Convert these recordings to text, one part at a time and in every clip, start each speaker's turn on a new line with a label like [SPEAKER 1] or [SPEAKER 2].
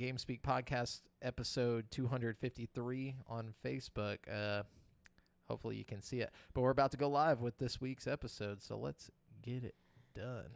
[SPEAKER 1] GameSpeak Podcast episode 253 on Facebook. Hopefully you can see it. But we're about to go live with this week's episode, so let's get it done.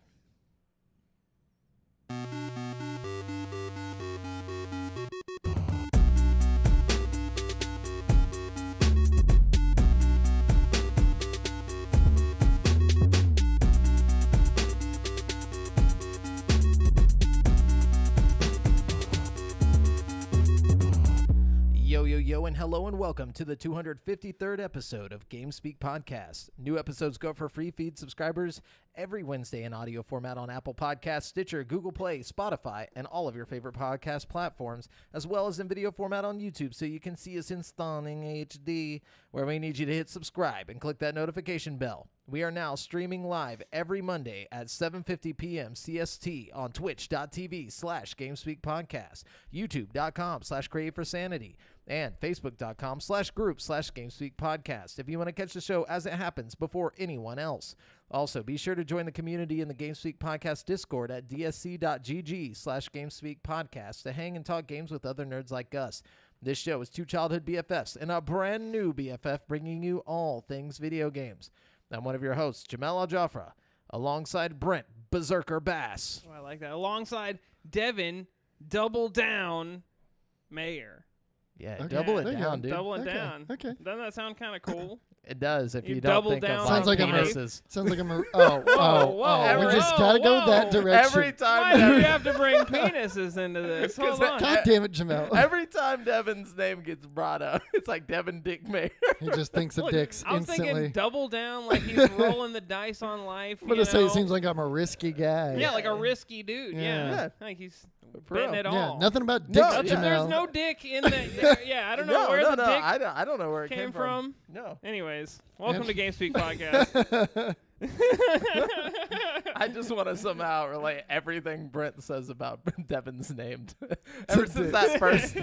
[SPEAKER 1] Yo, and hello and welcome to the 253rd episode of GameSpeak Podcast. New episodes go for free feed subscribers every Wednesday in audio format on Apple Podcasts, Stitcher, Google Play, Spotify, and all of your favorite podcast platforms, as well as in video format on YouTube so you can see us in stunning HD, where we need you to hit subscribe and click that notification bell. We are now streaming live every Monday at 7:50 p.m. CST on twitch.tv/GameSpeakPodcast, youtube.com/CreateForSanity, and facebook.com/group/GameSpeakPodcast if you want to catch the show as it happens before anyone else. Also, be sure to join the community in the GameSpeak Podcast Discord at dsc.gg/GameSpeakPodcast to hang and talk games with other nerds like us. This show is two childhood BFFs and a brand new BFF bringing you all things video games. I'm one of your hosts, Jamel Al-Jafra, alongside Brent Berserker Bass.
[SPEAKER 2] Oh, I like that. Alongside Devin Double Down Mayer.
[SPEAKER 1] Yeah,
[SPEAKER 3] Okay.
[SPEAKER 1] double it
[SPEAKER 3] There you
[SPEAKER 1] down,
[SPEAKER 3] go.
[SPEAKER 1] dude.
[SPEAKER 2] Double it
[SPEAKER 3] Okay,
[SPEAKER 2] down.
[SPEAKER 3] okay.
[SPEAKER 2] Doesn't that sound kind of cool?
[SPEAKER 1] It does if
[SPEAKER 2] You
[SPEAKER 1] you don't
[SPEAKER 2] double
[SPEAKER 1] think
[SPEAKER 2] down
[SPEAKER 1] of
[SPEAKER 3] Sounds like a
[SPEAKER 1] penises.
[SPEAKER 3] Sounds like a
[SPEAKER 2] whoa,
[SPEAKER 3] we just gotta go that direction.
[SPEAKER 1] Every time
[SPEAKER 2] Why do
[SPEAKER 1] Devin,
[SPEAKER 2] we have to bring penises into this? Hold on.
[SPEAKER 3] God damn it, Jamel.
[SPEAKER 1] every time Devin's name gets brought up, it's like Devin Dick Mayer.
[SPEAKER 3] He just thinks of
[SPEAKER 2] Look,
[SPEAKER 3] dicks
[SPEAKER 2] I was
[SPEAKER 3] instantly.
[SPEAKER 2] thinking double down, like he's rolling the dice on life.
[SPEAKER 3] I'm gonna say it seems like I'm a risky guy.
[SPEAKER 2] Yeah, like a risky dude.
[SPEAKER 3] Yeah.
[SPEAKER 2] Yeah. Like he's
[SPEAKER 1] For
[SPEAKER 2] betting
[SPEAKER 1] real.
[SPEAKER 2] it all.
[SPEAKER 3] Yeah, nothing about
[SPEAKER 1] No,
[SPEAKER 3] dicks,
[SPEAKER 1] yeah.
[SPEAKER 3] Jamel.
[SPEAKER 2] There's no dick in that. Yeah, I don't know where the dick
[SPEAKER 1] I don't know where it
[SPEAKER 2] came from.
[SPEAKER 1] No.
[SPEAKER 2] Anyways, welcome to GameSpeak Podcast.
[SPEAKER 1] I just want to somehow relate everything Brent says about Devin's name ever since that first.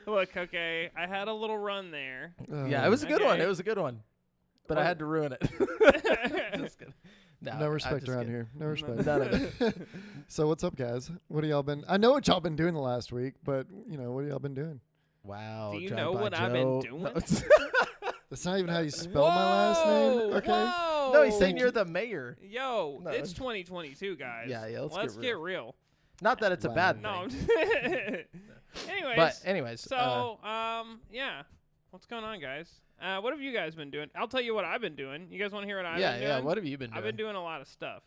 [SPEAKER 2] Look, okay, I had a little run there.
[SPEAKER 1] Yeah, it was a good one.
[SPEAKER 2] Okay.
[SPEAKER 1] It was a good one, but I had to ruin it. Just kidding.
[SPEAKER 3] No respect
[SPEAKER 1] just
[SPEAKER 3] around
[SPEAKER 1] kidding.
[SPEAKER 3] here. No respect.
[SPEAKER 1] None of it.
[SPEAKER 3] So what's up, guys? What have y'all been? I know what y'all been doing the last week, but what have y'all been doing?
[SPEAKER 1] Wow.
[SPEAKER 2] Do you
[SPEAKER 1] Drive
[SPEAKER 2] know
[SPEAKER 1] by
[SPEAKER 2] what I've been
[SPEAKER 1] Joe.
[SPEAKER 2] doing?
[SPEAKER 1] No,
[SPEAKER 3] That's not even how you spell my last name. Okay.
[SPEAKER 2] Whoa.
[SPEAKER 1] no, he's saying you're the mayor.
[SPEAKER 2] Yo,
[SPEAKER 1] No.
[SPEAKER 2] it's 2022, guys.
[SPEAKER 1] Yeah,
[SPEAKER 2] Let's get real.
[SPEAKER 1] Not that it's a bad
[SPEAKER 3] Wow.
[SPEAKER 1] thing.
[SPEAKER 2] No. Anyways.
[SPEAKER 1] But anyways,
[SPEAKER 2] So, yeah. What's going on, guys? What have you guys been doing? I'll tell you what I've been doing. You guys want to hear what I've been doing?
[SPEAKER 1] yeah. What have you been doing?
[SPEAKER 2] I've been doing a lot of stuff.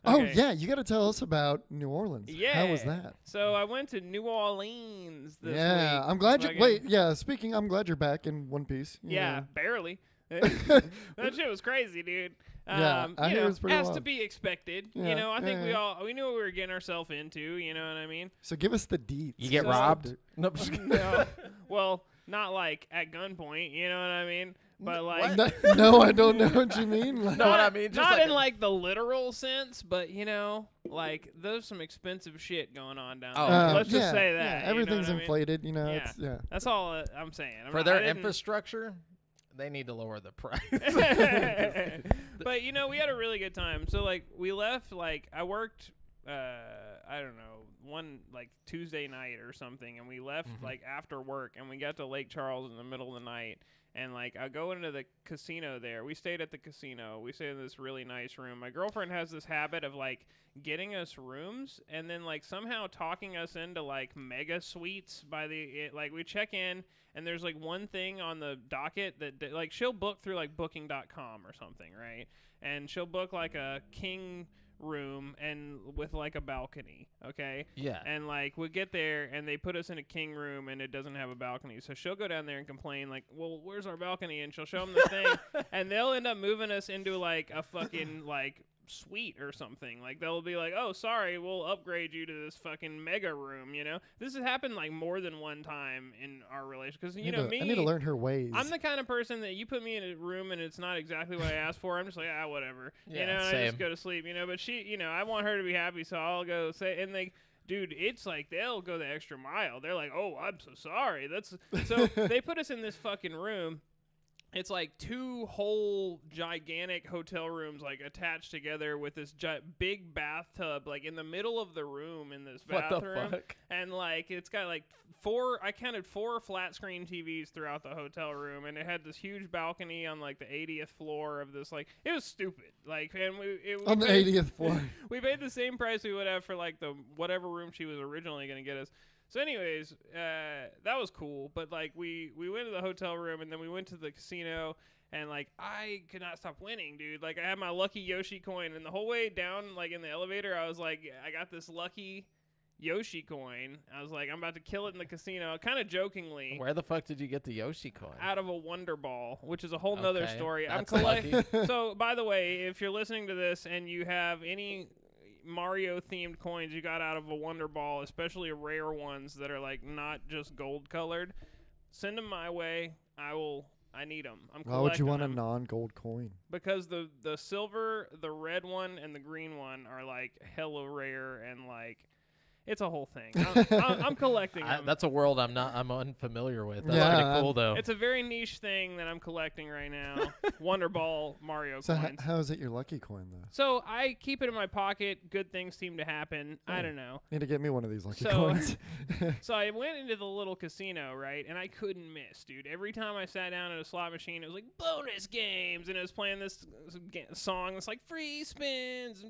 [SPEAKER 3] Oh
[SPEAKER 2] Okay.
[SPEAKER 3] yeah, you got to tell us about New Orleans.
[SPEAKER 2] Yeah.
[SPEAKER 3] How was that?
[SPEAKER 2] So I went to New Orleans this
[SPEAKER 3] Yeah,
[SPEAKER 2] week.
[SPEAKER 3] I'm glad you.
[SPEAKER 2] Fucking-
[SPEAKER 3] Wait, yeah. Speaking, I'm glad you're back in one piece.
[SPEAKER 2] Yeah, barely. That shit was crazy, dude.
[SPEAKER 3] Yeah, I
[SPEAKER 2] you
[SPEAKER 3] hear
[SPEAKER 2] know,
[SPEAKER 3] it's pretty
[SPEAKER 2] as to
[SPEAKER 3] wild.
[SPEAKER 2] be expected.
[SPEAKER 3] Yeah,
[SPEAKER 2] I think
[SPEAKER 3] yeah.
[SPEAKER 2] we knew what we were getting ourselves into. You know what I mean?
[SPEAKER 3] So give us the deets.
[SPEAKER 1] You get
[SPEAKER 2] So-
[SPEAKER 1] robbed? Nope. just kidding.
[SPEAKER 2] No, well, not like at gunpoint. You know what I mean? But like,
[SPEAKER 3] No, I don't know what you mean. Like,
[SPEAKER 1] No, what I mean, just
[SPEAKER 2] not
[SPEAKER 1] like
[SPEAKER 2] in like the literal sense, but like there's some expensive shit going on down
[SPEAKER 1] Oh,
[SPEAKER 2] there.
[SPEAKER 1] okay.
[SPEAKER 2] Let's just
[SPEAKER 3] yeah,
[SPEAKER 2] say
[SPEAKER 3] yeah,
[SPEAKER 2] that.
[SPEAKER 3] everything's
[SPEAKER 2] you know what
[SPEAKER 3] inflated.
[SPEAKER 2] Yeah.
[SPEAKER 3] It's, yeah.
[SPEAKER 2] That's all I'm saying.
[SPEAKER 1] For
[SPEAKER 2] I
[SPEAKER 1] their
[SPEAKER 2] didn't-
[SPEAKER 1] infrastructure, they need to lower the price.
[SPEAKER 2] But we had a really good time. So like we left, like I worked I don't know, one like Tuesday night or something, and we left like after work, and we got to Lake Charles in the middle of the night. And like I go into the casino there. We stayed at the casino. We stayed in this really nice room. My girlfriend has this habit of like getting us rooms and then like somehow talking us into like mega suites by like we check in and there's like one thing on the docket that like she'll book through like booking.com or something, right? And she'll book like a king room and with like a balcony, okay?
[SPEAKER 1] Yeah.
[SPEAKER 2] And like we get there and they put us in a king room and it doesn't have a balcony. So she'll go down there and complain like, well, where's our balcony? And she'll show them the thing and they'll end up moving us into like a fucking like suite or something. Like they'll be like, oh, sorry, we'll upgrade you to this fucking mega room, This has happened like more than one time in our relationship. Because,
[SPEAKER 3] I need to learn her ways.
[SPEAKER 2] I'm the kind of person that you put me in a room and it's not exactly what I asked for. I'm just like, whatever.
[SPEAKER 1] Yeah,
[SPEAKER 2] and I
[SPEAKER 1] same.
[SPEAKER 2] just go to sleep, But she, I want her to be happy, so I'll go say, and dude, it's like they'll go the extra mile. They're like, oh, I'm so sorry. So they put us in this fucking room. It's like two whole gigantic hotel rooms like attached together with this big bathtub like in the middle of the room in this bathroom.
[SPEAKER 1] What the fuck?
[SPEAKER 2] And like it's got like I counted 4 flat screen TVs throughout the hotel room, and it had this huge balcony on like the 80th floor of this, like, it was stupid. Like, and we
[SPEAKER 3] on the 80th floor.
[SPEAKER 2] We paid the same price we would have for like the whatever room she was originally going to get us. So anyways, that was cool. But like we went to the hotel room, and then we went to the casino, and like I could not stop winning, dude. Like I had my lucky Yoshi coin, and the whole way down, like in the elevator, I was like, I got this lucky Yoshi coin. I was like, I'm about to kill it in the casino, kind of jokingly.
[SPEAKER 1] Where the fuck did you get the Yoshi coin?
[SPEAKER 2] Out of a Wonder Ball, which is a whole nother story.
[SPEAKER 1] That's
[SPEAKER 2] I'm
[SPEAKER 1] lucky.
[SPEAKER 2] So, by the way, if you're listening to this and you have any Mario themed coins you got out of a Wonder Ball, especially rare ones that are like not just gold colored, send them my way. I need them. I'm collecting.
[SPEAKER 3] Why would you want
[SPEAKER 2] them
[SPEAKER 3] a non-gold coin?
[SPEAKER 2] because the silver, the red one, and the green one are like hella rare, and like it's a whole thing. I'm collecting them.
[SPEAKER 1] That's a world I'm unfamiliar with. That's
[SPEAKER 3] Yeah,
[SPEAKER 1] pretty cool though.
[SPEAKER 2] It's a very niche thing that I'm collecting right now. Wonder Ball Mario
[SPEAKER 3] So
[SPEAKER 2] coins.
[SPEAKER 3] how is it your lucky coin though?
[SPEAKER 2] So I keep it in my pocket. Good things seem to happen. I don't know.
[SPEAKER 3] Need to get me one of these lucky
[SPEAKER 2] So-
[SPEAKER 3] coins.
[SPEAKER 2] So I went into the little casino, right? And I couldn't miss, dude. Every time I sat down at a slot machine, it was like bonus games, and it was playing this song that's like free spins,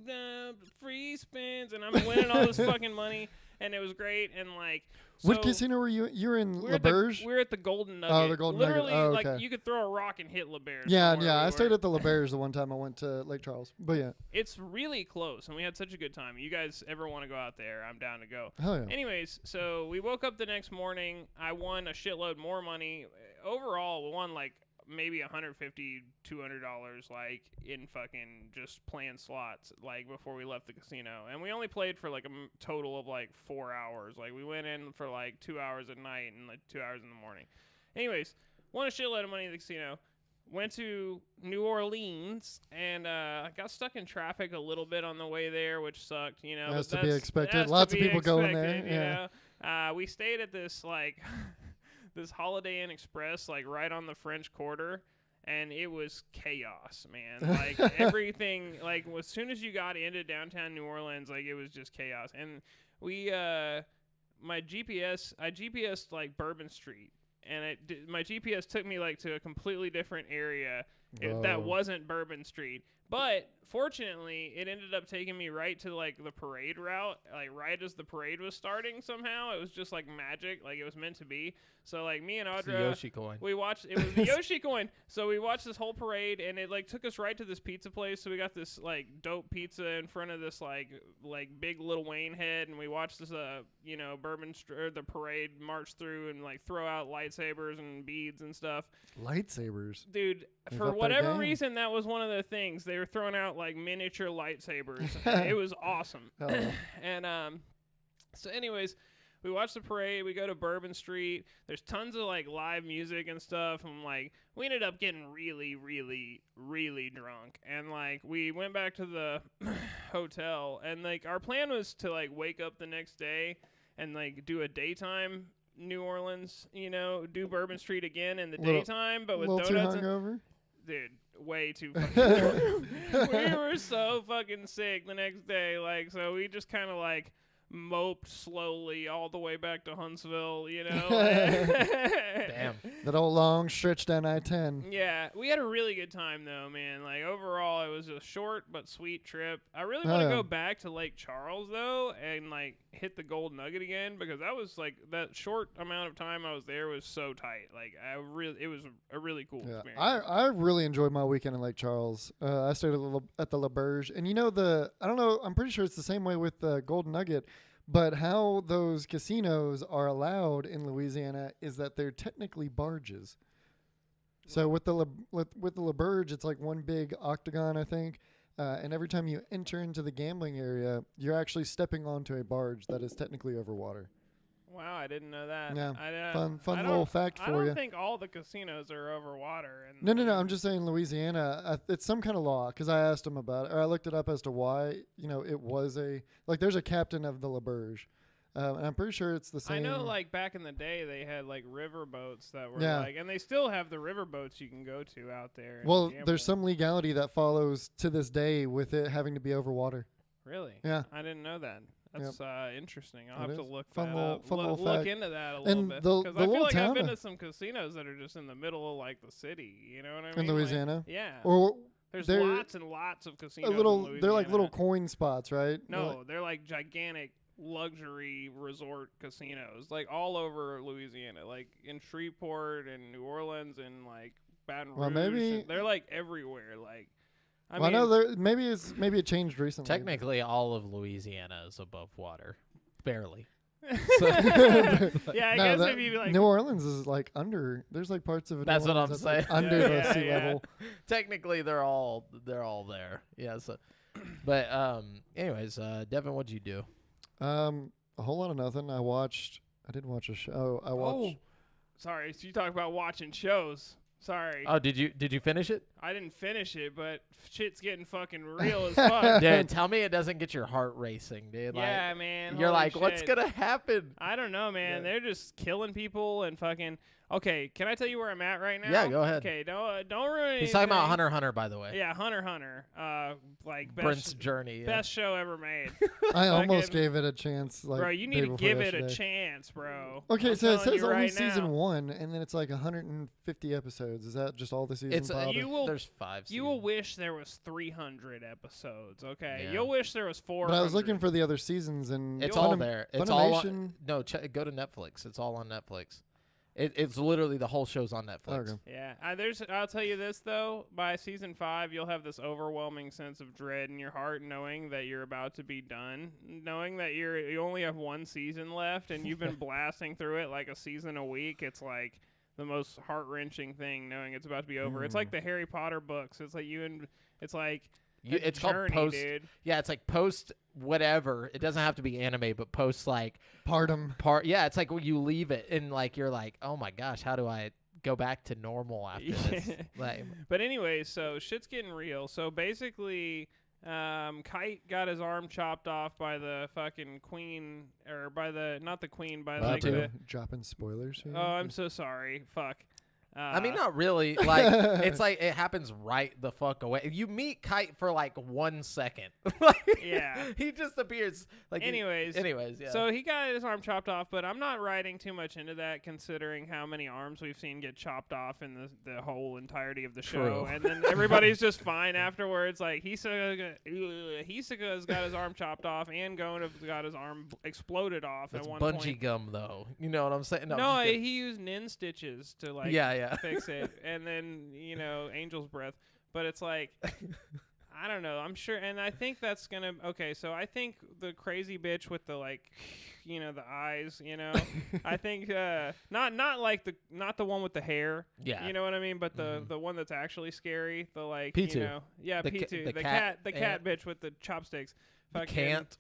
[SPEAKER 2] and I'm winning all this fucking money, and it was great. And like,
[SPEAKER 3] What
[SPEAKER 2] so
[SPEAKER 3] casino were you? You were in
[SPEAKER 2] we're
[SPEAKER 3] La
[SPEAKER 2] at the-
[SPEAKER 3] Berge?
[SPEAKER 2] We're at the Golden Nugget.
[SPEAKER 3] the Golden Nugget.
[SPEAKER 2] Literally,
[SPEAKER 3] Oh,
[SPEAKER 2] like
[SPEAKER 3] okay.
[SPEAKER 2] you could throw a rock and hit La Berge.
[SPEAKER 3] Yeah,
[SPEAKER 2] from where
[SPEAKER 3] yeah.
[SPEAKER 2] we
[SPEAKER 3] I stayed
[SPEAKER 2] were.
[SPEAKER 3] at the La Berge the one time I went to Lake Charles. But yeah.
[SPEAKER 2] It's really close, and we had such a good time. You guys ever want to go out there? I'm down to go.
[SPEAKER 3] Hell yeah.
[SPEAKER 2] Anyways, so we woke up the next morning. I won a shitload more money. Overall, we won like maybe $150, $200, like in fucking just playing slots, like before we left the casino. And we only played for like a total of like 4 hours. Like we went in for like 2 hours at night and like 2 hours in the morning. Anyways, won a shitload of money at the casino. Went to New Orleans, and I got stuck in traffic a little bit on the way there, which sucked, you know.
[SPEAKER 3] That's
[SPEAKER 2] but
[SPEAKER 3] to be
[SPEAKER 2] that's-
[SPEAKER 3] expected.
[SPEAKER 2] that's to
[SPEAKER 3] Lots of
[SPEAKER 2] be
[SPEAKER 3] people go in there,
[SPEAKER 2] expected, you
[SPEAKER 3] yeah.
[SPEAKER 2] know. We stayed at this, like, this Holiday Inn Express, like, right on the French Quarter, and it was chaos, man. Like, everything, like, as soon as you got into downtown New Orleans, like, it was just chaos. And we, I GPSed, like, Bourbon Street. And my GPS took me like to a completely different area that
[SPEAKER 3] Whoa.
[SPEAKER 2] wasn't Bourbon Street. But fortunately, it ended up taking me right to like the parade route, like right as the parade was starting. Somehow it was just like magic, like it was meant to be. So like me and
[SPEAKER 1] It's the
[SPEAKER 2] Audra,
[SPEAKER 1] Yoshi coin.
[SPEAKER 2] we watched. It was the Yoshi coin. So we watched this whole parade, and it like took us right to this pizza place. So we got this like dope pizza in front of this like big Lil Wayne head, and we watched this the parade march through and like throw out lightsabers and beads and stuff.
[SPEAKER 3] Lightsabers.
[SPEAKER 2] Dude,
[SPEAKER 3] They've
[SPEAKER 2] for
[SPEAKER 3] upped their
[SPEAKER 2] whatever
[SPEAKER 3] game.
[SPEAKER 2] reason, that was one of the things. They were throwing out like miniature lightsabers. It was awesome.
[SPEAKER 3] Hell yeah.
[SPEAKER 2] And so anyways, we watch the parade. We go to Bourbon Street. There's tons of like live music and stuff. And like we ended up getting really, really, really drunk. And like we went back to the hotel. And like our plan was to like wake up the next day and like do a daytime New Orleans, you know, do Bourbon Street again in the daytime, but with
[SPEAKER 3] A little too
[SPEAKER 2] donuts.
[SPEAKER 3] hungover.
[SPEAKER 2] Dude, way too fucking we were so fucking sick the next day. Like, so we just kind of like moped slowly all the way back to Huntsville, you know.
[SPEAKER 1] Damn.
[SPEAKER 3] That old long stretch down I-10.
[SPEAKER 2] Yeah, we had a really good time though, man. Like overall, it was a short but sweet trip. I really
[SPEAKER 3] Oh,
[SPEAKER 2] want to
[SPEAKER 3] yeah.
[SPEAKER 2] go back to Lake Charles though, and like hit the Gold Nugget again, because that was like that short amount of time I was there was so tight. Like it was a really cool
[SPEAKER 3] Yeah,
[SPEAKER 2] experience.
[SPEAKER 3] I really enjoyed my weekend in Lake Charles. I stayed at the La Berge, and you know I don't know. I'm pretty sure it's the same way with the Golden Nugget, but how those casinos are allowed in Louisiana is that they're technically barges. So with the La Berge, it's like one big octagon, I think, and every time you enter into the gambling area, you're actually stepping onto a barge that is technically over water.
[SPEAKER 2] Wow, I didn't know that.
[SPEAKER 3] Yeah,
[SPEAKER 2] I
[SPEAKER 3] fun
[SPEAKER 2] don't-
[SPEAKER 3] little fact
[SPEAKER 2] I
[SPEAKER 3] for
[SPEAKER 2] don't
[SPEAKER 3] you.
[SPEAKER 2] think all the casinos are over water. And
[SPEAKER 3] No. I'm just saying Louisiana. It's some kind of law because I asked him about it, or I looked it up as to why. You know, it was there's a captain of the La Berge, And I'm pretty sure it's the same.
[SPEAKER 2] I know, like, back in the day, they had, like, river boats that were,
[SPEAKER 3] Yeah.
[SPEAKER 2] like, and they still have the river boats you can go to out there. And
[SPEAKER 3] Well,
[SPEAKER 2] gamble.
[SPEAKER 3] there's some legality that follows to this day with it having to be over water.
[SPEAKER 2] Really?
[SPEAKER 3] Yeah.
[SPEAKER 2] I didn't know that. That's interesting. I'll
[SPEAKER 3] It
[SPEAKER 2] have to
[SPEAKER 3] is.
[SPEAKER 2] look
[SPEAKER 3] Fun
[SPEAKER 2] that
[SPEAKER 3] little-
[SPEAKER 2] up.
[SPEAKER 3] fun little
[SPEAKER 2] Look
[SPEAKER 3] fact.
[SPEAKER 2] into that a
[SPEAKER 3] And
[SPEAKER 2] little bit.
[SPEAKER 3] the
[SPEAKER 2] Because I feel
[SPEAKER 3] little
[SPEAKER 2] like I've
[SPEAKER 3] town
[SPEAKER 2] been
[SPEAKER 3] of-
[SPEAKER 2] to some casinos that are just in the middle of, like, the city. You know what I mean?
[SPEAKER 3] In Louisiana?
[SPEAKER 2] Like, yeah.
[SPEAKER 3] Or
[SPEAKER 2] There's
[SPEAKER 3] they're
[SPEAKER 2] lots and lots of casinos.
[SPEAKER 3] they're like
[SPEAKER 2] in
[SPEAKER 3] little
[SPEAKER 2] Louisiana.
[SPEAKER 3] coin spots, right?
[SPEAKER 2] No, they're like gigantic luxury resort casinos, like all over Louisiana, like in Shreveport and New Orleans and like Baton Rouge.
[SPEAKER 3] Well, maybe-
[SPEAKER 2] and they're like everywhere. Like, I
[SPEAKER 3] I
[SPEAKER 2] mean,
[SPEAKER 3] know there maybe it changed recently.
[SPEAKER 1] Technically, all of Louisiana is above water, barely.
[SPEAKER 2] yeah, I
[SPEAKER 3] No,
[SPEAKER 2] guess
[SPEAKER 3] that-
[SPEAKER 2] if you like,
[SPEAKER 3] New Orleans is like under. There's like parts of it.
[SPEAKER 1] That's what I'm saying.
[SPEAKER 3] Under
[SPEAKER 2] Yeah,
[SPEAKER 3] the
[SPEAKER 2] yeah,
[SPEAKER 3] sea
[SPEAKER 2] yeah.
[SPEAKER 3] level.
[SPEAKER 1] Technically, they're all there. Yeah. So, but anyways, Devin, what'd you do?
[SPEAKER 3] A whole lot of nothing. I did watch a show. I watched.
[SPEAKER 2] sorry, so you talk about watching shows. Sorry,
[SPEAKER 1] Oh, did you finish it?
[SPEAKER 2] I didn't finish it, but shit's getting fucking real as fuck.
[SPEAKER 1] Dude, tell me it doesn't get your heart racing, dude.
[SPEAKER 2] Yeah, man.
[SPEAKER 1] You're
[SPEAKER 2] holy
[SPEAKER 1] like, what's
[SPEAKER 2] shit.
[SPEAKER 1] gonna happen?
[SPEAKER 2] I don't know, man.
[SPEAKER 3] Yeah.
[SPEAKER 2] They're just killing people and fucking. Okay, can I tell you where I'm at right now?
[SPEAKER 1] Yeah, go ahead.
[SPEAKER 2] Okay, don't ruin anything.
[SPEAKER 1] He's talking about Hunter x Hunter, by the way.
[SPEAKER 2] Yeah, Hunter x Hunter. Like
[SPEAKER 1] Brent's journey. Yeah.
[SPEAKER 2] best show ever made.
[SPEAKER 3] I almost
[SPEAKER 2] fucking-
[SPEAKER 3] gave it a chance. Like
[SPEAKER 2] Bro, you
[SPEAKER 3] day
[SPEAKER 2] need to
[SPEAKER 3] before
[SPEAKER 2] give it a
[SPEAKER 3] yesterday.
[SPEAKER 2] chance, bro.
[SPEAKER 3] Okay,
[SPEAKER 2] I'm
[SPEAKER 3] so it
[SPEAKER 2] telling
[SPEAKER 3] says
[SPEAKER 2] you
[SPEAKER 3] only
[SPEAKER 2] right
[SPEAKER 3] season
[SPEAKER 2] now.
[SPEAKER 3] 1, and then it's like 150 episodes. Is that just all the season?
[SPEAKER 1] It's
[SPEAKER 3] piled
[SPEAKER 2] you
[SPEAKER 3] in?
[SPEAKER 2] will
[SPEAKER 1] There's 5.
[SPEAKER 2] you will wish there was 300 episodes. Okay,
[SPEAKER 1] Yeah.
[SPEAKER 2] you'll wish there was 400.
[SPEAKER 3] But I was looking for the other seasons, and
[SPEAKER 1] It's
[SPEAKER 2] You'll-
[SPEAKER 1] all
[SPEAKER 3] Funimation-
[SPEAKER 1] there. It's all on,
[SPEAKER 3] Funimation-
[SPEAKER 1] no. Go to Netflix. It's all on Netflix. It's literally the whole show's on Netflix.
[SPEAKER 3] Okay.
[SPEAKER 2] Yeah, I'll tell you this though. By season 5, you'll have this overwhelming sense of dread in your heart, knowing that you're about to be done, knowing that you only have one season left, and you've been blasting through it like a season a week. It's like the most heart wrenching thing, knowing it's about to be over. It's like the Harry Potter books. It's like it's like a
[SPEAKER 1] It's
[SPEAKER 2] journey,
[SPEAKER 1] called post.
[SPEAKER 2] dude.
[SPEAKER 1] Yeah, it's like post whatever. It doesn't have to be anime, but post like
[SPEAKER 3] Partum.
[SPEAKER 1] part. Yeah, it's like when you leave it and like you're like, oh my gosh, how do I go back to normal after this? Like,
[SPEAKER 2] But anyway, so shit's getting real. So basically, Kite got his arm chopped off by the fucking queen, or by the not the queen, by like
[SPEAKER 1] too.
[SPEAKER 2] the.
[SPEAKER 3] Dropping spoilers here.
[SPEAKER 2] Oh, I'm so sorry. Fuck.
[SPEAKER 1] I mean, not really. Like, it's like it happens right the fuck away. You meet Kite for like 1 second. Like,
[SPEAKER 2] Yeah.
[SPEAKER 1] he just appears. Like,
[SPEAKER 2] Anyways,
[SPEAKER 1] yeah.
[SPEAKER 2] So he got his arm chopped off, but I'm not writing too much into that, considering how many arms we've seen get chopped off in the whole entirety of the show,
[SPEAKER 1] True.
[SPEAKER 2] and then everybody's just fine afterwards. Like Hisoka's got his arm chopped off, and Gon's got his arm exploded off
[SPEAKER 1] That's
[SPEAKER 2] at one
[SPEAKER 1] bungee
[SPEAKER 2] point.
[SPEAKER 1] gum, though. You know what I'm saying?
[SPEAKER 2] No,
[SPEAKER 1] I'm just kidding.
[SPEAKER 2] he used nin stitches to like
[SPEAKER 1] yeah.
[SPEAKER 2] fix it, and then angel's breath. But it's like. I don't know. I'm sure, and I think that's gonna. Okay, so I think the crazy bitch with the like, the eyes. I think not the one with the hair.
[SPEAKER 1] Yeah.
[SPEAKER 2] You know what I mean? But the
[SPEAKER 1] Mhm.
[SPEAKER 2] the one that's actually scary. The like.
[SPEAKER 1] P2.
[SPEAKER 2] Yeah,
[SPEAKER 1] The ca-
[SPEAKER 2] P2.
[SPEAKER 1] the
[SPEAKER 2] The
[SPEAKER 1] cat
[SPEAKER 2] cat
[SPEAKER 1] ant.
[SPEAKER 2] bitch with the chopsticks.
[SPEAKER 1] You
[SPEAKER 2] Fucking-
[SPEAKER 1] can't.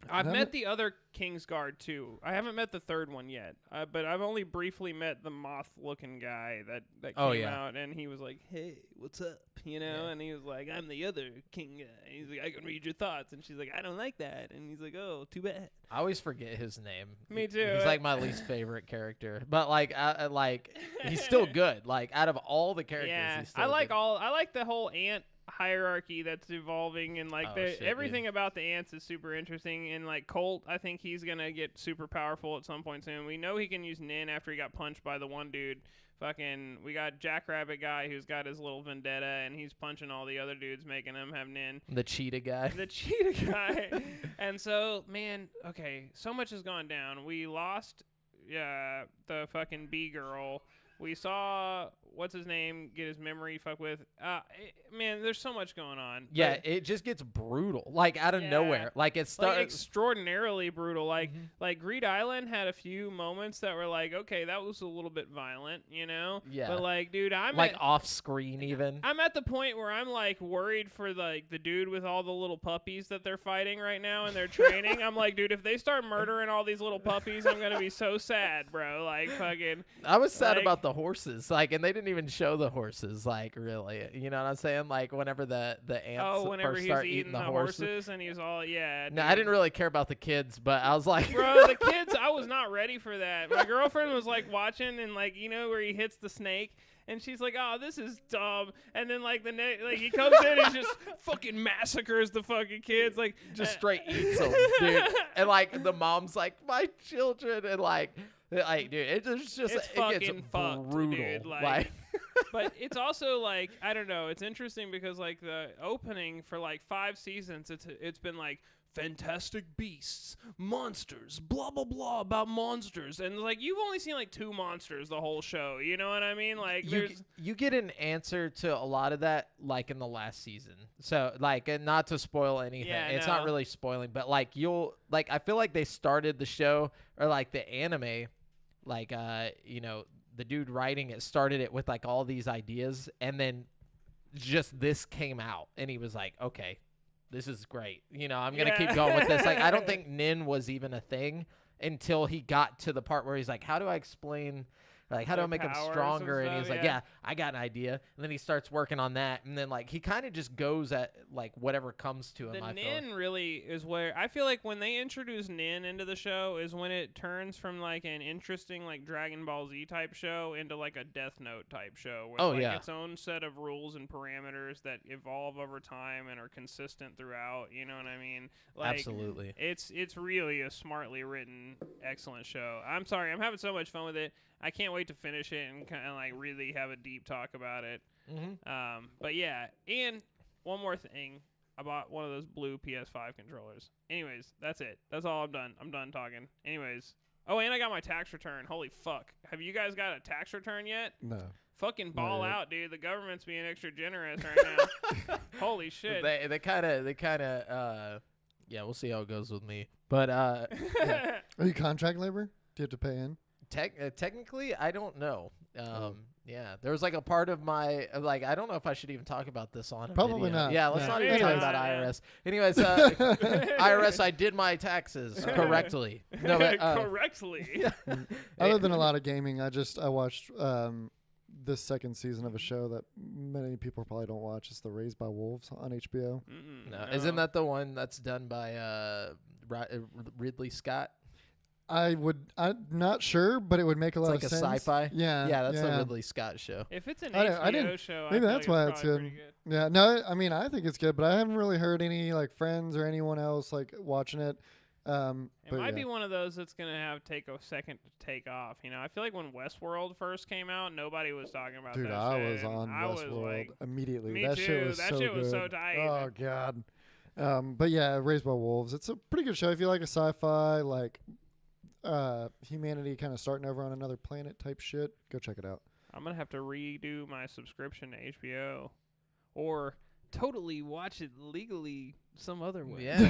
[SPEAKER 2] I've
[SPEAKER 3] Haven't-
[SPEAKER 2] met the other Kingsguard too. I haven't met the third one yet, but I've only briefly met the moth-looking guy that
[SPEAKER 1] Oh,
[SPEAKER 2] came
[SPEAKER 1] yeah.
[SPEAKER 2] out, and he was like, "Hey, what's up?"
[SPEAKER 1] Yeah.
[SPEAKER 2] And he was like, "I'm the other king guy." He's like, "I can read your thoughts," and she's like, "I don't like that," and he's like, "Oh, too bad."
[SPEAKER 1] I always forget his name.
[SPEAKER 2] Me too.
[SPEAKER 1] He's like my least favorite character, but like he's still good. Like out of all the characters,
[SPEAKER 2] Yeah,
[SPEAKER 1] he's still
[SPEAKER 2] I like
[SPEAKER 1] good.
[SPEAKER 2] I like the whole ant hierarchy that's evolving, and like
[SPEAKER 1] Oh, shit, dude.
[SPEAKER 2] everything about the ants is super interesting. And like Colt, I think he's gonna get super powerful at some point soon. We know he can use Nin after he got punched by the one dude. Fucking, we got Jackrabbit guy who's got his little vendetta, and he's punching all the other dudes, making them have Nin.
[SPEAKER 1] The cheetah guy.
[SPEAKER 2] The cheetah guy. And so, man, okay, so much has gone down. We lost the fucking bee girl. We saw what's his name get his memory fucked with. Man, there's so much going on.
[SPEAKER 1] Yeah,
[SPEAKER 2] But,
[SPEAKER 1] it just gets brutal, like out of
[SPEAKER 2] Yeah.
[SPEAKER 1] nowhere. Like it
[SPEAKER 2] like
[SPEAKER 1] starts.
[SPEAKER 2] extraordinarily brutal. Like
[SPEAKER 1] Mhm.
[SPEAKER 2] like Greed Island had a few moments that were like, okay, that was a little bit violent,
[SPEAKER 1] Yeah.
[SPEAKER 2] But like, dude,
[SPEAKER 1] like off screen even.
[SPEAKER 2] I'm at the point where I'm like worried for like the dude with all the little puppies that they're fighting right now in their training. I'm like, dude, if they start murdering all these little puppies, I'm gonna be so sad, bro. Like fucking.
[SPEAKER 1] I was sad
[SPEAKER 2] like-
[SPEAKER 1] about the horses, like, and they didn't didn't even show the horses, like, really. You know what I'm saying? Like, whenever the ants
[SPEAKER 2] whenever
[SPEAKER 1] first
[SPEAKER 2] he's
[SPEAKER 1] start
[SPEAKER 2] eating
[SPEAKER 1] eating the
[SPEAKER 2] horses and he's all, yeah.
[SPEAKER 1] No, I didn't really care about the kids, but I was like...
[SPEAKER 2] Bro, the kids, I was not ready for that. My girlfriend was, like, watching and, like, you know, where he hits the snake. And she's like, "Oh, this is dumb." And then like he comes in and just fucking massacres the fucking kids, like
[SPEAKER 1] just straight eats them, dude. And like the mom's like, "My children," and like, dude, it's just
[SPEAKER 2] it's
[SPEAKER 1] it
[SPEAKER 2] fucking
[SPEAKER 1] gets
[SPEAKER 2] fucked,
[SPEAKER 1] brutal.
[SPEAKER 2] dude. Like but it's also like, I don't know. It's interesting because like the opening for like 5 seasons, it's been like fantastic beasts, monsters, blah blah blah about monsters, and like you've only seen like 2 monsters the whole show. You know what I mean? Like
[SPEAKER 1] you get an answer to a lot of that like in the last season. So like, and not to spoil anything, it's not really spoiling, but like I feel like they started the show or like the anime, like you know, the dude writing it started it with like all these ideas, and then just this came out, and he was like, okay, this is great. You know, I'm going to keep going with this. Like, I don't think Nin was even a thing until he got to the part where he's like, how do I explain, like, how do I make him stronger? And he's like, yeah, I got an idea. And then he starts working on that. And then, like, he kind of just goes at, like, whatever comes to him.
[SPEAKER 2] The Nin really is where I feel like when they introduce Nin into the show is when it turns from, like, an interesting, like, Dragon Ball Z type show into, like, a Death Note type show. With, its own set of rules and parameters that evolve over time and are consistent throughout. You know what I mean? Like,
[SPEAKER 1] absolutely.
[SPEAKER 2] It's really a smartly written, excellent show. I'm sorry. I'm having so much fun with it. I can't wait to finish it and kind of like really have a deep talk about it.
[SPEAKER 1] Mm-hmm.
[SPEAKER 2] But yeah, and one more thing. I bought one of those blue PS5 controllers. Anyways, that's it. That's all I'm done. I'm done talking. Anyways. Oh, and I got my tax return. Holy fuck. Have you guys got a tax return yet?
[SPEAKER 3] No.
[SPEAKER 2] Fucking ball out, dude. The government's being extra generous right now. Holy shit.
[SPEAKER 1] They kind of, yeah, we'll see how it goes with me. But,
[SPEAKER 3] yeah. Are you contract labor? Do you have to pay in?
[SPEAKER 1] Technically, I don't know. Yeah, there was like a part of my like I don't know if I should even talk about this on a
[SPEAKER 3] Probably
[SPEAKER 1] video.
[SPEAKER 3] not.
[SPEAKER 1] Yeah, let's not even talk about IRS. Anyways, IRS, I did my taxes correctly. No, but,
[SPEAKER 2] correctly.
[SPEAKER 3] Other than a lot of gaming, I watched this second season of a show that many people probably don't watch. It's the Raised by Wolves on HBO.
[SPEAKER 1] No, isn't that the one that's done by Ridley Scott?
[SPEAKER 3] I'm not sure, but it would make a lot of sense.
[SPEAKER 1] It's like a sci-fi.
[SPEAKER 3] Yeah,
[SPEAKER 1] that's the Ridley Scott show.
[SPEAKER 2] If it's an HBO show,
[SPEAKER 3] maybe that's why it's good.
[SPEAKER 2] Good.
[SPEAKER 3] Yeah, no, I mean I think it's good, but I haven't really heard any like friends or anyone else like watching it.
[SPEAKER 2] It might be one of those that's gonna have take a second to take off. You know, I feel like when Westworld first came out, nobody was talking about that.
[SPEAKER 3] Dude, I was on Westworld immediately.
[SPEAKER 2] Me
[SPEAKER 3] that
[SPEAKER 2] too.
[SPEAKER 3] shit was
[SPEAKER 2] that
[SPEAKER 3] so
[SPEAKER 2] shit
[SPEAKER 3] good.
[SPEAKER 2] was so tight.
[SPEAKER 3] Oh god. But yeah, Raised by Wolves. It's a pretty good show if you like a sci-fi like. Humanity kind of starting over on another planet type shit. Go check it out.
[SPEAKER 2] I'm gonna have to redo my subscription to HBO, or totally watch it legally some other way.
[SPEAKER 1] Yeah,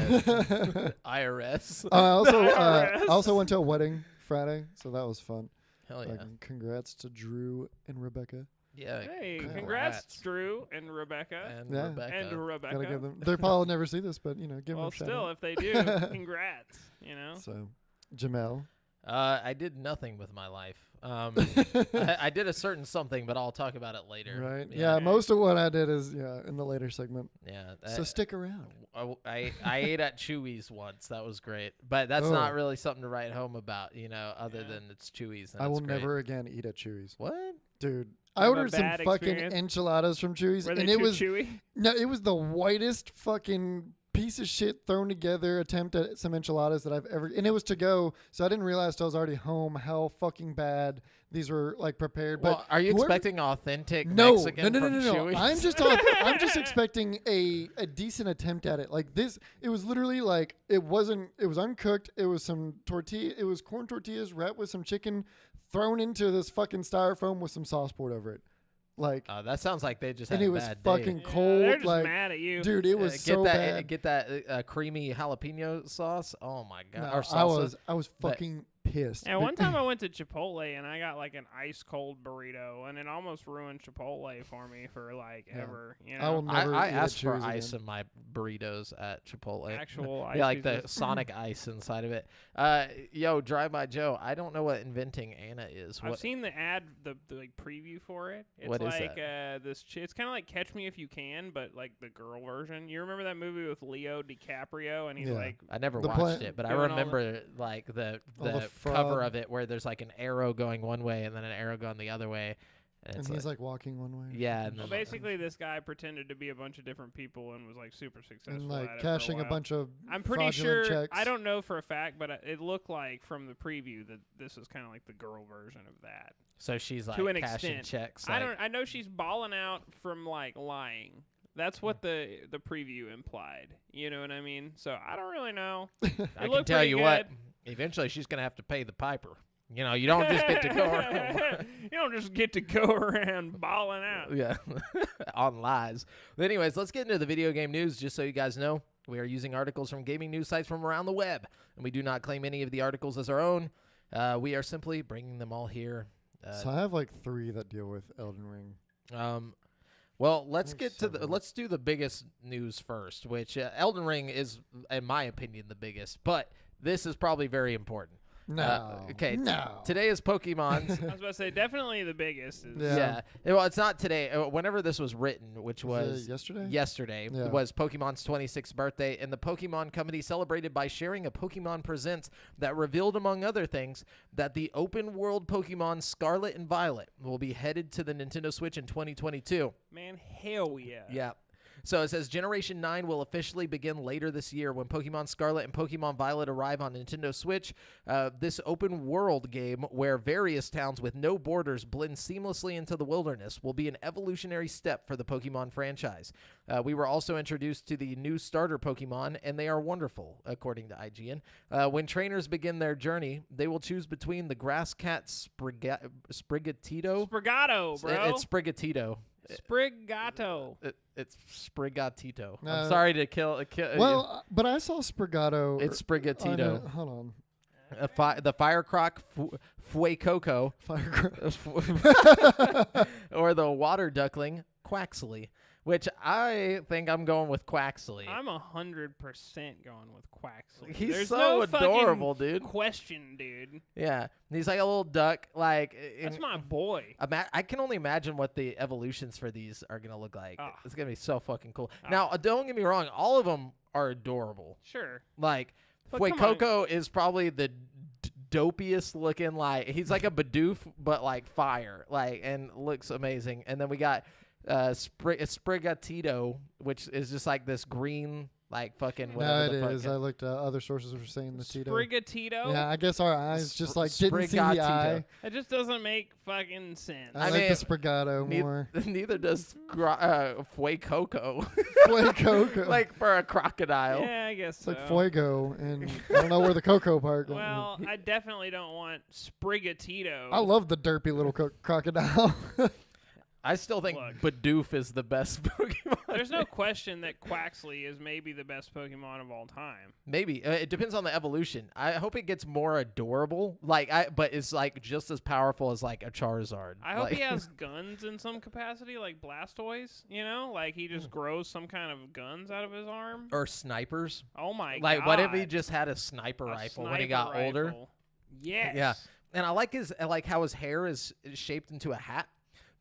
[SPEAKER 1] IRS.
[SPEAKER 3] I also went to a wedding Friday, so that was fun.
[SPEAKER 1] Hell yeah!
[SPEAKER 3] Congrats to Drew and Rebecca.
[SPEAKER 1] Yeah.
[SPEAKER 2] Hey, congrats, Drew and Rebecca.
[SPEAKER 1] And Rebecca.
[SPEAKER 3] Gotta give them. They probably never see this, but give them a shout out.
[SPEAKER 2] Well, still, if they do, congrats. You know.
[SPEAKER 3] So. Jamel?
[SPEAKER 1] I did nothing with my life. I did a certain something, but I'll talk about it later.
[SPEAKER 3] Right. Yeah, most of what I did is in the later segment.
[SPEAKER 1] Yeah.
[SPEAKER 3] So stick around.
[SPEAKER 1] I ate at Chewy's once. That was great. But that's not really something to write home about, other than it's Chewy's. And
[SPEAKER 3] I will never again eat at Chewy's.
[SPEAKER 1] What?
[SPEAKER 3] Dude. I ordered some fucking enchiladas from Chewy's.
[SPEAKER 2] And it was chewy?
[SPEAKER 3] No, it was the whitest fucking piece of shit thrown together attempt at some enchiladas that I've ever, and it was to go, so I didn't realize till I was already home how fucking bad these were like prepared.
[SPEAKER 1] Well,
[SPEAKER 3] but
[SPEAKER 1] are you expecting authentic Mexican from Chewy's?
[SPEAKER 3] I'm just expecting a decent attempt at it. Like this, it was literally like it was uncooked. It was some tortilla. It was corn tortillas wrapped with some chicken thrown into this fucking styrofoam with some sauce poured over it. Like
[SPEAKER 1] that sounds like they just had
[SPEAKER 3] and
[SPEAKER 1] a
[SPEAKER 3] it was
[SPEAKER 1] bad
[SPEAKER 3] fucking
[SPEAKER 1] day.
[SPEAKER 3] cold.
[SPEAKER 2] They're just
[SPEAKER 3] like,
[SPEAKER 2] mad at you,
[SPEAKER 3] dude. It was so bad.
[SPEAKER 1] Get that creamy jalapeno sauce. Oh my god!
[SPEAKER 3] No,
[SPEAKER 1] or salsa.
[SPEAKER 3] I was fucking pissed.
[SPEAKER 2] Yeah, one time I went to Chipotle and I got like an ice cold burrito, and it almost ruined Chipotle for me for like ever. You know,
[SPEAKER 3] I will never
[SPEAKER 1] I
[SPEAKER 3] eat
[SPEAKER 1] asked for
[SPEAKER 3] Cheers
[SPEAKER 1] ice
[SPEAKER 3] again.
[SPEAKER 1] in my burritos at Chipotle.
[SPEAKER 2] actual ice.
[SPEAKER 1] Yeah, like the
[SPEAKER 2] pieces.
[SPEAKER 1] Sonic ice inside of it. Yo, Drive By Joe, I don't know what inventing Anna is.
[SPEAKER 2] I've
[SPEAKER 1] What?
[SPEAKER 2] seen the ad, the like preview for it. It's
[SPEAKER 1] What is
[SPEAKER 2] like
[SPEAKER 1] that?
[SPEAKER 2] it's kind of like Catch Me If You Can, but like the girl version. You remember that movie with Leo DiCaprio, and he's
[SPEAKER 3] Yeah.
[SPEAKER 2] like,
[SPEAKER 1] I never
[SPEAKER 3] The
[SPEAKER 1] watched
[SPEAKER 3] pla-
[SPEAKER 1] it, but I
[SPEAKER 2] doing all the-
[SPEAKER 1] remember like the
[SPEAKER 3] All the
[SPEAKER 1] cover
[SPEAKER 3] fraud.
[SPEAKER 1] of it where there's like an arrow going one way and then an arrow going the other way, and
[SPEAKER 3] And
[SPEAKER 1] it's
[SPEAKER 3] he's like walking one way.
[SPEAKER 1] yeah, and
[SPEAKER 2] well,
[SPEAKER 1] then
[SPEAKER 2] basically this guy pretended to be a bunch of different people and was like super successful
[SPEAKER 3] And
[SPEAKER 2] at
[SPEAKER 3] like
[SPEAKER 2] it
[SPEAKER 3] cashing
[SPEAKER 2] for
[SPEAKER 3] a
[SPEAKER 2] while.
[SPEAKER 3] bunch of
[SPEAKER 2] I'm pretty
[SPEAKER 3] fraudulent
[SPEAKER 2] sure.
[SPEAKER 3] checks.
[SPEAKER 2] I don't know for a fact, but it looked like from the preview that this is kind of like the girl version of that.
[SPEAKER 1] so she's like
[SPEAKER 2] To an
[SPEAKER 1] cashing
[SPEAKER 2] extent.
[SPEAKER 1] checks.
[SPEAKER 2] I
[SPEAKER 1] like-
[SPEAKER 2] don't. I know she's balling out from like lying. That's what the preview implied. You know what I mean? So I don't really know.
[SPEAKER 1] I
[SPEAKER 2] It
[SPEAKER 1] can
[SPEAKER 2] looked
[SPEAKER 1] tell
[SPEAKER 2] pretty
[SPEAKER 1] you
[SPEAKER 2] good.
[SPEAKER 1] what. Eventually, she's gonna have to pay the piper. You know, you don't just get to go around.
[SPEAKER 2] You don't just get to go around balling out.
[SPEAKER 1] Yeah, on lies. But anyways, let's get into the video game news. Just so you guys know, we are using articles from gaming news sites from around the web, and we do not claim any of the articles as our own. We are simply bringing them all here.
[SPEAKER 3] So I have like 3 that deal with Elden Ring.
[SPEAKER 1] Well, let's
[SPEAKER 3] There's
[SPEAKER 1] get to
[SPEAKER 3] several.
[SPEAKER 1] let's do the biggest news first, which Elden Ring is, in my opinion, the biggest. But this is probably very important.
[SPEAKER 3] No.
[SPEAKER 1] Okay.
[SPEAKER 3] No.
[SPEAKER 1] Today is Pokemon's.
[SPEAKER 2] I was about to say definitely the biggest. Is,
[SPEAKER 3] Yeah.
[SPEAKER 1] Well, it's not today. Whenever this was written, which
[SPEAKER 3] Was
[SPEAKER 1] was
[SPEAKER 3] it yesterday?
[SPEAKER 1] yesterday,
[SPEAKER 3] Yeah.
[SPEAKER 1] was Pokemon's 26th birthday, and the Pokemon Company celebrated by sharing a Pokemon Presents that revealed, among other things, that the open-world Pokemon Scarlet and Violet will be headed to the Nintendo Switch in 2022.
[SPEAKER 2] Man, hell yeah.
[SPEAKER 1] Yeah. So it says Generation 9 will officially begin later this year when Pokemon Scarlet and Pokemon Violet arrive on Nintendo Switch. This open world game where various towns with no borders blend seamlessly into the wilderness will be an evolutionary step for the Pokemon franchise. We were also introduced to the new starter Pokemon, and they are wonderful, according to IGN. When trainers begin their journey, they will choose between the Grass Cat Sprigatito.
[SPEAKER 2] Sprigato, bro.
[SPEAKER 1] It's Sprigatito.
[SPEAKER 2] Sprigato.
[SPEAKER 1] It's Sprigatito.
[SPEAKER 3] No.
[SPEAKER 1] I'm sorry to kill.
[SPEAKER 3] Well, but I saw Sprigato.
[SPEAKER 1] It's Sprigatito.
[SPEAKER 3] Hold on.
[SPEAKER 1] The Firecroc Fuecoco,
[SPEAKER 3] Firecroc.
[SPEAKER 1] or the Water Duckling Quaxley, which I think I'm going with Quaxley.
[SPEAKER 2] I'm 100% going with Quaxley.
[SPEAKER 1] He's
[SPEAKER 2] There's
[SPEAKER 1] so
[SPEAKER 2] no fucking
[SPEAKER 1] adorable, dude.
[SPEAKER 2] question, dude.
[SPEAKER 1] Yeah, he's like a little duck. Like
[SPEAKER 2] That's my boy.
[SPEAKER 1] I can only imagine what the evolutions for these are gonna look like.
[SPEAKER 2] Ah.
[SPEAKER 1] It's gonna be so fucking cool.
[SPEAKER 2] Ah.
[SPEAKER 1] Now, don't get me wrong, all of them are adorable.
[SPEAKER 2] Sure.
[SPEAKER 1] Like
[SPEAKER 2] But come on.
[SPEAKER 1] Fuecoco is probably the dopiest looking. Like he's like a Bidoof, but like fire. Like and looks amazing. And then we got Sprigatito, which is just like this green, like fucking
[SPEAKER 3] No,
[SPEAKER 1] whatever.
[SPEAKER 3] it
[SPEAKER 1] the
[SPEAKER 3] is.
[SPEAKER 1] fuck
[SPEAKER 3] I looked. Other sources were saying the Tito.
[SPEAKER 2] Sprigatito?
[SPEAKER 3] Yeah, I guess our eyes just like didn't see the
[SPEAKER 1] Sprigatito.
[SPEAKER 3] eye.
[SPEAKER 2] It just doesn't make fucking sense.
[SPEAKER 3] I
[SPEAKER 1] I
[SPEAKER 3] like
[SPEAKER 1] mean,
[SPEAKER 3] the Sprigato more.
[SPEAKER 1] Neither does Fuecoco.
[SPEAKER 3] Fuecoco.
[SPEAKER 1] Like for a crocodile.
[SPEAKER 2] Yeah, I guess
[SPEAKER 3] It's
[SPEAKER 2] so.
[SPEAKER 3] like Fuego, and I don't know where the cocoa part goes.
[SPEAKER 2] Well, I definitely don't want Sprigatito.
[SPEAKER 3] I love the derpy little crocodile.
[SPEAKER 1] I still think
[SPEAKER 2] Look.
[SPEAKER 1] Bidoof is the best Pokemon.
[SPEAKER 2] There's no question that Quaxley is maybe the best Pokemon of all time.
[SPEAKER 1] Maybe it depends on the evolution. I hope it gets more adorable, but it's like just as powerful as like a Charizard.
[SPEAKER 2] I hope
[SPEAKER 1] like,
[SPEAKER 2] he has guns in some capacity, like Blastoise. You know, like he just grows some kind of guns out of his arm.
[SPEAKER 1] or snipers.
[SPEAKER 2] Oh my god!
[SPEAKER 1] Like what if he just had a sniper
[SPEAKER 2] A
[SPEAKER 1] rifle when he
[SPEAKER 2] sniper
[SPEAKER 1] got older?
[SPEAKER 2] rifle. Yes.
[SPEAKER 1] Yeah. And I like how his hair is shaped into a hat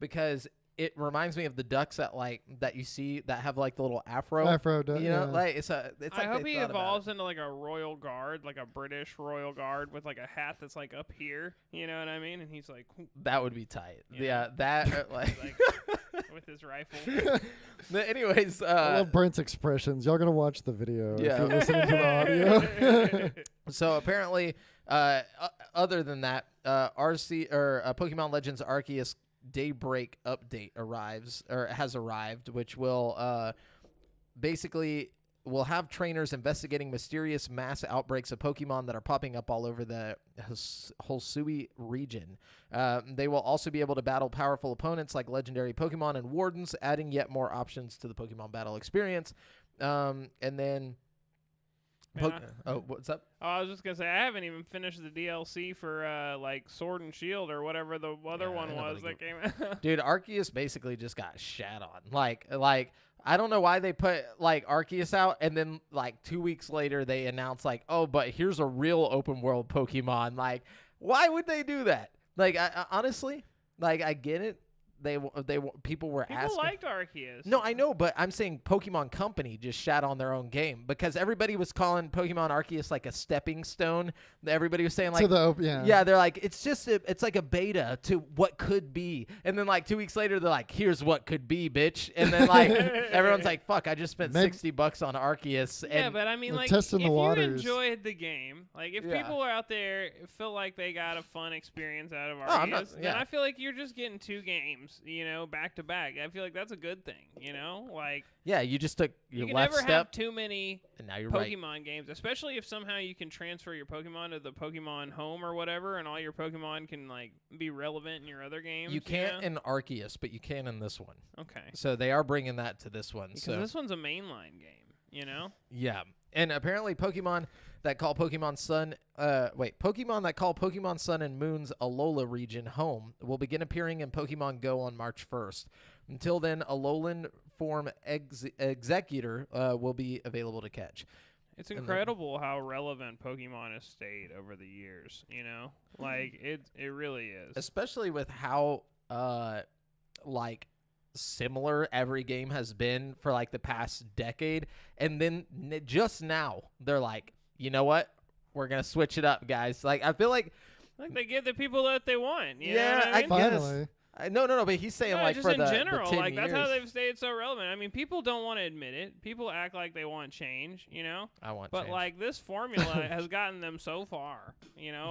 [SPEAKER 1] because it reminds me of the ducks that you see that have like the little afro.
[SPEAKER 3] Afro, duck,
[SPEAKER 1] You know,
[SPEAKER 3] yeah.
[SPEAKER 1] like it's
[SPEAKER 2] I
[SPEAKER 1] like
[SPEAKER 2] hope
[SPEAKER 1] they
[SPEAKER 2] he
[SPEAKER 1] thought about
[SPEAKER 2] evolves
[SPEAKER 1] it.
[SPEAKER 2] into like a royal guard, like a British royal guard with like a hat that's like up here. You know what I mean? And he's like
[SPEAKER 1] That would be tight.
[SPEAKER 2] Yeah.
[SPEAKER 1] Yeah, that like.
[SPEAKER 2] with his rifle.
[SPEAKER 1] But anyways,
[SPEAKER 3] I love Brent's expressions. Y'all gonna watch the video
[SPEAKER 1] Yeah.
[SPEAKER 3] if you're listening to the audio.
[SPEAKER 1] so apparently, other than that, Pokemon Legends Arceus Daybreak update has arrived, which will basically will have trainers investigating mysterious mass outbreaks of Pokemon that are popping up all over the Hisui region. They will also be able to battle powerful opponents like legendary Pokemon and Wardens, adding yet more options to the Pokemon battle experience. And then What's up?
[SPEAKER 2] Oh, I was just gonna say I haven't even finished the DLC for like Sword and Shield or whatever the other one was that came out.
[SPEAKER 1] Dude, Arceus basically just got shat on. Like I don't know why they put like Arceus out and then like 2 weeks later they announced like, oh, but here's a real open world Pokemon. Like, why would they do that? Like, I honestly, like, I get it. People were asking.
[SPEAKER 2] People liked Arceus.
[SPEAKER 1] No, I know, but I'm saying Pokemon Company just shat on their own game because everybody was calling Pokemon Arceus like a stepping stone. Everybody was saying like, yeah, they're like, it's like a beta to what could be. And then like 2 weeks later, they're like, here's what could be, bitch. And then like everyone's like, fuck, I just spent $60 on Arceus.
[SPEAKER 2] Yeah, but I mean, like, if you enjoyed the game, like if people are out there feel like they got a fun experience out of Arceus, then I feel like you're just getting 2 games. Back to back. I feel like that's a good thing, like.
[SPEAKER 1] Yeah, you just took your left step.
[SPEAKER 2] You can never have too many
[SPEAKER 1] and now you're
[SPEAKER 2] Pokemon games, especially if somehow you can transfer your Pokemon to the Pokemon home or whatever, and all your Pokemon can like be relevant in your other games.
[SPEAKER 1] You can't in Arceus, but you can in this one.
[SPEAKER 2] Okay.
[SPEAKER 1] So they are bringing that to this one.
[SPEAKER 2] Because this one's a mainline game,
[SPEAKER 1] Yeah, and apparently Pokemon that call Pokemon Sun and Moon's Alola region home will begin appearing in Pokemon Go on March 1st. Until then, Alolan form Executor will be available to catch.
[SPEAKER 2] It's incredible how relevant Pokemon has stayed over the years, Like, it really is.
[SPEAKER 1] Especially with how, like, similar every game has been for, like, the past decade. And then just now, they're like, you know what? We're going to switch it up, guys. Like, I feel like
[SPEAKER 2] they give the people what they want. You
[SPEAKER 1] know
[SPEAKER 2] what I mean?
[SPEAKER 3] Finally.
[SPEAKER 1] No, but he's saying like
[SPEAKER 2] just
[SPEAKER 1] for
[SPEAKER 2] in
[SPEAKER 1] the
[SPEAKER 2] general,
[SPEAKER 1] the 10
[SPEAKER 2] like
[SPEAKER 1] years.
[SPEAKER 2] that's how they've stayed so relevant. I mean, people don't want to admit it. People act like they want change,
[SPEAKER 1] I want
[SPEAKER 2] but
[SPEAKER 1] change.
[SPEAKER 2] like this formula has gotten them so far,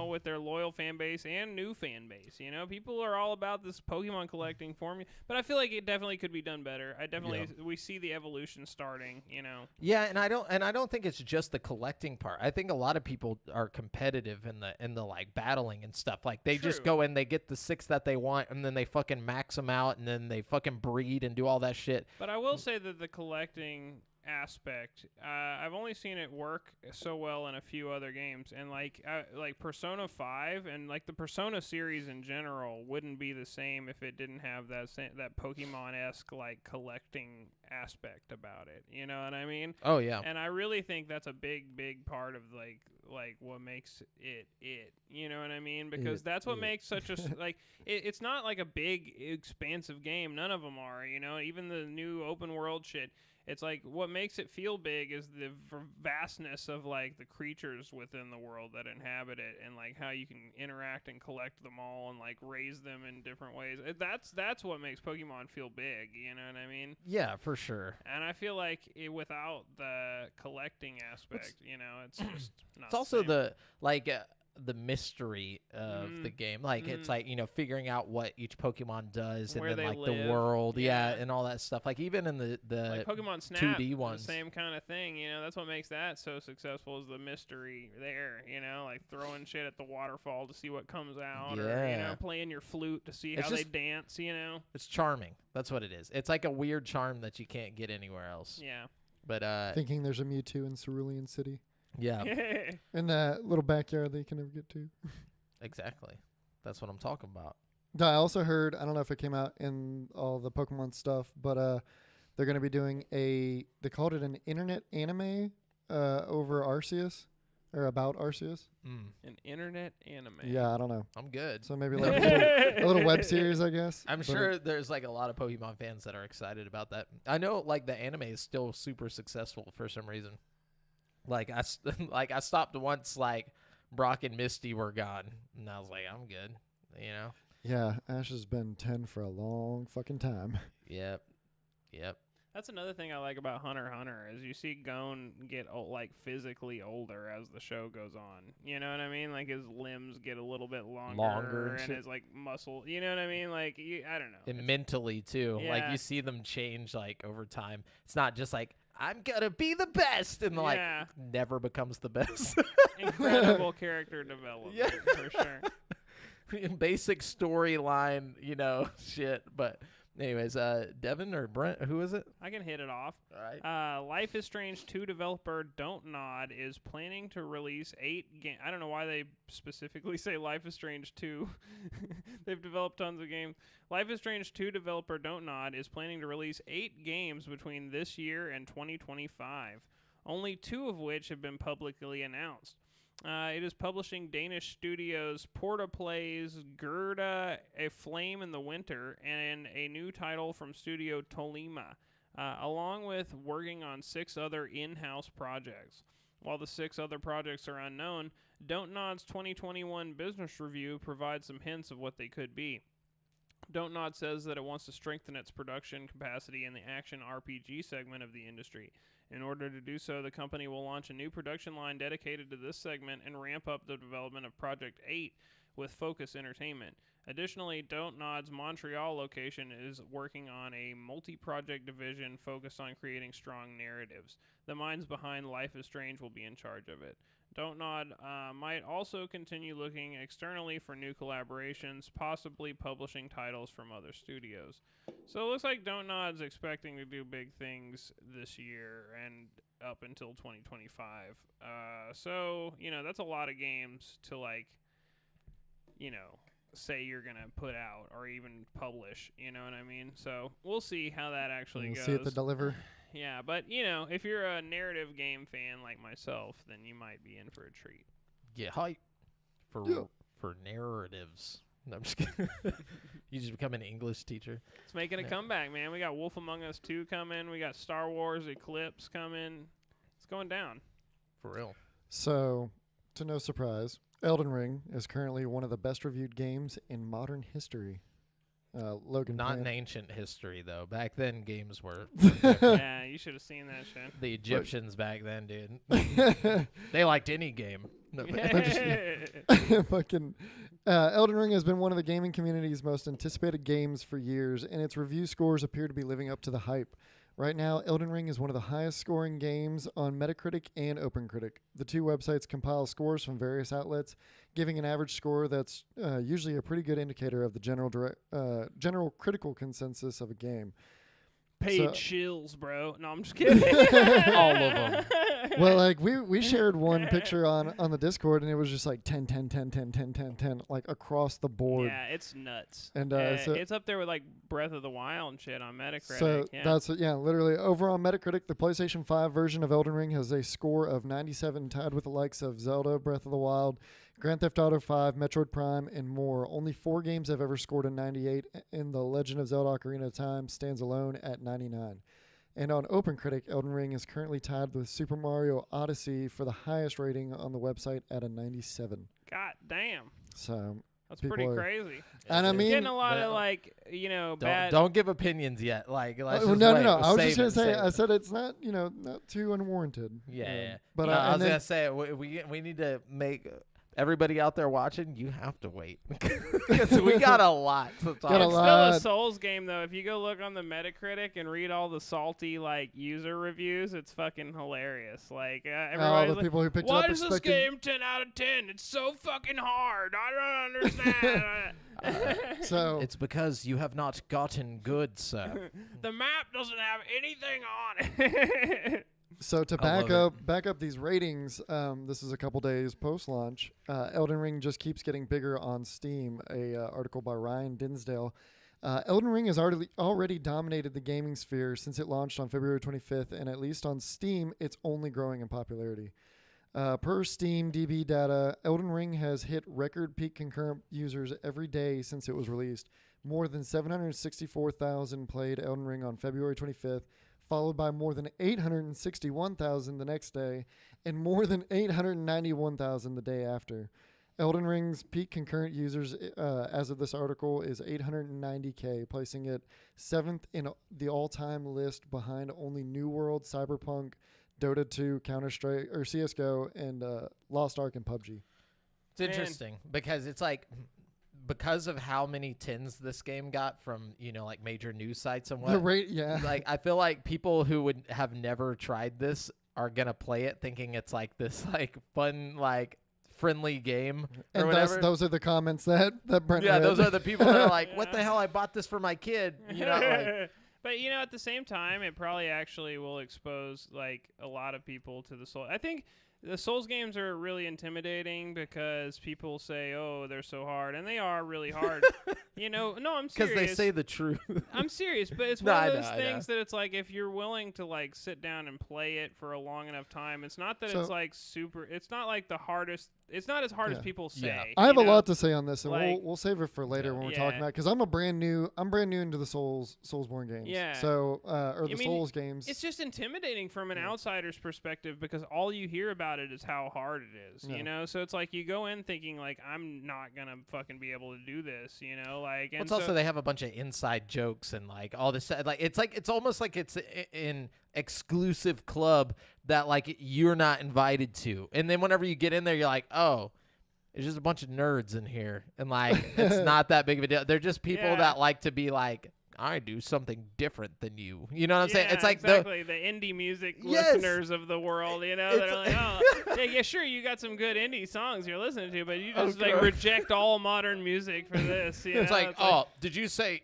[SPEAKER 2] with their loyal fan base and new fan base. People are all about this Pokemon collecting formula, but I feel like it definitely could be done better. We see the evolution starting,
[SPEAKER 1] Yeah, and I don't think it's just the collecting part. I think a lot of people are competitive in the like battling and stuff. Like they just go in, they get the 6 that they want, and then they fucking max them out, and then they fucking breed and do all that shit.
[SPEAKER 2] But I will say that the collecting aspect, I've only seen it work so well in a few other games, and like Persona 5 and like the Persona series in general wouldn't be the same if it didn't have that Pokemon-esque like collecting aspect about it. You know what I mean?
[SPEAKER 1] Oh yeah.
[SPEAKER 2] And I really think that's a big part of like what makes it. You know what I mean? Because that's what makes such a like it's not like a big expansive game. None of them are, even the new open world shit. It's like what makes it feel big is the vastness of like the creatures within the world that inhabit it, and like how you can interact and collect them all and like raise them in different ways. That's what makes Pokemon feel big. You know what I mean?
[SPEAKER 1] Yeah, for sure.
[SPEAKER 2] And I feel like without the collecting aspect, it's just not.
[SPEAKER 1] It's also the mystery of the game. Like it's like, figuring out what each Pokemon does, and
[SPEAKER 2] where
[SPEAKER 1] then like
[SPEAKER 2] live.
[SPEAKER 1] the world, and all that stuff. Like even in the
[SPEAKER 2] like Pokemon Snap,
[SPEAKER 1] 2D ones,
[SPEAKER 2] the same kind of thing. That's what makes that so successful, is the mystery there. Like throwing shit at the waterfall to see what comes out, or playing your flute to see how they dance.
[SPEAKER 1] It's charming. That's what it is. It's like a weird charm that you can't get anywhere else.
[SPEAKER 2] Yeah.
[SPEAKER 1] But
[SPEAKER 3] thinking there's a Mewtwo in Cerulean City.
[SPEAKER 1] Yeah.
[SPEAKER 3] In that little backyard that you can never get to.
[SPEAKER 1] Exactly. That's what I'm talking about.
[SPEAKER 3] I also heard, I don't know if it came out in all the Pokemon stuff, but they're going to be doing they called it an internet anime over Arceus, or about Arceus.
[SPEAKER 2] An internet anime.
[SPEAKER 3] Yeah, I don't know.
[SPEAKER 1] I'm good.
[SPEAKER 3] So maybe like a little web series, I guess.
[SPEAKER 1] I'm sure there's like a lot of Pokemon fans that are excited about that. I know like the anime is still super successful for some reason. Like I stopped once, like Brock and Misty were gone, and I was like, I'm good,
[SPEAKER 3] Yeah, Ash has been 10 for a long fucking time.
[SPEAKER 1] Yep.
[SPEAKER 2] That's another thing I like about Hunter x Hunter is you see Gon get like physically older as the show goes on. You know what I mean? Like his limbs get a little bit longer and his like muscle. You know what I mean? Like I don't know.
[SPEAKER 1] And mentally too,
[SPEAKER 2] Yeah.
[SPEAKER 1] like you see them change like over time. It's not just like I'm gonna be the best and like never becomes the best.
[SPEAKER 2] Incredible character development for sure.
[SPEAKER 1] Basic storyline, shit, but Anyways, Devin or Brent, who is it?
[SPEAKER 2] I can hit it off.
[SPEAKER 1] All right.
[SPEAKER 2] Life is Strange 2 developer Don't Nod is planning to release 8 games. I don't know why they specifically say Life is Strange 2. They've developed tons of games. Life is Strange 2 developer Don't Nod is planning to release 8 games between this year and 2025, only 2 of which have been publicly announced. It is publishing Danish studios Portaplays Gerda, A Flame in the Winter, and a new title from studio Tolima, along with working on 6 other in-house projects. While the 6 other projects are unknown, Don't Nod's 2021 business review provides some hints of what they could be. Don't Nod says that it wants to strengthen its production capacity in the action RPG segment of the industry. In order to do so, the company will launch a new production line dedicated to this segment and ramp up the development of Project 8 with Focus Entertainment. Additionally, Don't Nod's Montreal location is working on a multi-project division focused on creating strong narratives. The minds behind Life is Strange will be in charge of it. Don't Nod might also continue looking externally for new collaborations, possibly publishing titles from other studios. So it looks like Don't Nod's expecting to do big things this year and up until 2025. So, that's a lot of games to, say you're going to put out or even publish, you know what I mean? So we'll see how that actually goes.
[SPEAKER 3] See it to deliver.
[SPEAKER 2] Yeah, but, if you're a narrative game fan like myself, then you might be in for a treat.
[SPEAKER 1] Get hype for narratives. No, I'm just kidding. You just become an English teacher.
[SPEAKER 2] It's making a comeback, man. We got Wolf Among Us 2 coming. We got Star Wars Eclipse coming. It's going down.
[SPEAKER 1] For real.
[SPEAKER 3] So, to no surprise, Elden Ring is currently one of the best reviewed games in modern history. Logan.
[SPEAKER 1] Not in ancient history, though. Back then, games were.
[SPEAKER 2] Yeah, you should have seen that shit.
[SPEAKER 1] The Egyptians back then, dude. They liked any game. No,
[SPEAKER 3] fucking Elden Ring has been one of the gaming community's most anticipated games for years, and its review scores appear to be living up to the hype. Right now, Elden Ring is one of the highest scoring games on Metacritic and OpenCritic. The two websites compile scores from various outlets, giving an average score that's usually a pretty good indicator of the general critical consensus of a game.
[SPEAKER 2] Paid shills, bro. No, I'm just kidding.
[SPEAKER 1] All of them.
[SPEAKER 3] Well, we shared one picture on the Discord, and it was just like 10, 10, 10, 10, 10, 10, 10, like across the board.
[SPEAKER 2] Yeah, it's nuts.
[SPEAKER 3] And
[SPEAKER 2] so it's up there with like Breath of the Wild and shit on Metacritic.
[SPEAKER 3] So that's literally over on Metacritic. The PlayStation 5 version of Elden Ring has a score of 97, tied with the likes of Zelda, Breath of the Wild, Grand Theft Auto 5, Metroid Prime, and more. Only 4 games have ever scored a 98, and The Legend of Zelda Ocarina of Time stands alone at 99. And on OpenCritic, Elden Ring is currently tied with Super Mario Odyssey for the highest rating on the website at a 97.
[SPEAKER 2] God damn.
[SPEAKER 3] So
[SPEAKER 2] that's pretty crazy.
[SPEAKER 3] And I mean,
[SPEAKER 2] getting a lot of bad.
[SPEAKER 1] Don't give opinions yet. No.
[SPEAKER 3] I was just gonna say. I said it's not not too unwarranted.
[SPEAKER 1] Yeah.
[SPEAKER 3] But
[SPEAKER 1] I was gonna say we need to make. Everybody out there watching, you have to wait because we got a lot to talk about.
[SPEAKER 2] It's still a Souls game, though. If you go look on the Metacritic and read all the salty user reviews, it's fucking hilarious. Everybody's
[SPEAKER 3] people who picked it
[SPEAKER 2] why
[SPEAKER 3] up
[SPEAKER 2] is this game 10 out of 10? It's so fucking hard. I don't understand.
[SPEAKER 3] So
[SPEAKER 1] it's because you have not gotten good, sir.
[SPEAKER 2] The map doesn't have anything on it.
[SPEAKER 3] So to back up these ratings, this is a couple days post-launch. Elden Ring just keeps getting bigger on Steam. A article by Ryan Dinsdale. Elden Ring has already dominated the gaming sphere since it launched on February 25th, and at least on Steam, it's only growing in popularity. Per Steam DB data, Elden Ring has hit record peak concurrent users every day since it was released. More than 764,000 played Elden Ring on February 25th. Followed by more than 861,000 the next day, and more than 891,000 the day after. Elden Ring's peak concurrent users, as of this article, is 890K, placing it 7th in the all-time list behind only New World, Cyberpunk, Dota 2, Counter-Strike, or CSGO, and Lost Ark and PUBG.
[SPEAKER 1] It's interesting because it's because of how many 10s this game got from, major news sites and what.
[SPEAKER 3] The rate, yeah.
[SPEAKER 1] I feel like people who would have never tried this are going to play it thinking it's this fun, friendly game or
[SPEAKER 3] And
[SPEAKER 1] whatever.
[SPEAKER 3] those are the comments that Brent
[SPEAKER 1] Yeah,
[SPEAKER 3] read.
[SPEAKER 1] those are the people that are like, "What the hell? I bought this for my kid." You know, like,
[SPEAKER 2] But at the same time, it probably actually will expose like a lot of people to the Soul. I think the Souls games are really intimidating because people say, "Oh, they're so hard," and they are really hard. No, I'm serious.
[SPEAKER 1] because they say the truth.
[SPEAKER 2] I'm serious, but it's
[SPEAKER 1] No,
[SPEAKER 2] one
[SPEAKER 1] I
[SPEAKER 2] of
[SPEAKER 1] know,
[SPEAKER 2] those
[SPEAKER 1] I know.
[SPEAKER 2] things that it's like if you're willing to like sit down and play it for a long enough time, it's not that it's
[SPEAKER 3] So-
[SPEAKER 2] like super. It's not like the hardest. It's not as hard as
[SPEAKER 3] Yeah.
[SPEAKER 2] people
[SPEAKER 1] Yeah.
[SPEAKER 2] say.
[SPEAKER 3] I have
[SPEAKER 2] you
[SPEAKER 3] a
[SPEAKER 2] know?
[SPEAKER 3] lot to say on this, and
[SPEAKER 2] Like-
[SPEAKER 3] we'll save it for later when we're
[SPEAKER 2] Yeah.
[SPEAKER 3] talking about. Because I'm brand new into the Soulsborne games.
[SPEAKER 2] Yeah.
[SPEAKER 3] So or the
[SPEAKER 2] mean,
[SPEAKER 3] Souls games.
[SPEAKER 2] It's just intimidating from an
[SPEAKER 3] Yeah.
[SPEAKER 2] outsider's perspective because all you hear about it is how hard it is,
[SPEAKER 3] Yeah.
[SPEAKER 2] So it's like you go in thinking like I'm not gonna fucking be able to do this, like. And
[SPEAKER 1] It's
[SPEAKER 2] so,
[SPEAKER 1] also they have a bunch of inside jokes and like all this. Like it's almost like it's an exclusive club that like you're not invited to. And then whenever you get in there, you're like, oh, it's just a bunch of nerds in here, and like it's not that big of a deal. They're just people
[SPEAKER 2] Yeah.
[SPEAKER 1] that like to be like, I do something different than you. You know what I'm saying?
[SPEAKER 2] Yeah,
[SPEAKER 1] It's like
[SPEAKER 2] exactly the indie music
[SPEAKER 1] Yes.
[SPEAKER 2] listeners of the world, that
[SPEAKER 1] It's-
[SPEAKER 2] are like, oh, yeah, sure, you got some good indie songs you're listening to, but you just
[SPEAKER 1] Okay.
[SPEAKER 2] like reject all modern music for this.
[SPEAKER 1] It's
[SPEAKER 2] know?
[SPEAKER 1] like,
[SPEAKER 2] It's
[SPEAKER 1] oh, did you say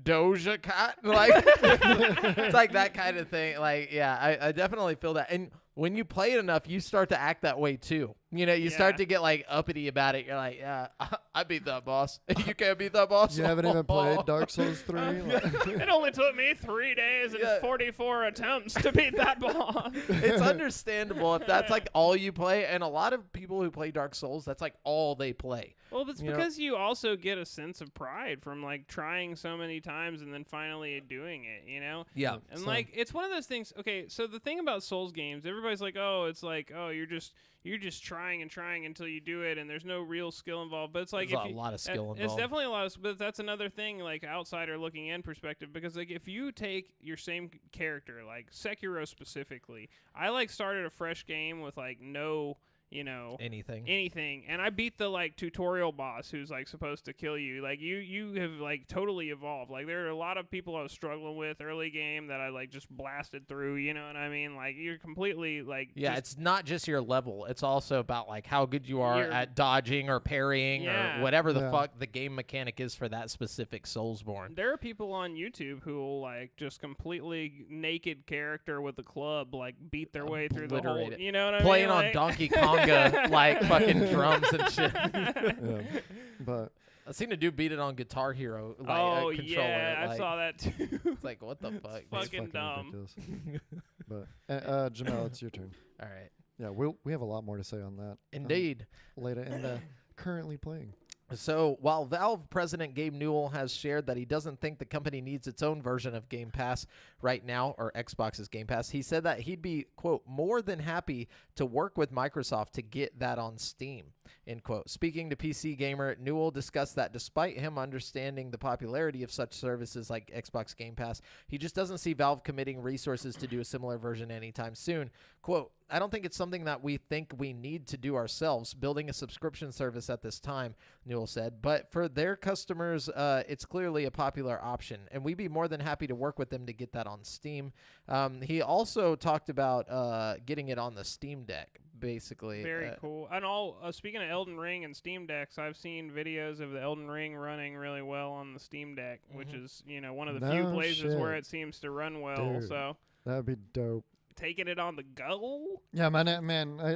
[SPEAKER 1] Doja Cat? Like, it's like that kind of thing. Like, yeah, I definitely feel that. And when you play it enough, you start to act that way too. You start
[SPEAKER 2] Yeah.
[SPEAKER 1] to get like uppity about it. You're like, yeah, I beat that boss. You can't beat that boss.
[SPEAKER 3] You haven't even played Dark Souls 3?
[SPEAKER 2] it only took me 3 days and
[SPEAKER 1] Yeah.
[SPEAKER 2] 44 attempts to beat that boss.
[SPEAKER 1] It's understandable if that's like all you play. And a lot of people who play Dark Souls, that's like all they play.
[SPEAKER 2] Well, it's
[SPEAKER 1] You know?
[SPEAKER 2] because you also get a sense of pride from like trying so many times and then finally doing it,
[SPEAKER 1] Yeah.
[SPEAKER 2] And
[SPEAKER 3] So-
[SPEAKER 2] like it's one of those things. Okay, so the thing about Souls games, everybody's like, oh, it's like, oh, you're just trying and trying until you do it, and there's no real skill involved. But it's like
[SPEAKER 1] There's
[SPEAKER 2] if
[SPEAKER 1] a lot of skill
[SPEAKER 2] It's
[SPEAKER 1] involved.
[SPEAKER 2] definitely a lot of, but that's another thing, like outsider looking in perspective, because like if you take your same character, like Sekiro specifically, I like started a fresh game with like no.
[SPEAKER 1] Anything.
[SPEAKER 2] And I beat the like tutorial boss who's like supposed to kill you. Like you have like totally evolved. Like there are a lot of people I was struggling with early game that I like just blasted through, you know what I mean? Like you're completely like
[SPEAKER 1] Yeah,
[SPEAKER 2] just,
[SPEAKER 1] it's not just your level. It's also about like how good you are
[SPEAKER 2] You're-
[SPEAKER 1] at dodging or parrying
[SPEAKER 2] Yeah.
[SPEAKER 1] or whatever the
[SPEAKER 3] Yeah.
[SPEAKER 1] fuck the game mechanic is for that specific Soulsborne.
[SPEAKER 2] there are people on YouTube who will like just completely naked character with a club like beat their way through the whole,
[SPEAKER 1] Obliterate it.
[SPEAKER 2] you know what I
[SPEAKER 1] Playing
[SPEAKER 2] mean?
[SPEAKER 1] on
[SPEAKER 2] Like-
[SPEAKER 1] Donkey Konga like fucking drums and shit.
[SPEAKER 3] Yeah. But
[SPEAKER 1] I seen a dude beat it on Guitar Hero like
[SPEAKER 2] oh
[SPEAKER 1] controller.
[SPEAKER 2] yeah, I
[SPEAKER 1] like,
[SPEAKER 2] saw that too.
[SPEAKER 1] It's like what the fuck?
[SPEAKER 2] It's
[SPEAKER 1] dude?
[SPEAKER 2] fucking dumb.
[SPEAKER 3] ridiculous. But Jamel, it's your turn.
[SPEAKER 1] All right.
[SPEAKER 3] Yeah, we have a lot more to say on that.
[SPEAKER 1] Indeed.
[SPEAKER 3] Later in the currently playing.
[SPEAKER 1] So, while Valve president Gabe Newell has shared that he doesn't think the company needs its own version of Game Pass right now, or Xbox's Game Pass, he said that he'd be, quote, more than happy to work with Microsoft to get that on Steam, end quote. Speaking to PC Gamer, Newell discussed that despite him understanding the popularity of such services like Xbox Game Pass, he just doesn't see Valve committing resources to do a similar version anytime soon. Quote, I don't think it's something that we think we need to do ourselves, building a subscription service at this time, Newell said. But for their customers, it's clearly a popular option, and we'd be more than happy to work with them to get that on Steam. He also talked about getting it on the Steam Deck, basically.
[SPEAKER 2] Very cool. And speaking of Elden Ring and Steam Decks, I've seen videos of the Elden Ring running really well on the Steam Deck, which is one of the few
[SPEAKER 3] No
[SPEAKER 2] places where
[SPEAKER 3] shit.
[SPEAKER 2] it seems to run well.
[SPEAKER 3] Dude.
[SPEAKER 2] So
[SPEAKER 3] That'd be dope.
[SPEAKER 2] taking it on the go.
[SPEAKER 3] Yeah, man.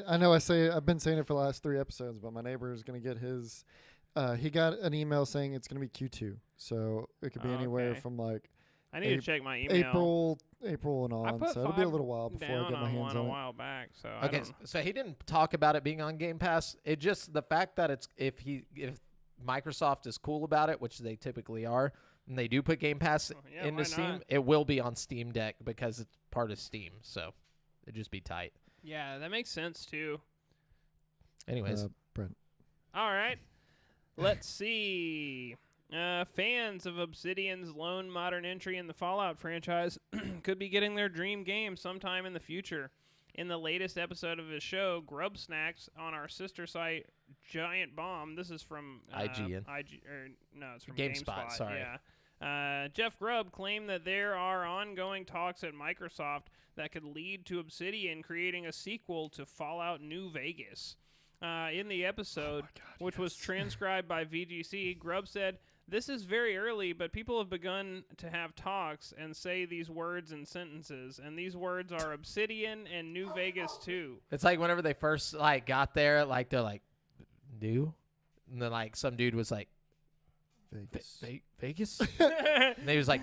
[SPEAKER 3] I know I've been saying it for the last 3 episodes, but my neighbor is gonna get his. He got an email saying it's gonna be Q2, so it could be anywhere
[SPEAKER 2] Okay.
[SPEAKER 3] from like
[SPEAKER 2] I need to check my email.
[SPEAKER 3] April and
[SPEAKER 2] I
[SPEAKER 3] on.
[SPEAKER 2] put
[SPEAKER 3] So it'll be a
[SPEAKER 2] 5
[SPEAKER 3] little while before I
[SPEAKER 2] down
[SPEAKER 3] get my
[SPEAKER 2] on
[SPEAKER 3] hands
[SPEAKER 2] one a
[SPEAKER 3] on it.
[SPEAKER 2] while back. So I
[SPEAKER 1] Okay,
[SPEAKER 2] don't-
[SPEAKER 1] so he didn't talk about it being on Game Pass. It just the fact that it's if Microsoft is cool about it, which they typically are, and they do put Game Pass
[SPEAKER 2] yeah, why
[SPEAKER 1] into Steam,
[SPEAKER 2] not?
[SPEAKER 1] it will be on Steam Deck because it's part of Steam. So it'd just be tight.
[SPEAKER 2] Yeah, that makes sense too.
[SPEAKER 1] Anyways,
[SPEAKER 3] Brent.
[SPEAKER 2] All right. Let's see. Fans of Obsidian's lone modern entry in the Fallout franchise could be getting their dream game sometime in the future. In the latest episode of his show, Grub Snacks, on our sister site, Giant Bomb. This is from
[SPEAKER 1] IGN.
[SPEAKER 2] It's from
[SPEAKER 1] GameSpot, sorry.
[SPEAKER 2] Yeah. Jeff Grubb claimed that there are ongoing talks at Microsoft that could lead to Obsidian creating a sequel to Fallout New Vegas. In the episode, which was
[SPEAKER 3] yes.
[SPEAKER 2] transcribed by VGC, Grubb said, "This is very early, but people have begun to have talks and say these words and sentences, and these words are Obsidian and New Vegas too."
[SPEAKER 1] It's like whenever they first like got there, like they're like, "New," and then like some dude was like,
[SPEAKER 3] Vegas.
[SPEAKER 1] Vegas? And he was like,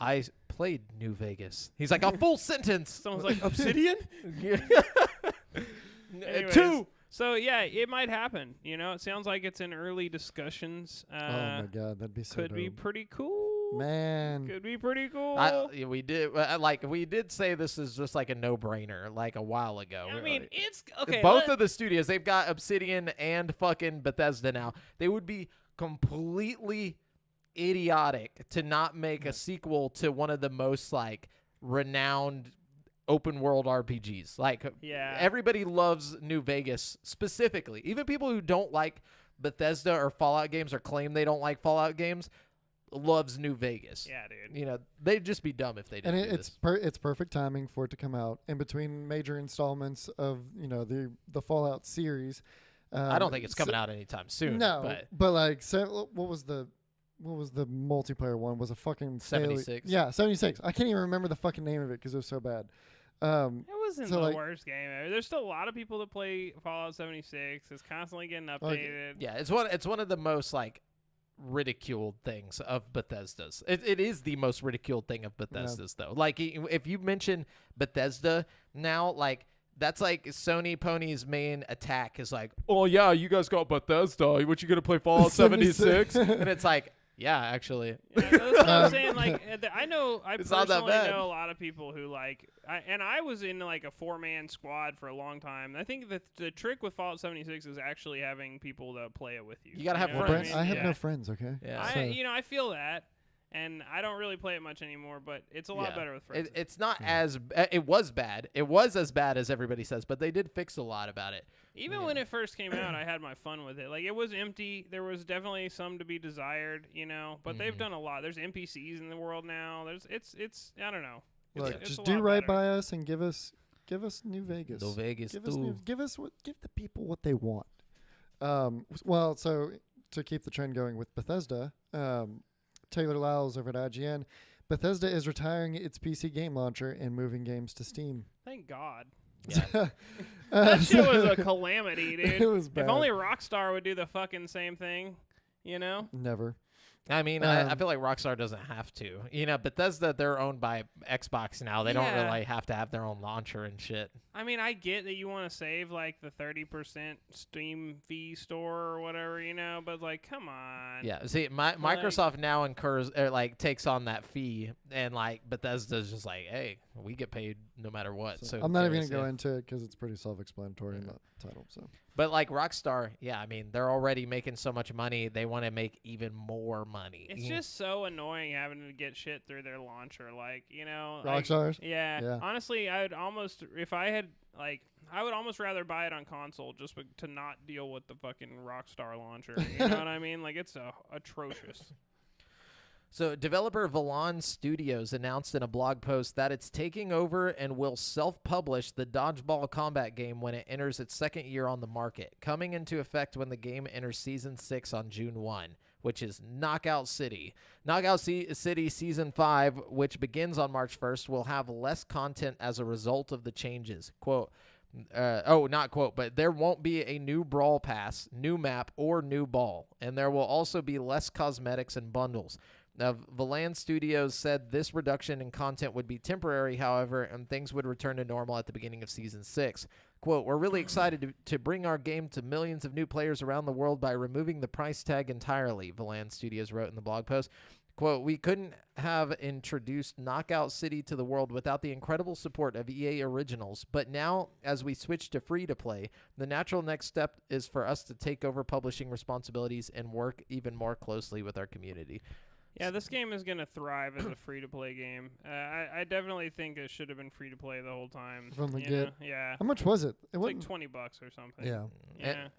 [SPEAKER 1] "I played New Vegas." He's like, "A full sentence."
[SPEAKER 2] Someone's like, "Obsidian?" Anyways,
[SPEAKER 1] 2.
[SPEAKER 2] So yeah, it might happen. You know, it sounds like it's in early discussions.
[SPEAKER 3] Oh my god, that'd be so
[SPEAKER 2] Could be
[SPEAKER 3] dope.
[SPEAKER 2] pretty cool.
[SPEAKER 3] Man.
[SPEAKER 2] Could be pretty cool.
[SPEAKER 1] We did say this is just like a no-brainer like a while ago.
[SPEAKER 2] I mean, it's okay.
[SPEAKER 1] Both of the studios, they've got Obsidian and fucking Bethesda now. They would be completely idiotic to not make a sequel to one of the most like renowned open world RPGs. Like,
[SPEAKER 2] Yeah.
[SPEAKER 1] everybody loves New Vegas specifically. Even people who don't like Bethesda or Fallout games or claim they don't like Fallout games loves New Vegas.
[SPEAKER 2] Yeah, dude.
[SPEAKER 1] You know, they'd just be dumb if they didn't.
[SPEAKER 3] And
[SPEAKER 1] do
[SPEAKER 3] it's
[SPEAKER 1] this.
[SPEAKER 3] it's perfect timing for it to come out in between major installments of the Fallout series.
[SPEAKER 1] I don't think it's coming out anytime soon.
[SPEAKER 3] No,
[SPEAKER 1] but
[SPEAKER 3] like what was the multiplayer one? Was a fucking
[SPEAKER 1] 76.
[SPEAKER 3] Yeah, 76. I can't even remember the fucking name of it because it was so bad.
[SPEAKER 2] It wasn't
[SPEAKER 3] So,
[SPEAKER 2] the
[SPEAKER 3] like-
[SPEAKER 2] worst game ever. There's still a lot of people that play Fallout 76. It's constantly getting updated.
[SPEAKER 1] yeah, it's one of the most like ridiculed things of Bethesda's. It is the most ridiculed thing of Bethesda's though. Like if you mention Bethesda now, like that's like Sony Pony's main attack is like, "Oh yeah, you guys got Bethesda. What you gonna play Fallout 76?" And it's like, yeah, actually.
[SPEAKER 2] Yeah, that's what I'm saying. Like, I
[SPEAKER 1] It's not that
[SPEAKER 2] personally
[SPEAKER 1] bad.
[SPEAKER 2] know a lot of people who like, I was in like a 4-man squad for a long time. I think that the trick with Fallout 76 is actually having people to play it with you.
[SPEAKER 1] You gotta have
[SPEAKER 2] know what
[SPEAKER 1] friends.
[SPEAKER 3] I have
[SPEAKER 2] Yeah.
[SPEAKER 3] no friends. Okay.
[SPEAKER 1] Yeah.
[SPEAKER 3] So-
[SPEAKER 2] I feel that, and I don't really play it much anymore. But it's a lot
[SPEAKER 1] Yeah.
[SPEAKER 2] better with friends.
[SPEAKER 1] It's not as it was bad. It was as bad as everybody says, but they did fix a lot about it.
[SPEAKER 2] Even
[SPEAKER 1] Yeah.
[SPEAKER 2] when it first came out, I had my fun with it. Like, it was empty. There was definitely some to be desired, but they've
[SPEAKER 1] Mhm.
[SPEAKER 2] done a lot. There's NPCs in the world now. It's I don't know.
[SPEAKER 3] Look,
[SPEAKER 2] It's
[SPEAKER 3] just
[SPEAKER 2] a
[SPEAKER 3] do
[SPEAKER 2] lot
[SPEAKER 3] right
[SPEAKER 2] better.
[SPEAKER 3] by us and give us New Vegas.
[SPEAKER 1] New Vegas
[SPEAKER 3] Give
[SPEAKER 1] too.
[SPEAKER 3] give the people what they want. Well, so to keep the trend going with Bethesda, Taylor Lyles over at IGN, Bethesda is retiring its PC game launcher and moving games to Steam.
[SPEAKER 2] Thank God.
[SPEAKER 1] Yeah.
[SPEAKER 2] That shit was a calamity, dude.
[SPEAKER 3] It was bad.
[SPEAKER 2] If only Rockstar would do the fucking same thing, you know?
[SPEAKER 3] Never.
[SPEAKER 1] I mean, I feel like Rockstar doesn't have to. Bethesda, they're owned by Xbox now. They don't
[SPEAKER 2] Yeah.
[SPEAKER 1] really have to have their own launcher and shit.
[SPEAKER 2] I mean, I get that you want to save like the 30% Steam fee store or whatever, but like, come on.
[SPEAKER 1] Yeah. See, Microsoft now incurs takes on that fee, and like Bethesda's just like, hey, we get paid no matter what. So
[SPEAKER 3] I'm not even
[SPEAKER 1] who
[SPEAKER 3] gonna go
[SPEAKER 1] cares?
[SPEAKER 3] into it because it's pretty self-explanatory in the title. So
[SPEAKER 1] But like Rockstar, yeah, I mean, they're already making so much money. They want to make even more money.
[SPEAKER 2] It's just so annoying having to get shit through their launcher, like,
[SPEAKER 3] Rockstar's.
[SPEAKER 2] Yeah.
[SPEAKER 3] Yeah.
[SPEAKER 2] Honestly, I would almost, if I had, I would almost rather buy it on console just to not deal with the fucking Rockstar launcher. You know what I mean? Like, it's atrocious.
[SPEAKER 1] So, developer Valon Studios announced in a blog post that it's taking over and will self-publish the dodgeball combat game when it enters its second year on the market, coming into effect when the game enters Season 6 on June 1, which is Knockout City. Knockout City Season 5, which begins on March 1st, will have less content as a result of the changes. Quote, not quote, but there won't be a new Brawl Pass, new map, or new ball, and there will also be less cosmetics and bundles. Now, Valan Studios said this reduction in content would be temporary, however, and things would return to normal at the beginning of Season 6. Quote, we're really excited to bring our game to millions of new players around the world by removing the price tag entirely, Valan Studios wrote in the blog post. Quote, we couldn't have introduced Knockout City to the world without the incredible support of EA Originals, but now, as we switch to free-to-play, the natural next step is for us to take over publishing responsibilities and work even more closely with our community.
[SPEAKER 2] Yeah, this game is going to thrive as a free-to-play game. I definitely think it should have been free-to-play the whole time.
[SPEAKER 3] From the
[SPEAKER 2] you
[SPEAKER 3] get.
[SPEAKER 2] know? Yeah.
[SPEAKER 3] How much was it?
[SPEAKER 2] It's like $20 or something.
[SPEAKER 3] Yeah.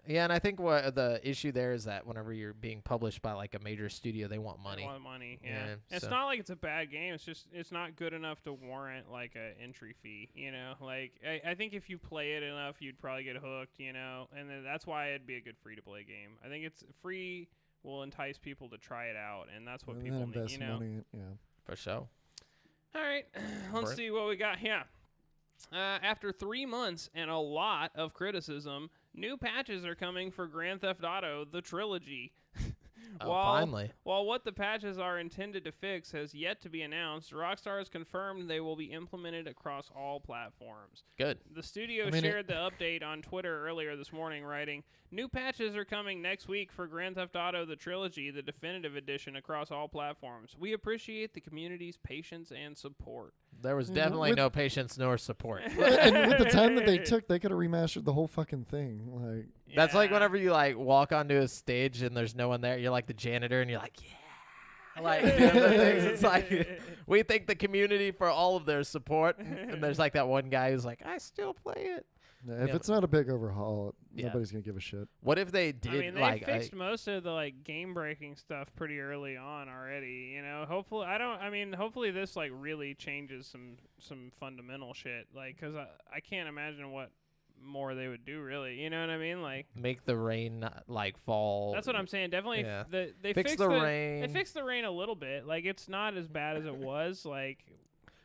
[SPEAKER 2] Yeah.
[SPEAKER 1] And I think what the issue there is that whenever you're being published by like a major studio, they want money.
[SPEAKER 2] They want money, yeah.
[SPEAKER 1] Yeah,
[SPEAKER 2] It's
[SPEAKER 1] so-
[SPEAKER 2] not like it's a bad game. It's just it's not good enough to warrant like a entry fee, you know? Like I think if you play it enough, you'd probably get hooked, you know? And then that's why it'd be a good free-to-play game. I think it's free will entice people to try it out, and that's what
[SPEAKER 3] And
[SPEAKER 2] people
[SPEAKER 3] then
[SPEAKER 2] need,
[SPEAKER 3] invest
[SPEAKER 2] you know?
[SPEAKER 3] money in it, yeah.
[SPEAKER 1] For sure.
[SPEAKER 2] All right, let's
[SPEAKER 1] Brent?
[SPEAKER 2] see what we got here. After 3 months and a lot of criticism, new patches are coming for Grand Theft Auto, the trilogy.
[SPEAKER 1] Oh, finally.
[SPEAKER 2] While what the patches are intended to fix has yet to be announced, Rockstar has confirmed they will be implemented across all platforms.
[SPEAKER 1] Good.
[SPEAKER 2] The studio
[SPEAKER 3] I mean,
[SPEAKER 2] shared the update on Twitter earlier this morning, writing, "New patches are coming next week for Grand Theft Auto The Trilogy, the definitive edition across all platforms. We appreciate the community's patience and support."
[SPEAKER 1] There was
[SPEAKER 3] Yeah,
[SPEAKER 1] definitely
[SPEAKER 3] with-
[SPEAKER 1] no patience nor support.
[SPEAKER 3] And with the time that they took, they could have remastered the whole fucking thing. Like,
[SPEAKER 1] That's like
[SPEAKER 2] Yeah.
[SPEAKER 1] whenever you like walk onto a stage and there's no one there, you're like the janitor and you're like, yeah. Like, you know, the things, it's like, we thank the community for all of their support. And there's like that one guy who's like, I still play it.
[SPEAKER 3] if
[SPEAKER 1] Yeah,
[SPEAKER 3] it's not a big overhaul,
[SPEAKER 1] Yeah.
[SPEAKER 3] nobody's gonna give a shit.
[SPEAKER 1] What if they did
[SPEAKER 2] I mean, they
[SPEAKER 1] like,
[SPEAKER 2] fixed most of the like game-breaking stuff pretty early on already. You know, hopefully this like really changes some fundamental shit. Like, cause I can't imagine what more they would do really. You know what I mean? Like,
[SPEAKER 1] make the rain not, like fall?
[SPEAKER 2] that's what I'm saying. Definitely,
[SPEAKER 1] Yeah.
[SPEAKER 2] they
[SPEAKER 1] Fix
[SPEAKER 2] fixed
[SPEAKER 1] the
[SPEAKER 2] They
[SPEAKER 1] rain.
[SPEAKER 2] fixed the rain a little bit. Like, it's not as bad as it was. Like,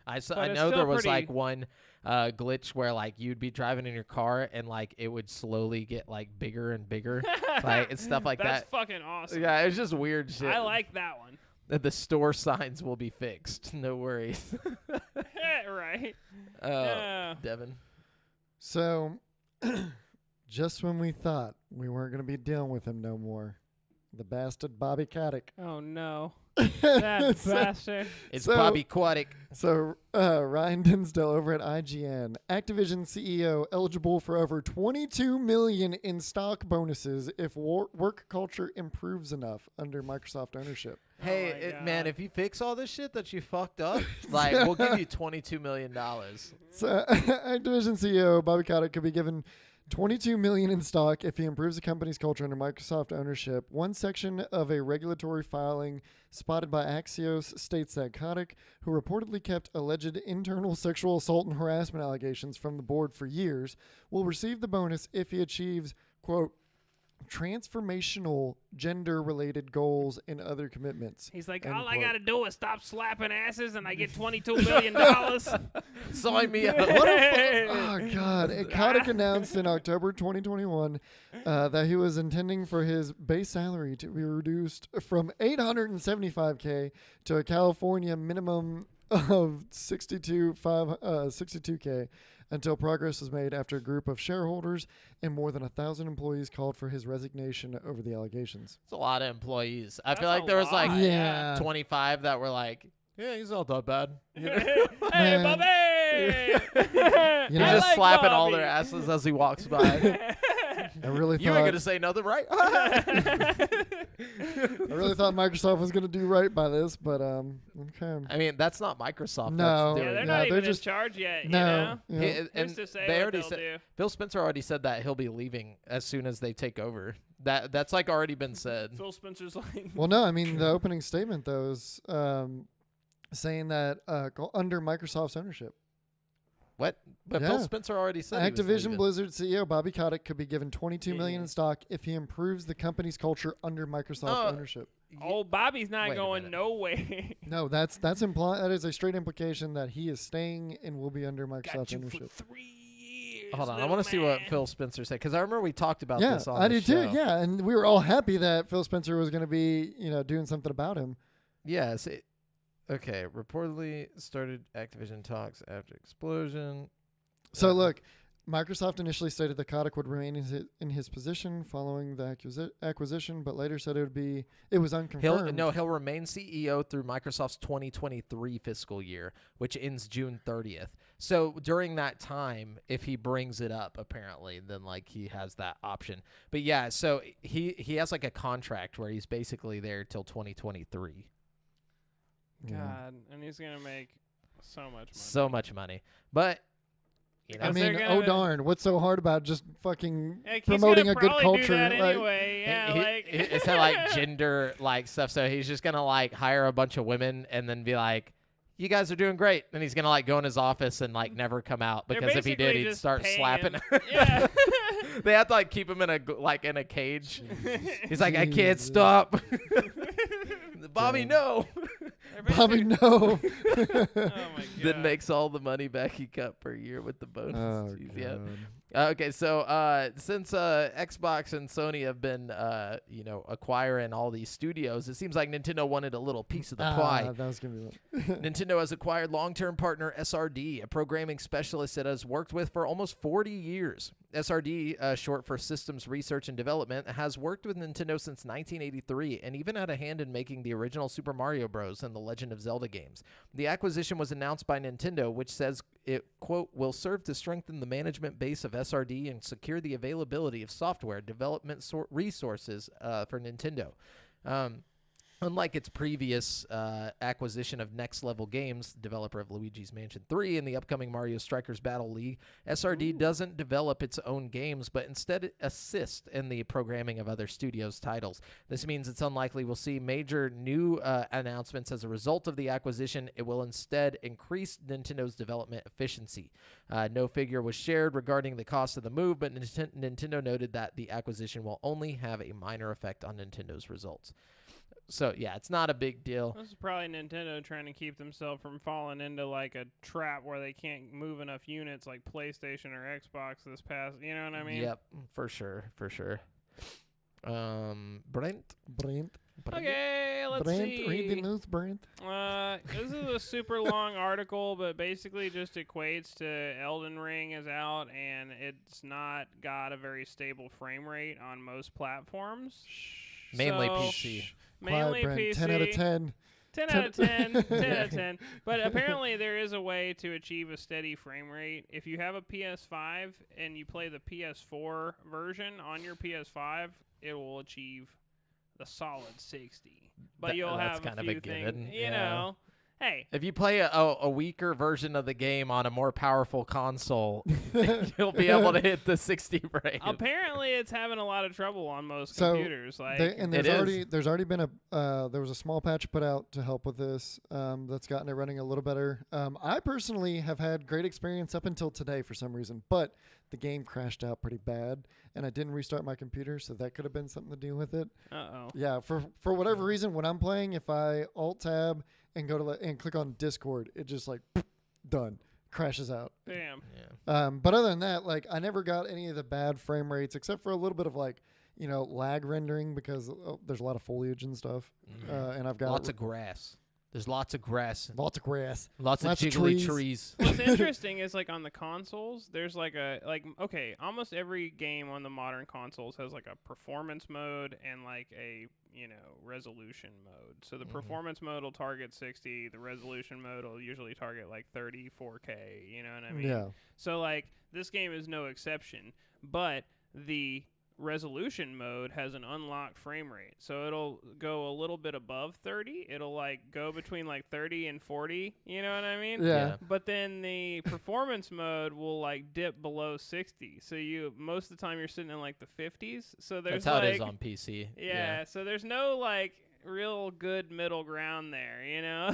[SPEAKER 1] I
[SPEAKER 2] but
[SPEAKER 1] know
[SPEAKER 2] it's
[SPEAKER 1] there
[SPEAKER 2] still
[SPEAKER 1] was
[SPEAKER 2] pretty-
[SPEAKER 1] like one glitch where like you'd be driving in your car and like it would slowly get like bigger and bigger, like and stuff like
[SPEAKER 2] that's
[SPEAKER 1] that.
[SPEAKER 2] fucking awesome.
[SPEAKER 1] Yeah, it's just weird shit.
[SPEAKER 2] I like that one.
[SPEAKER 1] The store signs will be fixed. No worries.
[SPEAKER 2] Right.
[SPEAKER 1] Devin.
[SPEAKER 3] So, just when we thought we weren't gonna be dealing with him no more, the bastard Bobby Kotick.
[SPEAKER 2] Oh no, that bastard.
[SPEAKER 1] It's
[SPEAKER 3] So-
[SPEAKER 1] Bobby Kotick.
[SPEAKER 3] So Ryan Dinsdale over at IGN, Activision CEO eligible for over $22 million in stock bonuses if work culture improves enough under Microsoft ownership.
[SPEAKER 1] Hey,
[SPEAKER 2] my
[SPEAKER 1] man,
[SPEAKER 2] God.
[SPEAKER 1] if you fix all this shit that you fucked up, like we'll give you $22 million.
[SPEAKER 3] So Activision CEO Bobby Kotick could be given $22 million in stock if he improves the company's culture under Microsoft ownership. One section of a regulatory filing spotted by Axios states that Kotick, who reportedly kept alleged internal sexual assault and harassment allegations from the board for years, will receive the bonus if he achieves, quote, transformational gender-related goals and other commitments.
[SPEAKER 2] He's like,
[SPEAKER 3] End
[SPEAKER 2] all I
[SPEAKER 3] quote.
[SPEAKER 2] gotta do is stop slapping asses, and I get $22 million.
[SPEAKER 1] Sign me up.
[SPEAKER 3] What a oh god! Kotick announced in October 2021 that he was intending for his base salary to be reduced from $875K to a California minimum of $62K until progress was made after a group of shareholders and more than 1,000 employees called for his resignation over the allegations.
[SPEAKER 1] It's a lot of employees. I
[SPEAKER 2] That's
[SPEAKER 1] feel like
[SPEAKER 2] a
[SPEAKER 1] there was like
[SPEAKER 2] lot.
[SPEAKER 3] Yeah.
[SPEAKER 1] 25 that were like, yeah, he's not that bad. You know?
[SPEAKER 2] Hey,
[SPEAKER 3] Man.
[SPEAKER 2] Bobby!
[SPEAKER 3] You know,
[SPEAKER 1] He's just
[SPEAKER 2] like
[SPEAKER 1] slapping all
[SPEAKER 2] Bobby.
[SPEAKER 1] their asses as he walks by.
[SPEAKER 3] I really
[SPEAKER 1] You ain't
[SPEAKER 3] thought
[SPEAKER 1] gonna say nothing, right?
[SPEAKER 3] I really thought Microsoft was going to do right by this, but okay.
[SPEAKER 1] I mean, that's not Microsoft.
[SPEAKER 3] No.
[SPEAKER 1] That's
[SPEAKER 2] Yeah,
[SPEAKER 1] doing
[SPEAKER 2] they're
[SPEAKER 1] it.
[SPEAKER 2] not
[SPEAKER 3] they're
[SPEAKER 2] even
[SPEAKER 3] just-
[SPEAKER 2] in charge yet.
[SPEAKER 3] No,
[SPEAKER 2] You know?
[SPEAKER 3] yeah.
[SPEAKER 1] He- and
[SPEAKER 2] Who's to say
[SPEAKER 1] they
[SPEAKER 2] what
[SPEAKER 1] already
[SPEAKER 2] they'll
[SPEAKER 1] said.
[SPEAKER 2] do?
[SPEAKER 1] Phil Spencer already said that he'll be leaving as soon as they take over. That's like already been said.
[SPEAKER 2] Phil Spencer's like,
[SPEAKER 3] Well, no, I mean the opening statement though is saying that under Microsoft's ownership,
[SPEAKER 1] What? But
[SPEAKER 3] Yeah.
[SPEAKER 1] Phil Spencer already said he was
[SPEAKER 3] Activision
[SPEAKER 1] leaving.
[SPEAKER 3] Blizzard CEO Bobby Kotick could be given $22 million
[SPEAKER 2] Yeah.
[SPEAKER 3] in stock if he improves the company's culture under Microsoft
[SPEAKER 1] Oh.
[SPEAKER 3] ownership.
[SPEAKER 2] oh, Bobby's not
[SPEAKER 1] Wait a
[SPEAKER 2] going
[SPEAKER 1] minute.
[SPEAKER 2] nowhere.
[SPEAKER 3] No, that's implied. That is a straight implication that he is staying and will be under Microsoft
[SPEAKER 2] Got you
[SPEAKER 3] ownership.
[SPEAKER 2] for 3 years.
[SPEAKER 1] Hold on, I
[SPEAKER 2] little
[SPEAKER 1] want to see what
[SPEAKER 2] man.
[SPEAKER 1] Phil Spencer said because I remember we talked about
[SPEAKER 3] Yeah,
[SPEAKER 1] this on
[SPEAKER 3] I
[SPEAKER 1] the
[SPEAKER 3] do
[SPEAKER 1] show.
[SPEAKER 3] too. Yeah, and we were all happy that Phil Spencer was going to be, doing something about him.
[SPEAKER 1] Yes. Okay. Reportedly started Activision talks after explosion.
[SPEAKER 3] So look, Microsoft initially stated that Kotick would remain in his position following the acquisition, but later said it was unconfirmed.
[SPEAKER 1] He'll remain CEO through Microsoft's 2023 fiscal year, which ends June 30th. So during that time, if he brings it up, apparently, then like he has that option. But yeah, so he has like a contract where he's basically there till 2023.
[SPEAKER 2] God, and he's gonna make so much money.
[SPEAKER 1] So much money, but. You know,
[SPEAKER 3] I mean, oh darn! What's so hard about just fucking promoting a good
[SPEAKER 2] do
[SPEAKER 3] culture?
[SPEAKER 2] That
[SPEAKER 3] like,
[SPEAKER 2] anyway, yeah,
[SPEAKER 1] it's that like gender like stuff. So he's just gonna like hire a bunch of women and then be like, "You guys are doing great," and he's gonna like go in his office and like never come out because if he did, he'd start slapping.
[SPEAKER 2] Yeah.
[SPEAKER 1] They have to like keep him in a cage. He's like, "I can't stop." Bobby, no.
[SPEAKER 3] Bobby, no.
[SPEAKER 2] Oh my God.
[SPEAKER 1] Then makes all the money back he cut per year with the bonus.
[SPEAKER 3] Oh,
[SPEAKER 1] Yeah.
[SPEAKER 3] God.
[SPEAKER 1] Okay, so since Xbox and Sony have been, acquiring all these studios, it seems like Nintendo wanted a little piece of the pie.
[SPEAKER 3] That was gonna be
[SPEAKER 1] Nintendo has acquired long-term partner SRD, a programming specialist it has worked with for almost 40 years. SRD, short for Systems Research and Development, has worked with Nintendo since 1983 and even had a hand in making the original Super Mario Bros. And the Legend of Zelda games. The acquisition was announced by Nintendo, which says it, quote, will serve to strengthen the management base of SRD and secure the availability of software development resources for Nintendo. Unlike its previous acquisition of Next Level Games, developer of Luigi's Mansion 3 and the upcoming Mario Strikers Battle League, SRD doesn't develop its own games, but instead assists in the programming of other studios' titles. This means it's unlikely we'll see major new announcements as a result of the acquisition. It will instead increase Nintendo's development efficiency. No figure was shared regarding the cost of the move, but Nintendo noted that the acquisition will only have a minor effect on Nintendo's results. So, yeah, it's not a big deal.
[SPEAKER 2] This is probably Nintendo trying to keep themselves from falling into, like, a trap where they can't move enough units like PlayStation or Xbox this past, you know what I mean?
[SPEAKER 1] Yep, for sure. Brent?
[SPEAKER 2] Okay, let's see.
[SPEAKER 3] Read the news, Brent.
[SPEAKER 2] This is a super long article, but basically just equates to Elden Ring is out, and it's not got a very stable frame rate on most platforms.
[SPEAKER 1] Mainly
[SPEAKER 2] So,
[SPEAKER 1] PC.
[SPEAKER 2] Mainly
[SPEAKER 3] Quiet, Brent.
[SPEAKER 2] PC.
[SPEAKER 3] 10 out of 10.
[SPEAKER 2] 10 out of 10. 10 out of 10. But apparently there is a way to achieve a steady frame rate. If you have a PS5 and you play the PS4 version on your PS5, it will achieve the solid 60. But you'll
[SPEAKER 1] that's
[SPEAKER 2] have
[SPEAKER 1] kind
[SPEAKER 2] a
[SPEAKER 1] of a
[SPEAKER 2] few
[SPEAKER 1] given,
[SPEAKER 2] things,
[SPEAKER 1] yeah.
[SPEAKER 2] you know. Hey,
[SPEAKER 1] If you play a weaker version of the game on a more powerful console, you'll be able to hit the 60 frame.
[SPEAKER 2] apparently it's having a lot of trouble on most
[SPEAKER 3] So,
[SPEAKER 2] computers. Like,
[SPEAKER 3] there's already been there was a small patch put out to help with this that's gotten it running a little better. I personally have had great experience up until today for some reason, but the game crashed out pretty bad, and I didn't restart my computer, so that could have been something to do with it.
[SPEAKER 2] uh-oh.
[SPEAKER 3] Yeah, for whatever reason, when I'm playing, if I Alt Tab and go to and click on Discord, it just like done crashes out.
[SPEAKER 2] Damn.
[SPEAKER 1] Yeah.
[SPEAKER 3] But other than that, like I never got any of the bad frame rates except for a little bit of like lag rendering because there's a lot of foliage and stuff, and I've got
[SPEAKER 1] Lots of grass. There's lots of grass.
[SPEAKER 3] lots of grass.
[SPEAKER 1] Lots of
[SPEAKER 3] Lots of
[SPEAKER 1] jiggly
[SPEAKER 3] trees.
[SPEAKER 1] trees.
[SPEAKER 2] What's interesting is like on the consoles, there's almost every game on the modern consoles has like a performance mode and like a resolution mode. So the performance mode will target 60, the resolution mode will usually target like 30, 4K. You know what I mean?
[SPEAKER 3] Yeah.
[SPEAKER 2] So like this game is no exception, but the resolution mode has an unlocked frame rate, so it'll go a little bit above 30. It'll like go between like 30 and 40, you know what I mean?
[SPEAKER 3] Yeah.
[SPEAKER 2] But then the performance mode will like dip below 60, so most of the time you're sitting in like the 50s. So there's
[SPEAKER 1] That's how
[SPEAKER 2] like,
[SPEAKER 1] it is on PC.
[SPEAKER 2] yeah, so there's no like real good middle ground there, you know?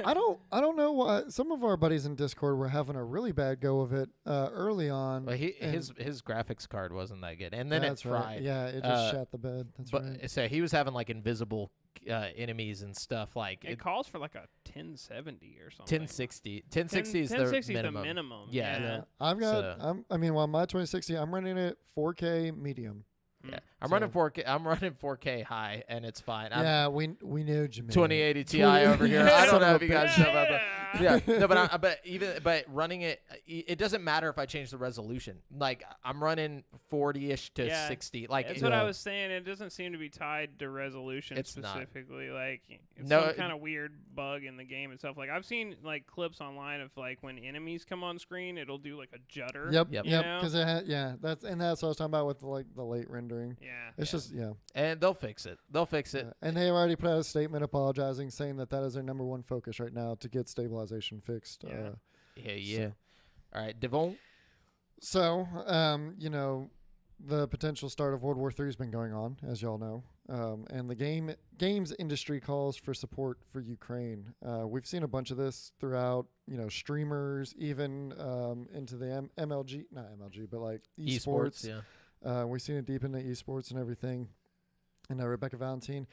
[SPEAKER 3] I don't know why some of our buddies in Discord were having a really bad go of it early on.
[SPEAKER 1] Well, his graphics card wasn't that good, and then it fried.
[SPEAKER 3] Right. Yeah, it just shot the bed. That's
[SPEAKER 1] But
[SPEAKER 3] right.
[SPEAKER 1] so he was having like invisible enemies and stuff. Like
[SPEAKER 2] it calls for like a 1070 or something.
[SPEAKER 1] 1060. 1060 is the
[SPEAKER 2] 1060
[SPEAKER 1] minimum.
[SPEAKER 2] is the minimum.
[SPEAKER 1] Yeah.
[SPEAKER 3] Yeah. I've got. My 2060. I'm running it 4K medium.
[SPEAKER 1] Yeah, I'm running 4K. I'm running 4K high, and it's fine.
[SPEAKER 3] Yeah, we know Jimmy.
[SPEAKER 1] 2080 Ti over here. I don't know if you guys know about that.
[SPEAKER 2] Yeah.
[SPEAKER 1] Yeah, no, but running it, it doesn't matter if I change the resolution. Like I'm running 40ish to 60. Like
[SPEAKER 2] that's what I was saying. It doesn't seem to be tied to resolution
[SPEAKER 1] It's not.
[SPEAKER 2] specifically. Like it's
[SPEAKER 1] No,
[SPEAKER 2] some kind of weird bug in the game itself. Like I've seen like clips online of like when enemies come on screen, it'll do like a judder.
[SPEAKER 3] Yep.
[SPEAKER 2] you know?
[SPEAKER 3] Because that's what I was talking about with the late rendering wondering.
[SPEAKER 2] Yeah.
[SPEAKER 3] It's just
[SPEAKER 1] And they'll fix it.
[SPEAKER 3] And they already put out a statement apologizing, saying that is their number one focus right now to get stabilization fixed.
[SPEAKER 1] Yeah. All right, Devon.
[SPEAKER 3] So, the potential start of World War III has been going on, as y'all know, and the games industry calls for support for Ukraine. We've seen a bunch of this throughout, streamers, even into the MLG, not MLG, but like esports. We've seen it deep into esports and everything. And Rebecca Valentine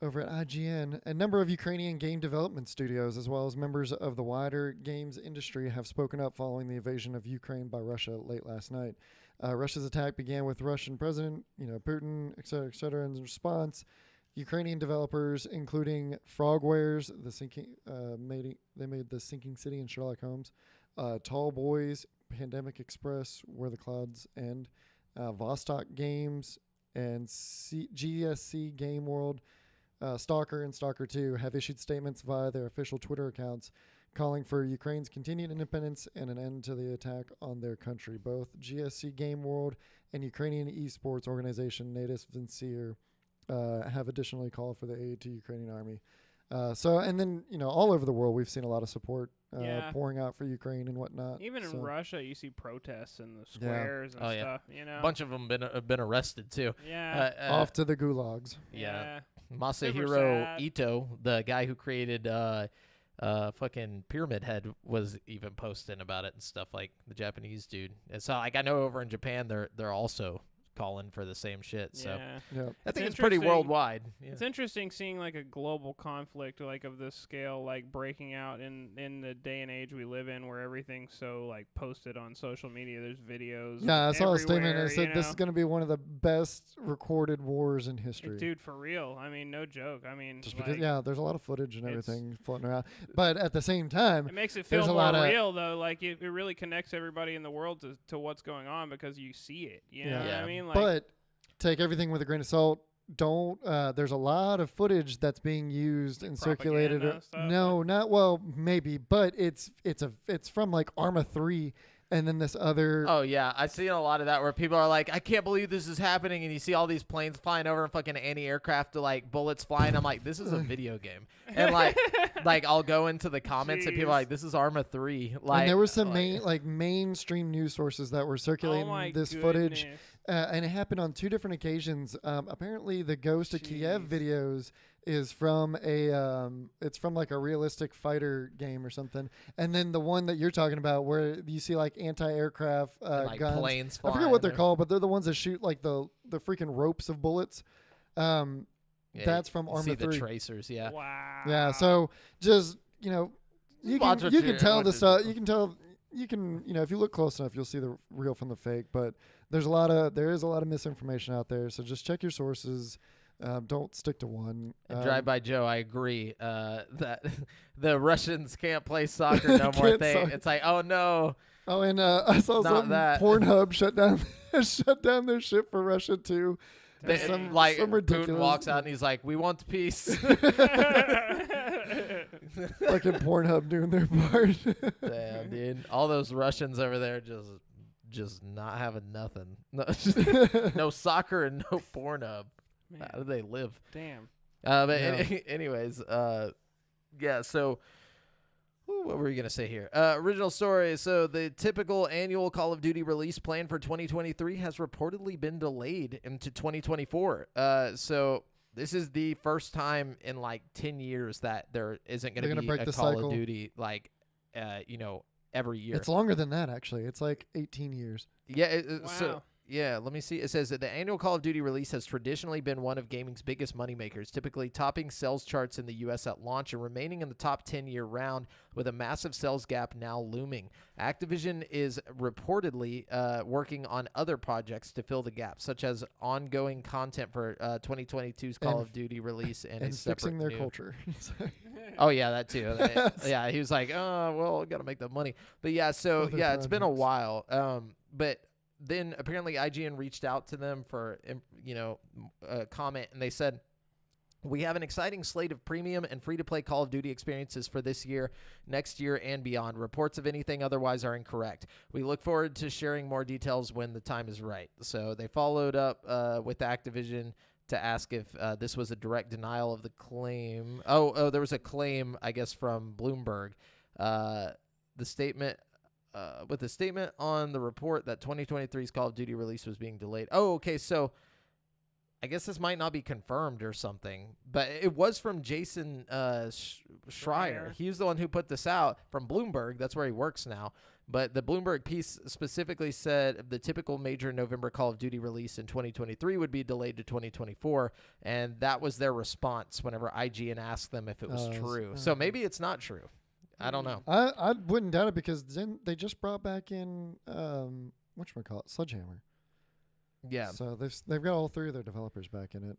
[SPEAKER 3] over at IGN, a number of Ukrainian game development studios, as well as members of the wider games industry, have spoken up following the invasion of Ukraine by Russia late last night. Russia's attack began with Russian President, Putin, et cetera. In response, Ukrainian developers, including Frogwares, they made the Sinking City and Sherlock Holmes, Tall Boys, Pandemic Express, Where the Clouds End, Vostok Games, and GSC Game World, Stalker and Stalker 2 have issued statements via their official Twitter accounts calling for Ukraine's continued independence and an end to the attack on their country. Both GSC Game World and Ukrainian esports organization Native Vincere have additionally called for the aid to Ukrainian army. And then, all over the world, we've seen a lot of support pouring out for Ukraine and whatnot.
[SPEAKER 2] Even in Russia, you see protests in the squares and stuff,
[SPEAKER 1] A bunch of them have been arrested, too.
[SPEAKER 2] Yeah.
[SPEAKER 3] Off to the gulags.
[SPEAKER 2] Yeah.
[SPEAKER 1] Masahiro Ito, the guy who created fucking Pyramid Head, was even posting about it and stuff, like the Japanese dude. And so, I know over in Japan, they're also calling for the same shit. So I think it's pretty worldwide. Yeah.
[SPEAKER 2] It's interesting seeing like a global conflict like of this scale like breaking out in the day and age we live in, where everything's so like posted on social media. There's videos.
[SPEAKER 3] Yeah, I saw a statement that said this is going to be one of the best recorded wars in history.
[SPEAKER 2] Dude, for real. I mean, no joke. I mean,
[SPEAKER 3] just because there's a lot of footage and everything floating around, but at the same time,
[SPEAKER 2] it makes it feel more real though. Like it really connects everybody in the world to what's going on because you see it. You know what I mean? Like,
[SPEAKER 3] but take everything with a grain of salt. Don't. There's a lot of footage that's being used and circulated. Maybe, but it's from like Arma 3, and then this other.
[SPEAKER 1] Oh yeah, I've seen a lot of that where people are like, I can't believe this is happening, and you see all these planes flying over and fucking anti-aircraft, like bullets flying. I'm like, this is a video game, and like I'll go into the comments and people are like, this is Arma 3. Like,
[SPEAKER 3] and there were some mainstream news sources that were circulating this footage. And it happened on 2 different occasions. Apparently, the Ghost of Kiev videos is from it's from like a realistic fighter game or something. And then the one that you're talking about, where you see like anti-aircraft guns,
[SPEAKER 1] planes flying.
[SPEAKER 3] I forget what they're called, but they're the ones that shoot like the freaking ropes of bullets. That's from Arma 3.
[SPEAKER 1] The tracers, yeah.
[SPEAKER 2] Wow.
[SPEAKER 3] Yeah. So just you can tell the stuff. You can tell. You can, if you look close enough, you'll see the real from the fake. But there is a lot of misinformation out there. So just check your sources. Don't stick to one.
[SPEAKER 1] Drive by Joe, I agree that the Russians can't play soccer no more. It's like, oh no.
[SPEAKER 3] Oh, and I saw Pornhub shut down their ship for Russia too.
[SPEAKER 1] Some Putin walks out and he's like, "We want peace."
[SPEAKER 3] Like in Pornhub doing their part.
[SPEAKER 1] Damn, dude. All those Russians over there just not having nothing. No soccer and no Pornhub. Man. How do they live?
[SPEAKER 2] Damn.
[SPEAKER 1] Anyways, yeah, so what were you going to say here? Original story. So the typical annual Call of Duty release plan for 2023 has reportedly been delayed into 2024. So this is the first time in like 10 years that there isn't going to be a Call of Duty every year.
[SPEAKER 3] It's longer than that, actually. It's like 18 years.
[SPEAKER 1] Yeah.
[SPEAKER 2] Wow.
[SPEAKER 1] So yeah, let me see. It says that the annual Call of Duty release has traditionally been one of gaming's biggest moneymakers, typically topping sales charts in the U.S. at launch and remaining in the top 10 year-round, with a massive sales gap now looming. Activision is reportedly working on other projects to fill the gap, such as ongoing content for 2022's Call of Duty release and a separate
[SPEAKER 3] fixing their culture.
[SPEAKER 1] Oh, yeah, that too. Yeah, he was like, oh, well, got to make the money. But yeah, so yeah, it's been a while. But then apparently IGN reached out to them for, a comment, and they said We have an exciting slate of premium and free-to-play Call of Duty experiences for this year, next year, and beyond. Reports of anything otherwise are incorrect. We look forward to sharing more details when the time is right. So they followed up with Activision to ask if this was a direct denial of the claim. Oh, there was a claim, I guess, from Bloomberg. The statement... with a statement on the report that 2023's Call of Duty release was being delayed. Oh, okay, so... I guess this might not be confirmed or something, but it was from Jason Schreier. He was the one who put this out from Bloomberg. That's where he works now. But the Bloomberg piece specifically said the typical major November Call of Duty release in 2023 would be delayed to 2024, and that was their response whenever IGN asked them if it was true. So maybe it's not true. I don't know.
[SPEAKER 3] I wouldn't doubt it because then they just brought back in whatchamacallit, Sledgehammer.
[SPEAKER 1] Yeah.
[SPEAKER 3] So they've got all three of their developers back in it.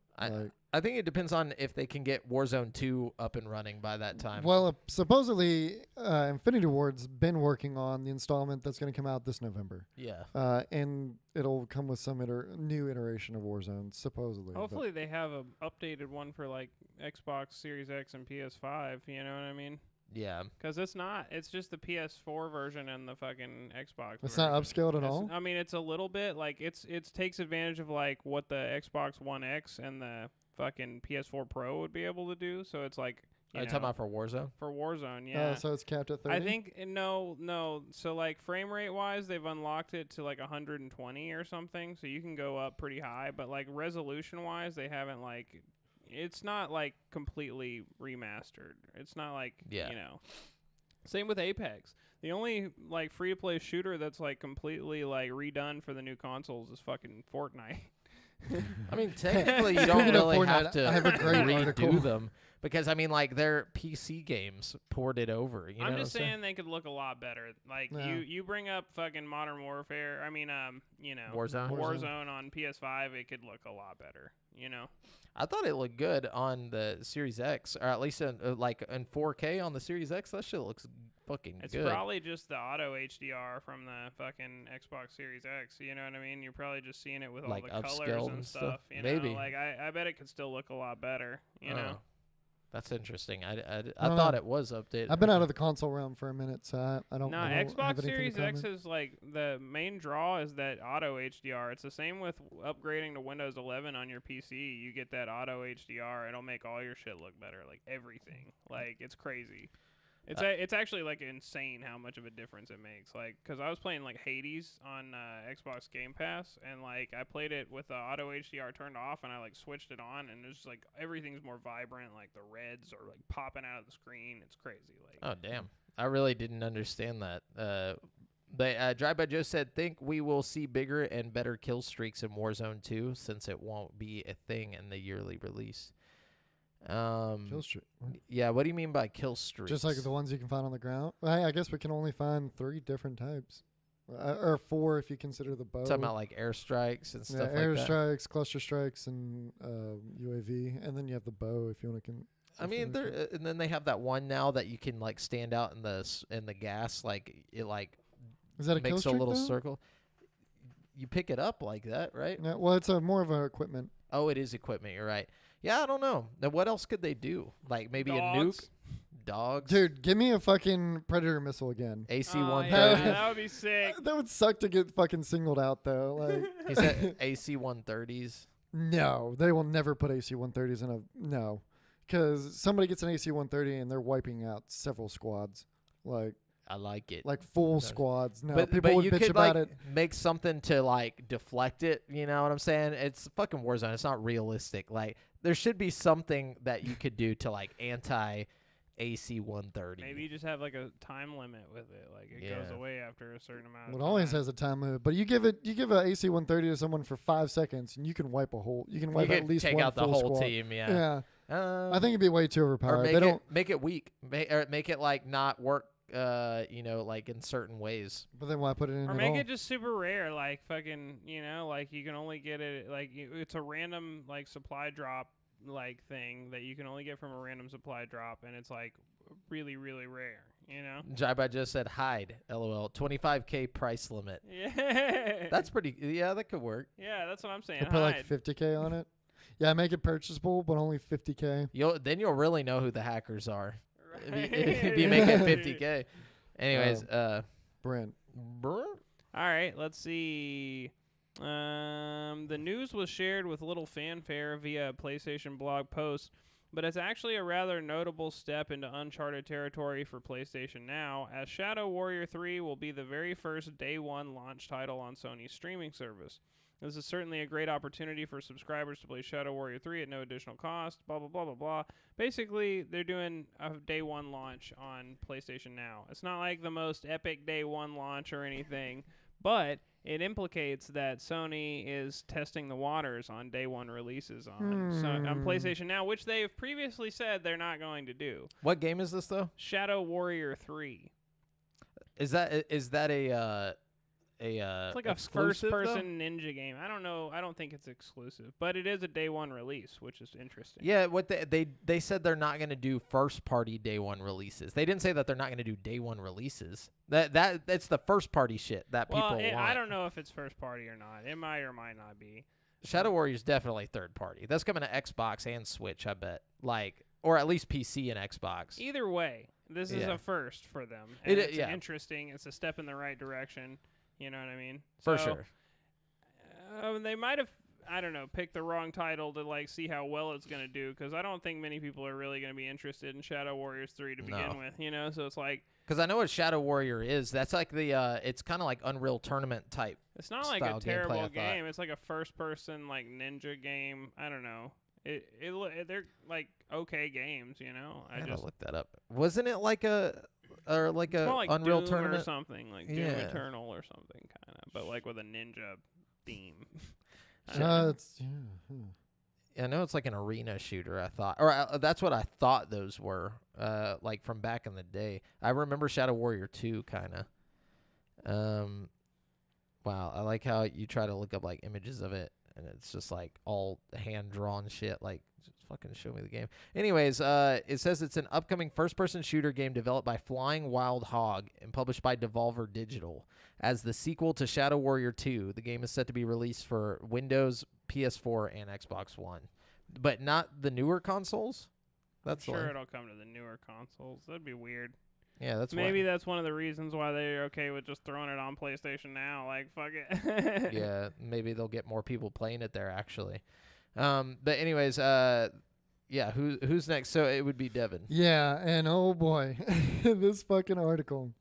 [SPEAKER 1] I think it depends on if they can get Warzone 2 up and running by that time.
[SPEAKER 3] Well, supposedly Infinity Ward's been working on the installment that's going to come out this November.
[SPEAKER 1] Yeah.
[SPEAKER 3] And it'll come with some new iteration of Warzone, supposedly.
[SPEAKER 2] Hopefully they have an updated one for like Xbox Series X and PS5. You know what I mean?
[SPEAKER 1] Yeah.
[SPEAKER 2] Because it's just the PS4 version and the fucking Xbox
[SPEAKER 3] It's
[SPEAKER 2] version.
[SPEAKER 3] not upscaled at all?
[SPEAKER 2] I mean, it's a little bit. Like, it takes advantage of, like, what the Xbox One X and the fucking PS4 Pro would be able to do. So it's like,
[SPEAKER 1] Are you talking about for Warzone?
[SPEAKER 2] For Warzone, yeah.
[SPEAKER 3] So it's capped at 30?
[SPEAKER 2] I think, no. So, like, frame rate-wise, they've unlocked it to, like, 120 or something. So you can go up pretty high. But, like, resolution-wise, they haven't, like... It's not, like, completely remastered. It's not, like, you know. Same with Apex. The only, like, free-to-play shooter that's, like, completely, like, redone for the new consoles is fucking Fortnite.
[SPEAKER 1] I mean, technically, you don't really have to
[SPEAKER 3] I have a great
[SPEAKER 1] redo them. Because, I mean, like, their PC games ported over.
[SPEAKER 2] I'm just saying they could look a lot better. Like, you bring up fucking Modern Warfare. I mean, you know. Warzone on PS5, it could look a lot better, you know.
[SPEAKER 1] I thought it looked good on the Series X, or at least in 4K on the Series X. That shit looks fucking good.
[SPEAKER 2] It's probably just the auto HDR from the fucking Xbox Series X. You know what I mean? You're probably just seeing it with all the colors and stuff. You know?
[SPEAKER 1] Maybe.
[SPEAKER 2] Like, I bet it could still look a lot better, you know?
[SPEAKER 1] That's interesting. I thought it was updated.
[SPEAKER 3] I've been out of the console realm for a minute, so I don't know.
[SPEAKER 2] Xbox Series X is like the main draw is that auto HDR. It's the same with upgrading to Windows 11 on your PC. You get that auto HDR. It'll make all your shit look better, like everything. Like, it's crazy. It's actually like insane how much of a difference it makes. Like, because I was playing like Hades on Xbox Game Pass, and like I played it with the auto HDR turned off, and I like switched it on, and it's like everything's more vibrant. Like the reds are like popping out of the screen. It's crazy. Like,
[SPEAKER 1] oh damn, I really didn't understand that. But Drive by Joe said, think we will see bigger and better kill streaks in Warzone 2 since it won't be a thing in the yearly release.
[SPEAKER 3] Kill streak.
[SPEAKER 1] Yeah, what do you mean by kill streaks?
[SPEAKER 3] Just like the ones you can find on the ground. I guess we can only find 3 different types, or 4 if you consider the bow.
[SPEAKER 1] Talking about like airstrikes and stuff like that.
[SPEAKER 3] Airstrikes, cluster strikes, and UAV, and then you have the bow if you want to.
[SPEAKER 1] I mean, and then they have that one now that you can like stand out in the gas, like it like
[SPEAKER 3] is that a
[SPEAKER 1] makes
[SPEAKER 3] kill streak,
[SPEAKER 1] a little
[SPEAKER 3] though?
[SPEAKER 1] circle. You pick it up like that, right?
[SPEAKER 3] Yeah, well, it's more of a equipment.
[SPEAKER 1] Oh, it is equipment. You're right. Yeah, I don't know. Then what else could they do? Like maybe a nuke? Dogs?
[SPEAKER 3] Dude, give me a fucking Predator missile again.
[SPEAKER 1] AC-130.
[SPEAKER 2] Yeah, that would be sick.
[SPEAKER 3] That would suck to get fucking singled out, though. Like
[SPEAKER 1] He said AC-130s.
[SPEAKER 3] No, they will never put AC-130s in a... No. Because somebody gets an AC-130 and they're wiping out several squads. Like...
[SPEAKER 1] I like it.
[SPEAKER 3] Like full squads. No,
[SPEAKER 1] but
[SPEAKER 3] people would
[SPEAKER 1] you
[SPEAKER 3] bitch
[SPEAKER 1] could
[SPEAKER 3] about
[SPEAKER 1] like
[SPEAKER 3] it.
[SPEAKER 1] make something to like deflect it. You know what I'm saying? It's fucking Warzone. It's not realistic. Like there should be something that you could do to like anti AC-130.
[SPEAKER 2] Maybe you just have like a time limit with it. Like it goes away after a certain amount of time.
[SPEAKER 3] It always has a time limit. But you give an AC-130 to someone for 5 seconds and you can wipe a whole. You can wipe at least
[SPEAKER 1] take
[SPEAKER 3] one
[SPEAKER 1] out the
[SPEAKER 3] full
[SPEAKER 1] whole
[SPEAKER 3] squad.
[SPEAKER 1] team. Yeah.
[SPEAKER 3] I think it'd be way too overpowered.
[SPEAKER 1] Or make it weak. Make it like not work. You know, like in certain ways.
[SPEAKER 3] But then why put it in?
[SPEAKER 2] Or
[SPEAKER 3] at
[SPEAKER 2] make
[SPEAKER 3] all?
[SPEAKER 2] it just super rare, like fucking, you know, like you can only get it, like it's a random like supply drop like thing that you can only get from a random supply drop, and it's like really, really rare, you know.
[SPEAKER 1] Jaiba just said hide. LOL. 25K price limit.
[SPEAKER 2] Yeah.
[SPEAKER 1] That's pretty. Yeah, that could work.
[SPEAKER 2] Yeah, that's what I'm saying.
[SPEAKER 3] They put like 50K on it. Yeah, make it purchasable, but only $50K.
[SPEAKER 1] Then you'll really know who the hackers are.
[SPEAKER 2] Right.
[SPEAKER 1] If you make it $50K. Anyways,
[SPEAKER 3] Brent.
[SPEAKER 2] All right, let's see. The news was shared with little fanfare via a PlayStation blog post, but it's actually a rather notable step into uncharted territory for PlayStation Now, as Shadow Warrior 3 will be the very first day one launch title on Sony's streaming service. This is certainly a great opportunity for subscribers to play Shadow Warrior 3 at no additional cost, blah, blah, blah, blah, blah. Basically, they're doing a day one launch on PlayStation Now. It's not like the most epic day one launch or anything, but it implicates that Sony is testing the waters on day one releases on PlayStation Now, which they've previously said they're not going to do.
[SPEAKER 1] what game is this though?
[SPEAKER 2] Shadow Warrior 3.
[SPEAKER 1] Is that a
[SPEAKER 2] It's like a first-person ninja game. I don't know. I don't think it's exclusive, but it is a day one release, which is interesting.
[SPEAKER 1] Yeah, what they said they're not going to do first-party day one releases. They didn't say that they're not going to do day one releases. That's the first-party shit that people want.
[SPEAKER 2] I don't know if it's first-party or not. It might or might not be.
[SPEAKER 1] Shadow Warrior is definitely third-party. That's coming to Xbox and Switch, I bet. Or at least PC and Xbox.
[SPEAKER 2] Either way, this is a first for them. And it's interesting. It's a step in the right direction. You know what I mean?
[SPEAKER 1] For sure.
[SPEAKER 2] They might have, I don't know, picked the wrong title to see how well it's going to do, because I don't think many people are really going to be interested in Shadow Warriors 3 to begin with, so it's like...
[SPEAKER 1] Because I know what Shadow Warrior is. That's like it's kind of like Unreal Tournament type.
[SPEAKER 2] It's not like a terrible game. It's like a first-person, ninja game. I don't know. They're, okay games,
[SPEAKER 1] I gotta look that up. Wasn't it like a... Or like a Unreal
[SPEAKER 2] Doom
[SPEAKER 1] Tournament
[SPEAKER 2] or something, like Doom Eternal or something, kind of, but with a ninja theme.
[SPEAKER 1] I know it's like an arena shooter. I thought, or that's what I thought those were, from back in the day. I remember Shadow Warrior 2, kind of. Wow, I like how you try to look up images of it, and it's just all hand drawn shit. Just fucking show me the game. Anyways, it says it's an upcoming first-person shooter game developed by Flying Wild Hog and published by Devolver Digital. As the sequel to Shadow Warrior 2, the game is set to be released for Windows, PS4, and Xbox One, but not the newer consoles.
[SPEAKER 2] I'm sure it'll come to the newer consoles. That'd be weird.
[SPEAKER 1] Yeah, that's
[SPEAKER 2] that's one of the reasons why they're okay with just throwing it on PlayStation Now. Fuck it.
[SPEAKER 1] Yeah, maybe they'll get more people playing it there, actually. But anyways, who's next? So it would be Devin.
[SPEAKER 3] Yeah, and oh boy, this fucking article.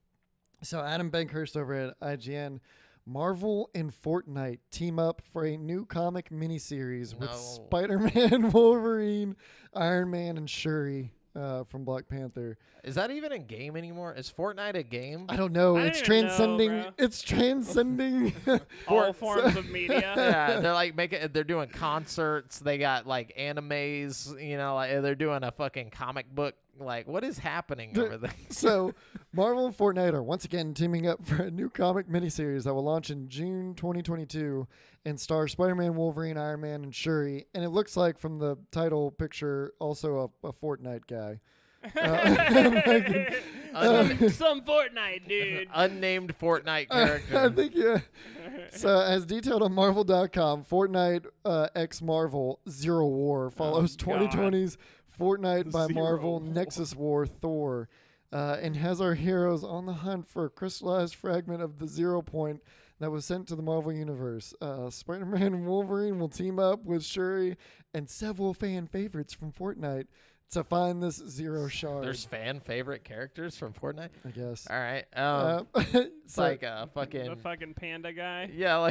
[SPEAKER 3] So Adam Bankhurst over at IGN, Marvel and Fortnite team up for a new comic miniseries with Spider-Man, Wolverine, Iron Man, and Shuri from Black Panther.
[SPEAKER 1] Is that even a game anymore? Is Fortnite a game?
[SPEAKER 3] I don't know. It's transcending. It's transcending
[SPEAKER 2] all forms of media.
[SPEAKER 1] Yeah, they're doing concerts. They got animes. They're doing a fucking comic book. What is happening over there?
[SPEAKER 3] So, Marvel and Fortnite are once again teaming up for a new comic miniseries that will launch in June 2022 and star Spider-Man, Wolverine, Iron Man, and Shuri. And it looks like from the title picture, also a Fortnite guy.
[SPEAKER 2] Some Fortnite dude.
[SPEAKER 1] Unnamed Fortnite character.
[SPEAKER 3] I think, yeah. So, as detailed on Marvel.com, Fortnite X Marvel Zero War follows 2020's Fortnite by Marvel Nexus War Thor, and has our heroes on the hunt for a crystallized fragment of the 0 point that was sent to the Marvel Universe. Spider-Man and Wolverine will team up with Shuri and several fan favorites from Fortnite to find this zero shard.
[SPEAKER 1] There's fan favorite characters from Fortnite?
[SPEAKER 3] I guess.
[SPEAKER 1] All right. It's
[SPEAKER 3] so
[SPEAKER 1] fucking...
[SPEAKER 2] The fucking panda guy?
[SPEAKER 1] Yeah,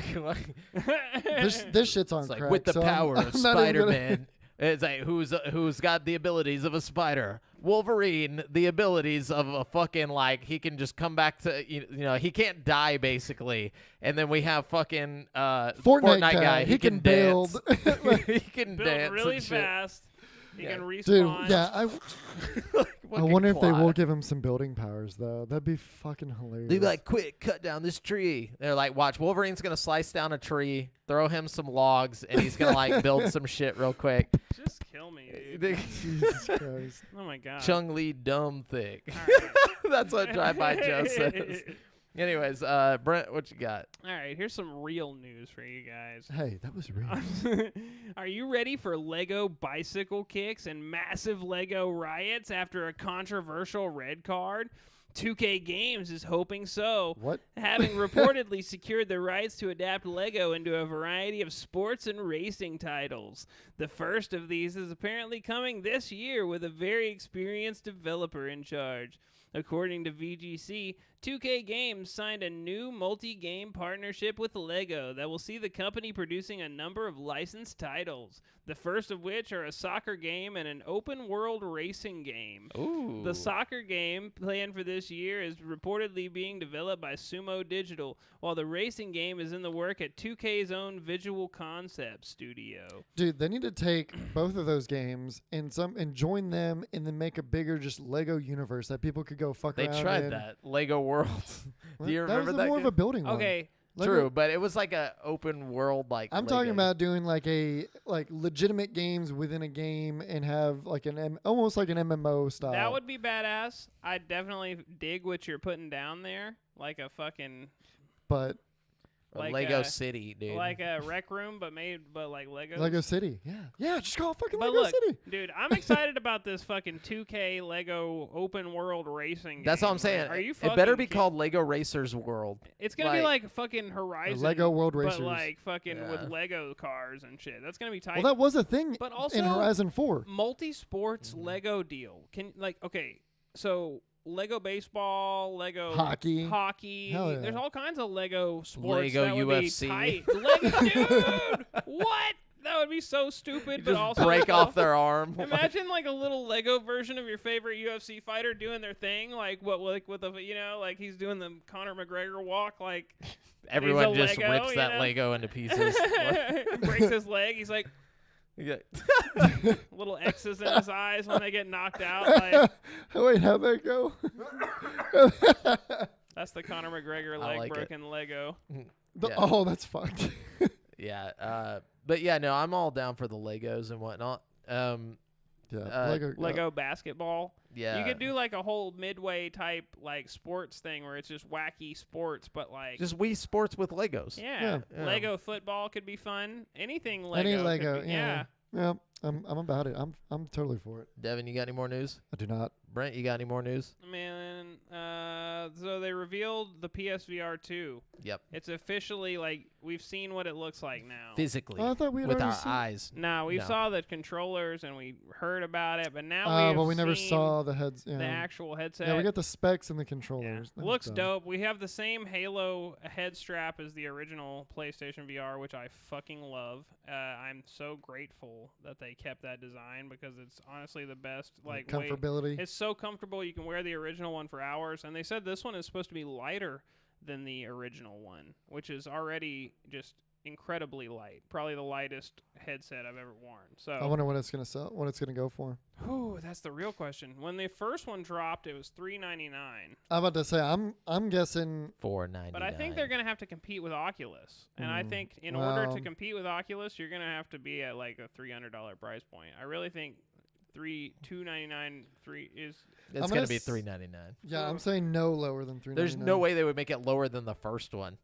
[SPEAKER 3] this shit's on crack.
[SPEAKER 1] With the power of Spider-Man... It's who's got the abilities of a spider. Wolverine, the abilities of a fucking he can just come back to he can't die basically. And then we have fucking Fortnite guy. He can build. He can dance
[SPEAKER 2] really fast. He can respawn.
[SPEAKER 3] Dude, yeah, I wonder if they will give him some building powers, though. That'd be fucking hilarious.
[SPEAKER 1] They'd be like, quick, cut down this tree. They're like, watch, Wolverine's going to slice down a tree, throw him some logs, and he's going to, build some shit real quick.
[SPEAKER 2] Just kill me, dude.
[SPEAKER 3] Jesus Christ.
[SPEAKER 2] Oh, my God.
[SPEAKER 1] Chung Lee dumb thick.
[SPEAKER 2] Right.
[SPEAKER 1] That's what Drive-By Joe says. Anyways, Brent, what you got?
[SPEAKER 2] All right, here's some real news for you guys.
[SPEAKER 3] Hey, that was real.
[SPEAKER 2] Are you ready for Lego bicycle kicks and massive Lego riots after a controversial red card? 2K Games is hoping so.
[SPEAKER 3] What?
[SPEAKER 2] Having reportedly secured the rights to adapt Lego into a variety of sports and racing titles. The first of these is apparently coming this year with a very experienced developer in charge. According to VGC, 2K Games signed a new multi-game partnership with LEGO that will see the company producing a number of licensed titles, the first of which are a soccer game and an open-world racing game.
[SPEAKER 1] Ooh.
[SPEAKER 2] The soccer game planned for this year is reportedly being developed by Sumo Digital, while the racing game is in the work at 2K's own Visual Concepts studio.
[SPEAKER 3] Dude, they need to take both of those games and join them and then make a bigger just Lego universe that people could go fuck around in.
[SPEAKER 1] They tried that. Lego World. Do you remember that?
[SPEAKER 3] That was more of
[SPEAKER 1] game?
[SPEAKER 3] a building one.
[SPEAKER 2] Okay,
[SPEAKER 3] Lego-
[SPEAKER 1] True, but it was like a open world like
[SPEAKER 3] I'm
[SPEAKER 1] Lego.
[SPEAKER 3] talking about doing like legitimate games within a game and have like almost like an MMO style.
[SPEAKER 2] that would be badass. I definitely dig what you're putting down there, like a fucking
[SPEAKER 3] But
[SPEAKER 1] A
[SPEAKER 2] like
[SPEAKER 1] Lego
[SPEAKER 2] a-
[SPEAKER 1] City, dude.
[SPEAKER 2] like a rec room, but like Legos.
[SPEAKER 3] Lego City, yeah, just call it fucking
[SPEAKER 2] But
[SPEAKER 3] Lego
[SPEAKER 2] look,
[SPEAKER 3] City.
[SPEAKER 2] dude, I'm excited about this fucking 2K Lego open world racing game.
[SPEAKER 1] That's all I'm saying.
[SPEAKER 2] Are you
[SPEAKER 1] It better
[SPEAKER 2] fucking
[SPEAKER 1] be called Lego Racers World.
[SPEAKER 2] It's gonna be like fucking Horizon,
[SPEAKER 3] Lego World
[SPEAKER 2] but
[SPEAKER 3] Racers.
[SPEAKER 2] like fucking
[SPEAKER 1] Yeah.
[SPEAKER 2] with Lego cars and shit. That's gonna be tight.
[SPEAKER 3] Well, that was a thing
[SPEAKER 2] But also
[SPEAKER 3] in Horizon 4.
[SPEAKER 2] multi-sports Lego deal. So Lego baseball, Lego
[SPEAKER 3] Hockey. Hell yeah.
[SPEAKER 2] There's all kinds of Lego sports.
[SPEAKER 1] Lego
[SPEAKER 2] that would
[SPEAKER 1] UFC.
[SPEAKER 2] Be tight. Lego, dude, what? That would be so stupid, but
[SPEAKER 1] Just
[SPEAKER 2] also
[SPEAKER 1] break off their arm.
[SPEAKER 2] Imagine like a little Lego version of your favorite UFC fighter doing their thing, like with a like he's doing the Conor McGregor walk, like
[SPEAKER 1] Everyone
[SPEAKER 2] he's a
[SPEAKER 1] just
[SPEAKER 2] Lego,
[SPEAKER 1] rips
[SPEAKER 2] you
[SPEAKER 1] that
[SPEAKER 2] know?
[SPEAKER 1] Lego into pieces.
[SPEAKER 2] breaks his leg. He's like
[SPEAKER 1] Yeah.
[SPEAKER 2] little X's in his eyes when they get knocked out. Like
[SPEAKER 3] Wait, how'd that go?
[SPEAKER 2] that's the Conor McGregor
[SPEAKER 1] I
[SPEAKER 2] leg
[SPEAKER 1] like it.
[SPEAKER 2] broken Lego.
[SPEAKER 1] Yeah.
[SPEAKER 3] Oh, that's fucked.
[SPEAKER 1] Yeah. But yeah, no, I'm all down for the Legos and whatnot.
[SPEAKER 3] Yeah,
[SPEAKER 2] Lego basketball.
[SPEAKER 1] Yeah.
[SPEAKER 2] You could do like a whole midway type like sports thing where it's just wacky sports, but like
[SPEAKER 1] just Wii Sports with Legos.
[SPEAKER 2] yeah.
[SPEAKER 1] Yeah.
[SPEAKER 2] Lego football could be fun. Anything Lego.
[SPEAKER 3] Any
[SPEAKER 2] could
[SPEAKER 3] Lego,
[SPEAKER 2] be-
[SPEAKER 3] yeah. Yeah, I'm about it. I'm totally for it.
[SPEAKER 1] Devin, you got any more news?
[SPEAKER 3] I do not.
[SPEAKER 1] Brent, you got any more news?
[SPEAKER 2] Man, so they revealed the PSVR 2.
[SPEAKER 1] Yep.
[SPEAKER 2] It's officially like we've seen what it looks like now.
[SPEAKER 1] Physically.
[SPEAKER 3] Oh, I thought we had
[SPEAKER 1] with
[SPEAKER 3] already
[SPEAKER 1] our
[SPEAKER 3] seen.
[SPEAKER 1] eyes.
[SPEAKER 2] No, we
[SPEAKER 1] No.
[SPEAKER 2] saw the controllers and we heard about it, but now
[SPEAKER 3] But we never
[SPEAKER 2] seen
[SPEAKER 3] saw the heads.
[SPEAKER 2] the actual headset.
[SPEAKER 3] Yeah, we got the specs and the
[SPEAKER 2] Yeah.
[SPEAKER 3] controllers. That was
[SPEAKER 2] Looks
[SPEAKER 3] dumb.
[SPEAKER 2] dope. We have the same Halo head strap as the original PlayStation VR, which I fucking love. I'm so grateful that they kept that design because it's honestly the best. Like way,
[SPEAKER 3] Comfortability.
[SPEAKER 2] it's so comfortable. You can wear the original one for hours, and they said this one is supposed to be lighter than the original one, which is already just incredibly light. Probably the lightest headset I've ever worn. So
[SPEAKER 3] I wonder what it's gonna sell. What it's gonna go for.
[SPEAKER 2] whew, that's the real question. When the first one dropped, it was $399.
[SPEAKER 3] I'm about to say. I'm guessing.
[SPEAKER 1] $4.99.
[SPEAKER 2] But I think they're going to have to compete with Oculus. And I think in order to compete with Oculus, you're going to have to be at like a $300 price point. I really think $299 is
[SPEAKER 1] It's
[SPEAKER 3] I'm
[SPEAKER 1] going
[SPEAKER 3] gonna
[SPEAKER 1] to be
[SPEAKER 3] s-
[SPEAKER 1] $3.99.
[SPEAKER 3] Yeah, I'm saying no lower than $399.
[SPEAKER 1] There's no way they would make it lower than the first one.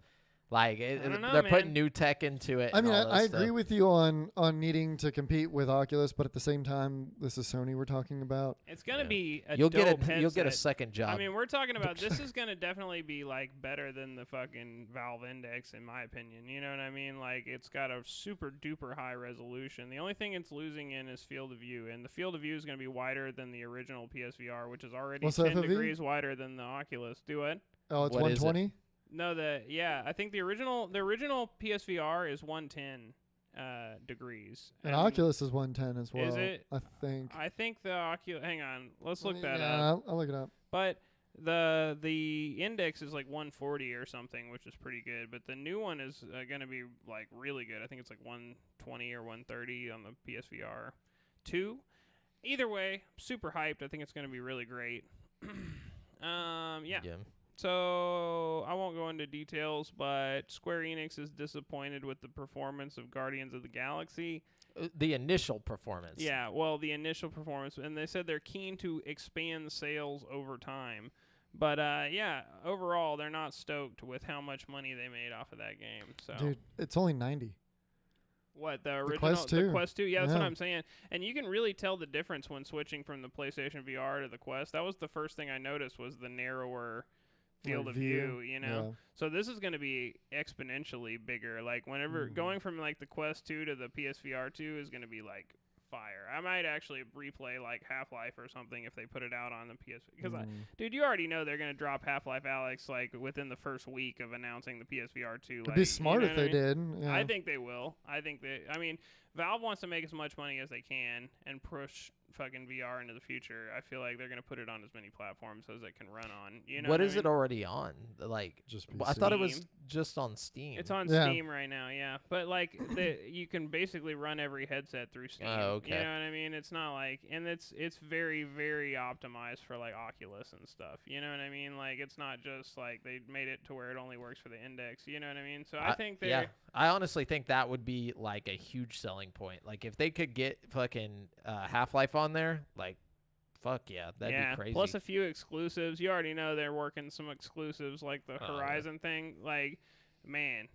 [SPEAKER 1] Like
[SPEAKER 2] I don't know,
[SPEAKER 1] they're
[SPEAKER 2] man.
[SPEAKER 1] putting new tech into it.
[SPEAKER 3] I mean,
[SPEAKER 1] and all
[SPEAKER 3] I
[SPEAKER 1] that
[SPEAKER 3] agree
[SPEAKER 1] stuff.
[SPEAKER 3] with you on needing to compete with Oculus, but at the same time, this is Sony we're talking about.
[SPEAKER 2] it's going to
[SPEAKER 1] Yeah.
[SPEAKER 2] be a
[SPEAKER 1] You'll
[SPEAKER 2] dope
[SPEAKER 1] get
[SPEAKER 2] headset.
[SPEAKER 1] you'll get a second job.
[SPEAKER 2] I mean, we're talking about this is going to definitely be like better than the fucking Valve Index in my opinion. You know what I mean? Like it's got a super duper high resolution. The only thing it's losing in is field of view, and the field of view is going to be wider than the original PSVR, which is already
[SPEAKER 3] What's
[SPEAKER 2] 10
[SPEAKER 3] FOV?
[SPEAKER 2] degrees wider than the Oculus. Do it.
[SPEAKER 3] Oh, it's
[SPEAKER 1] What is it?
[SPEAKER 3] 120.
[SPEAKER 2] No, I think the original PSVR is 110 degrees.
[SPEAKER 3] And Oculus is 110 as well.
[SPEAKER 2] Is it?
[SPEAKER 3] I think.
[SPEAKER 2] I think the Oculus. Hang on, let's look that
[SPEAKER 3] yeah,
[SPEAKER 2] up.
[SPEAKER 3] I'll look it up.
[SPEAKER 2] But the Index is like 140 or something, which is pretty good. But the new one is going to be like really good. I think it's like 120 or 130 on the PSVR 2. Either way, super hyped. I think it's going to be really great. Yeah. So I won't go into details, but Square Enix is disappointed with the performance of Guardians of the Galaxy.
[SPEAKER 1] The initial performance.
[SPEAKER 2] Yeah, well, the initial performance, and they said they're keen to expand sales over time, But yeah, overall they're not stoked with how much money they made off of that game. So
[SPEAKER 3] Dude, it's only 90.
[SPEAKER 2] what, the original
[SPEAKER 3] Quest 2.
[SPEAKER 2] the Quest 2? Yeah, that's what
[SPEAKER 3] Yeah.
[SPEAKER 2] I'm saying. And you can really tell the difference when switching from the PlayStation VR to the Quest. That was the first thing I noticed, was the narrower field of view, you know.
[SPEAKER 3] Yeah.
[SPEAKER 2] So this is going to be exponentially bigger. Like whenever going from like the Quest 2 to the PSVR 2 is going to be like fire. I might actually replay like Half-Life or something if they put it out on the PS, because dude, you already know they're going to drop Half-Life Alyx like within the first week of announcing the PSVR 2.
[SPEAKER 3] It'd
[SPEAKER 2] like,
[SPEAKER 3] be smart
[SPEAKER 2] you know
[SPEAKER 3] if
[SPEAKER 2] what I
[SPEAKER 3] they
[SPEAKER 2] mean?
[SPEAKER 3] did. Yeah.
[SPEAKER 2] I think they will. I mean, Valve wants to make as much money as they can and push fucking VR into the future. I feel like they're going to put it on as many platforms as it can run on. You know
[SPEAKER 1] what
[SPEAKER 2] I
[SPEAKER 1] is
[SPEAKER 2] mean?
[SPEAKER 1] it already on? Like,
[SPEAKER 3] Just
[SPEAKER 1] I thought it was
[SPEAKER 2] Steam.
[SPEAKER 1] just on Steam.
[SPEAKER 2] It's on
[SPEAKER 3] Yeah.
[SPEAKER 2] Steam right now, yeah. But like you can basically run every headset through Steam.
[SPEAKER 1] Oh, okay.
[SPEAKER 2] You know what I mean? It's not like, and it's very, very optimized for like Oculus and stuff. You know what I mean? Like it's not just like they made it to where it only works for the Index. You know what I mean? So I think they're
[SPEAKER 1] Yeah, I honestly think that would be like a huge selling point. Like if they could get fucking Half-Life on there, like fuck yeah, that'd be crazy.
[SPEAKER 2] Plus a few exclusives. You already know they're working some exclusives like the
[SPEAKER 1] Oh,
[SPEAKER 2] Horizon thing. Like, man.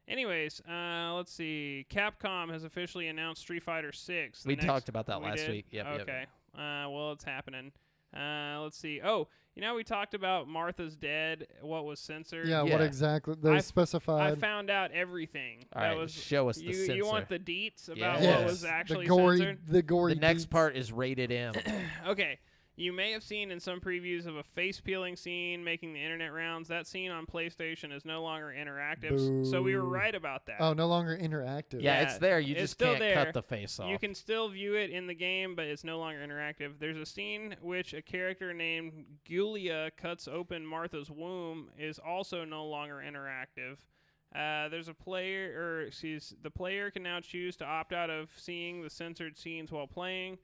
[SPEAKER 2] Anyways, let's see. Capcom has officially announced Street Fighter 6.
[SPEAKER 1] We talked about that last
[SPEAKER 2] did?
[SPEAKER 1] week. Yep.
[SPEAKER 2] Okay. Well, it's happening. Let's see. Oh, you know, we talked about Martha's Dead, what was censored.
[SPEAKER 3] Yeah,
[SPEAKER 1] Yeah.
[SPEAKER 3] what exactly they
[SPEAKER 2] I
[SPEAKER 3] specified?
[SPEAKER 2] found out everything.
[SPEAKER 1] All
[SPEAKER 2] that
[SPEAKER 1] right,
[SPEAKER 2] was
[SPEAKER 1] show us the
[SPEAKER 2] you
[SPEAKER 1] censor.
[SPEAKER 2] want the deets about
[SPEAKER 1] Yes.
[SPEAKER 2] what was actually
[SPEAKER 3] the gory,
[SPEAKER 2] censored?
[SPEAKER 3] the gory.
[SPEAKER 1] The next
[SPEAKER 3] beats.
[SPEAKER 1] part is rated M.
[SPEAKER 2] Okay. You may have seen in some previews of a face-peeling scene making the internet rounds. That scene on PlayStation is no longer interactive, so we were
[SPEAKER 3] Boo.
[SPEAKER 2] right about that.
[SPEAKER 3] Oh, no longer interactive.
[SPEAKER 1] Yeah,
[SPEAKER 2] Yeah,
[SPEAKER 1] it's there. You
[SPEAKER 2] it's
[SPEAKER 1] just
[SPEAKER 2] still
[SPEAKER 1] can't
[SPEAKER 2] there.
[SPEAKER 1] cut the face off.
[SPEAKER 2] You can still view it in the game, but it's no longer interactive. There's a scene which a character named Giulia cuts open Martha's womb is also no longer interactive. There's a player, the player can now choose to opt out of seeing the censored scenes while playing.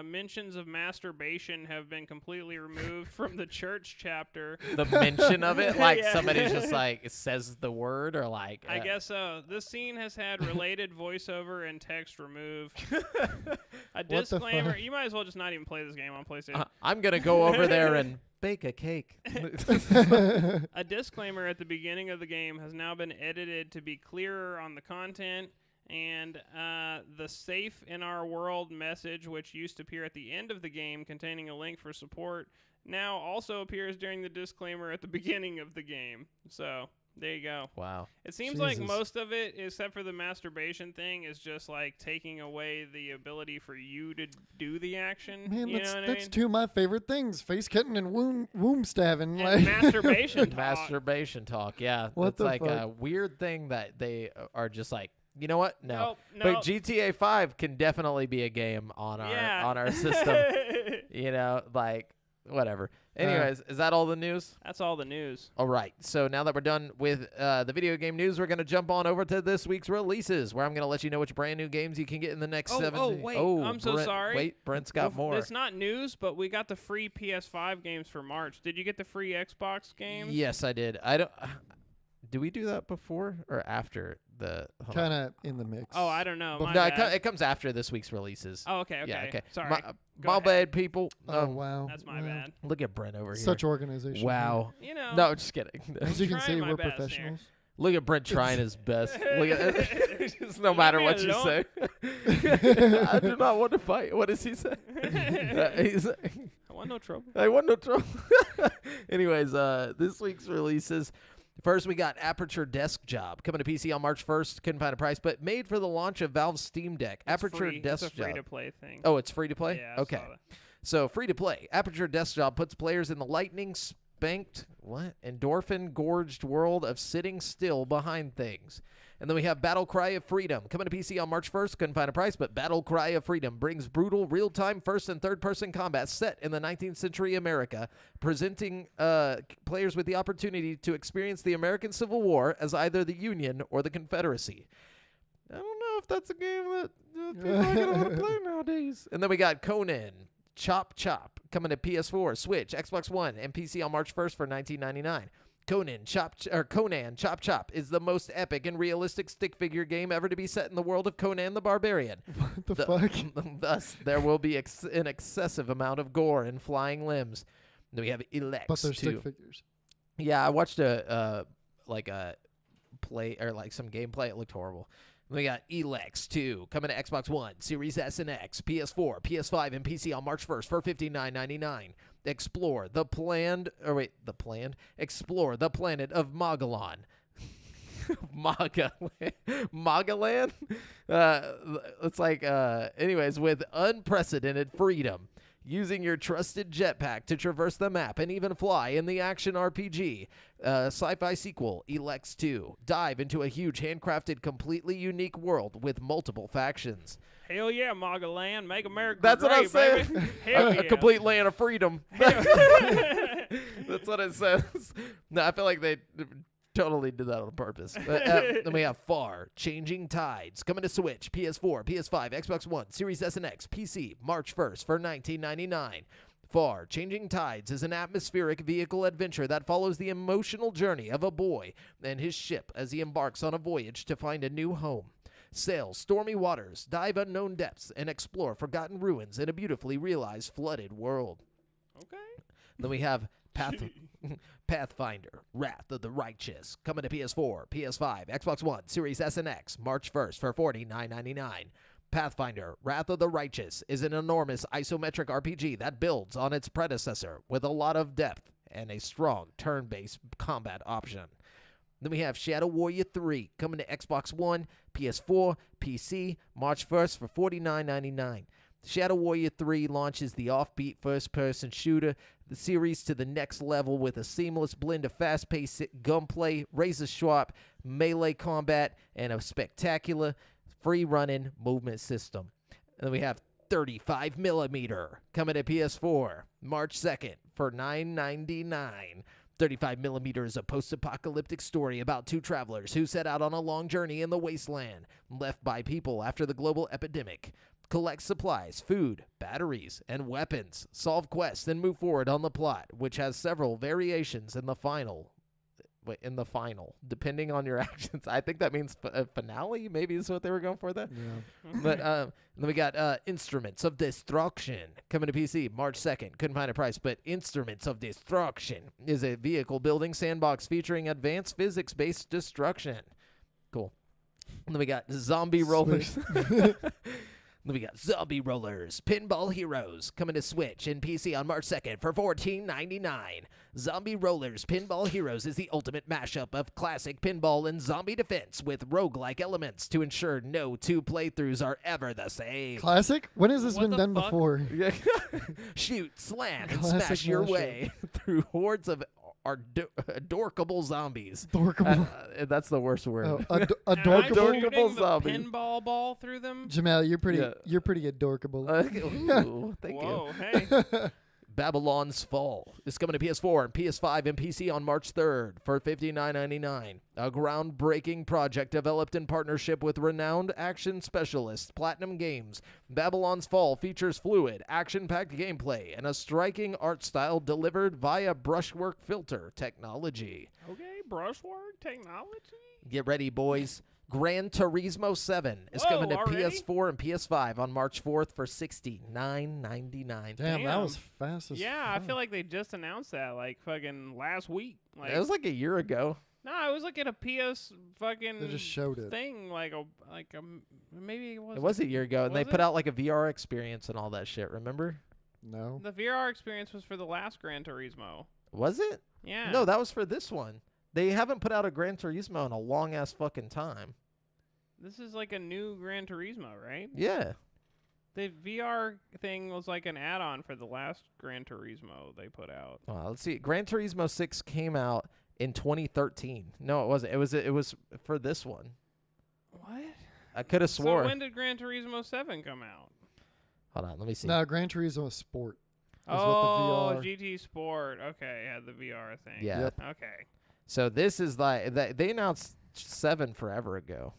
[SPEAKER 2] Mentions of masturbation have been completely removed from the church chapter.
[SPEAKER 1] The mention of it, like
[SPEAKER 2] Yeah.
[SPEAKER 1] somebody just like says the word, or like
[SPEAKER 2] I guess so. This scene has had related voiceover and text removed. A
[SPEAKER 3] the
[SPEAKER 2] disclaimer:
[SPEAKER 3] fuck?
[SPEAKER 2] you might as well just not even play this game on PlayStation.
[SPEAKER 1] I'm gonna go over there and bake a cake.
[SPEAKER 2] A disclaimer at the beginning of the game has now been edited to be clearer on the content, and the safe in our world message, which used to appear at the end of the game containing a link for support, now also appears during the disclaimer at the beginning of the game. So there you go.
[SPEAKER 1] Wow.
[SPEAKER 2] It seems like
[SPEAKER 3] Jesus.
[SPEAKER 2] most of it, except for the masturbation thing, is just like taking away the ability for you to do the action.
[SPEAKER 3] Man,
[SPEAKER 2] you
[SPEAKER 3] that's
[SPEAKER 2] know what
[SPEAKER 3] that's
[SPEAKER 2] I mean?
[SPEAKER 3] two of my favorite things: face cutting and womb stabbing.
[SPEAKER 2] And
[SPEAKER 3] Like
[SPEAKER 2] masturbation talk.
[SPEAKER 1] Masturbation talk. Yeah.
[SPEAKER 3] What
[SPEAKER 1] That's
[SPEAKER 3] the
[SPEAKER 1] like
[SPEAKER 3] fuck?
[SPEAKER 1] a weird thing that they are just like, you know what? No.
[SPEAKER 2] Nope,
[SPEAKER 1] But
[SPEAKER 2] nope.
[SPEAKER 1] GTA 5 can definitely be a game on our
[SPEAKER 2] Yeah.
[SPEAKER 1] on our system. You know, like whatever. Anyways, is that all the news?
[SPEAKER 2] That's all the news.
[SPEAKER 1] All right. So now that we're done with the video game news, we're going to jump on over to this week's releases, where I'm going to let you know which brand new games you can get in the next 7 days.
[SPEAKER 2] Wait, I'm so sorry.
[SPEAKER 1] Wait, Brent's got more.
[SPEAKER 2] It's not news, but we got the free PS5 games for March. Did you get the free Xbox games?
[SPEAKER 1] Yes, I did. I don't. Do we do that before or after the? hold on.
[SPEAKER 3] kind of in the mix.
[SPEAKER 2] Oh, I don't know.
[SPEAKER 3] But
[SPEAKER 2] My
[SPEAKER 1] No,
[SPEAKER 2] bad.
[SPEAKER 1] it comes after this week's releases.
[SPEAKER 2] Oh, okay, okay.
[SPEAKER 1] Yeah, okay.
[SPEAKER 2] Sorry.
[SPEAKER 1] My,
[SPEAKER 2] Go
[SPEAKER 1] my
[SPEAKER 2] ahead.
[SPEAKER 1] bad, people.
[SPEAKER 3] Oh wow.
[SPEAKER 2] That's my
[SPEAKER 3] Wow.
[SPEAKER 2] bad.
[SPEAKER 1] Look at Brent over here.
[SPEAKER 3] Such organization.
[SPEAKER 1] Wow.
[SPEAKER 2] You know.
[SPEAKER 1] No, just kidding.
[SPEAKER 3] As you can
[SPEAKER 2] trying
[SPEAKER 3] see,
[SPEAKER 2] my
[SPEAKER 3] we're
[SPEAKER 2] best here.
[SPEAKER 3] professionals.
[SPEAKER 1] Look at Brent trying his best. Look at just no
[SPEAKER 2] Leave
[SPEAKER 1] matter
[SPEAKER 2] me
[SPEAKER 1] what you say. I do not want to fight. What does he say? He's
[SPEAKER 2] I want no trouble.
[SPEAKER 1] I want no trouble. Anyways, this week's releases. First, we got Aperture Desk Job coming to PC on March 1st. Couldn't find a price, but made for the launch of Valve's Steam Deck. Aperture Desk
[SPEAKER 2] It's a
[SPEAKER 1] Job.
[SPEAKER 2] free-to-play thing.
[SPEAKER 1] Oh, it's free to play?
[SPEAKER 2] Yeah, I
[SPEAKER 1] Okay.
[SPEAKER 2] saw that.
[SPEAKER 1] So, free to play. Aperture Desk Job puts players in the lightning spanked, endorphin gorged world of sitting still behind things. And then we have Battle Cry of Freedom coming to PC on March 1st. Couldn't find a price, but Battle Cry of Freedom brings brutal real-time first and third-person combat set in the 19th century America, presenting players with the opportunity to experience the American Civil War as either the Union or the Confederacy. I don't know if that's a game that people are going to want to play nowadays. And then we got Conan Chop Chop coming to PS4, Switch, Xbox One, and PC on March 1st for $19.99. Conan Chop Chop is the most epic and realistic stick figure game ever to be set in the world of Conan the Barbarian.
[SPEAKER 3] What the fuck?
[SPEAKER 1] Thus, there will be an excessive amount of gore and flying limbs. Then we have Elex
[SPEAKER 3] But they're
[SPEAKER 1] 2.
[SPEAKER 3] stick figures.
[SPEAKER 1] Yeah, I watched a play or like some gameplay. It looked horrible. We got Elex 2 coming to Xbox One, Series S and X, PS4, PS5, and PC on March 1st for $59.99. Explore the planet of Magalan. Magalan? It's like, anyways, with unprecedented freedom. Using your trusted jetpack to traverse the map and even fly in the action RPG. Sci-fi sequel, Elex 2. Dive into a huge, handcrafted, completely unique world with multiple factions.
[SPEAKER 2] Hell yeah, MAGA land. Make America
[SPEAKER 1] That's
[SPEAKER 2] great,
[SPEAKER 1] what I'm saying.
[SPEAKER 2] baby. Hell yeah.
[SPEAKER 1] A complete land of freedom. That's what it says. No, I feel like they totally did that on purpose. Then we have Far Changing Tides coming to Switch, PS4, PS5, Xbox One, Series S and X, PC, March 1st for $19.99. Far Changing Tides is an atmospheric vehicle adventure that follows the emotional journey of a boy and his ship as he embarks on a voyage to find a new home. Sail stormy waters, dive unknown depths, and explore forgotten ruins in a beautifully realized flooded world.
[SPEAKER 2] Okay.
[SPEAKER 1] Then we have Pathfinder, Wrath of the Righteous, coming to PS4, PS5, Xbox One, Series S and X, March 1st for $49.99. Pathfinder, Wrath of the Righteous is an enormous isometric RPG that builds on its predecessor with a lot of depth and a strong turn-based combat option. Then we have Shadow Warrior 3 coming to Xbox One, PS4, PC, March 1st for $49.99. Shadow Warrior 3 launches the offbeat first-person shooter, the series to the next level with a seamless blend of fast-paced gunplay, razor-sharp melee combat, and a spectacular free-running movement system. And then we have 35mm coming to PS4, March 2nd for $9.99. 35mm is a post-apocalyptic story about two travelers who set out on a long journey in the wasteland, left by people after the global epidemic. Collect supplies, food, batteries, and weapons. Solve quests and move forward on the plot, which has several variations in the final, depending on your actions. I think that means finale, maybe is what they were going for there.
[SPEAKER 3] Yeah.
[SPEAKER 1] But then we got Instruments of Destruction coming to PC March 2nd. Couldn't find a price, but Instruments of Destruction is a vehicle building sandbox featuring advanced physics-based destruction. Cool. And then we got Zombie Rollers. Then we got Zombie Rollers, Pinball Heroes, coming to Switch and PC on March 2nd for $14.99. Zombie Rollers, Pinball Heroes is the ultimate mashup of classic pinball and zombie defense with roguelike elements to ensure no two playthroughs are ever the same.
[SPEAKER 3] Classic? When has this
[SPEAKER 2] What
[SPEAKER 3] been
[SPEAKER 2] the
[SPEAKER 3] done
[SPEAKER 2] fuck?
[SPEAKER 3] before?
[SPEAKER 1] Shoot, slam, and
[SPEAKER 3] Classic
[SPEAKER 1] smash your
[SPEAKER 3] mashup.
[SPEAKER 1] way through hordes of adorkable zombies.
[SPEAKER 3] Dorkable.
[SPEAKER 1] That's the worst word.
[SPEAKER 3] Oh,
[SPEAKER 2] And I'm
[SPEAKER 3] adorkable.
[SPEAKER 1] Adorkable
[SPEAKER 2] shooting the
[SPEAKER 1] zombie.
[SPEAKER 2] pinball ball through them.
[SPEAKER 3] Jamal, you're pretty.
[SPEAKER 1] Yeah.
[SPEAKER 3] You're pretty adorkable.
[SPEAKER 1] Ooh, thank you.
[SPEAKER 2] Whoa, hey.
[SPEAKER 1] Babylon's Fall is coming to PS4 and PS5 and PC on March 3rd for $59.99. A groundbreaking project developed in partnership with renowned action specialist Platinum Games. Babylon's Fall features fluid, action-packed gameplay and a striking art style delivered via brushwork filter technology.
[SPEAKER 2] Okay, brushwork technology.
[SPEAKER 1] Get ready, boys. Gran Turismo 7 is coming to
[SPEAKER 2] Whoa, already?
[SPEAKER 1] PS4 and PS5 on March 4th for $69.99.
[SPEAKER 3] Damn, that was fast as
[SPEAKER 2] Yeah, I
[SPEAKER 3] fuck.
[SPEAKER 2] feel like they just announced that like fucking last week. Like,
[SPEAKER 1] It was like a year ago.
[SPEAKER 2] no, it was like at a PS fucking
[SPEAKER 3] They just showed it.
[SPEAKER 2] thing. Like a maybe it was.
[SPEAKER 1] It was a year ago, and they
[SPEAKER 2] Was
[SPEAKER 1] put
[SPEAKER 2] it?
[SPEAKER 1] out like a VR experience and all that shit, remember?
[SPEAKER 3] No.
[SPEAKER 2] The VR experience was for the last Gran Turismo.
[SPEAKER 1] Was it?
[SPEAKER 2] Yeah.
[SPEAKER 1] No, that was for this one. They haven't put out a Gran Turismo in a long-ass fucking time.
[SPEAKER 2] This is like a new Gran Turismo, right?
[SPEAKER 1] Yeah.
[SPEAKER 2] The VR thing was like an add-on for the last Gran Turismo they put out.
[SPEAKER 1] Well, let's see. Gran Turismo 6 came out in 2013. No, it wasn't. It was for this one.
[SPEAKER 2] What?
[SPEAKER 1] I could have swore.
[SPEAKER 2] So when did Gran Turismo 7 come out?
[SPEAKER 1] Hold on, let me see.
[SPEAKER 3] No, Gran Turismo Sport. Is
[SPEAKER 2] Oh,
[SPEAKER 3] what the VR.
[SPEAKER 2] GT Sport. Okay, had the VR thing.
[SPEAKER 1] Yeah.
[SPEAKER 3] Yep.
[SPEAKER 2] Okay.
[SPEAKER 1] So this is like they announced 7 forever ago.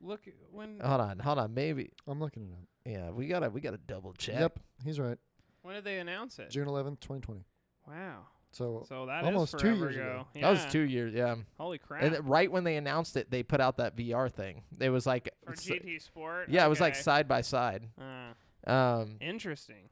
[SPEAKER 2] Look when
[SPEAKER 1] Hold on. Maybe.
[SPEAKER 3] I'm looking it up.
[SPEAKER 1] Yeah, we gotta double check.
[SPEAKER 3] Yep, he's right.
[SPEAKER 2] when did they announce it?
[SPEAKER 3] June 11th, 2020.
[SPEAKER 2] Wow.
[SPEAKER 3] So
[SPEAKER 2] So that
[SPEAKER 3] almost
[SPEAKER 2] is
[SPEAKER 3] 2
[SPEAKER 2] forever
[SPEAKER 3] years ago.
[SPEAKER 2] Yeah.
[SPEAKER 1] That was 2 years. Yeah.
[SPEAKER 2] Holy crap.
[SPEAKER 1] And right when they announced it, they put out that VR thing. It was like,
[SPEAKER 2] For GT Sport.
[SPEAKER 1] yeah, it was like
[SPEAKER 2] Okay.
[SPEAKER 1] side by side.
[SPEAKER 2] Interesting.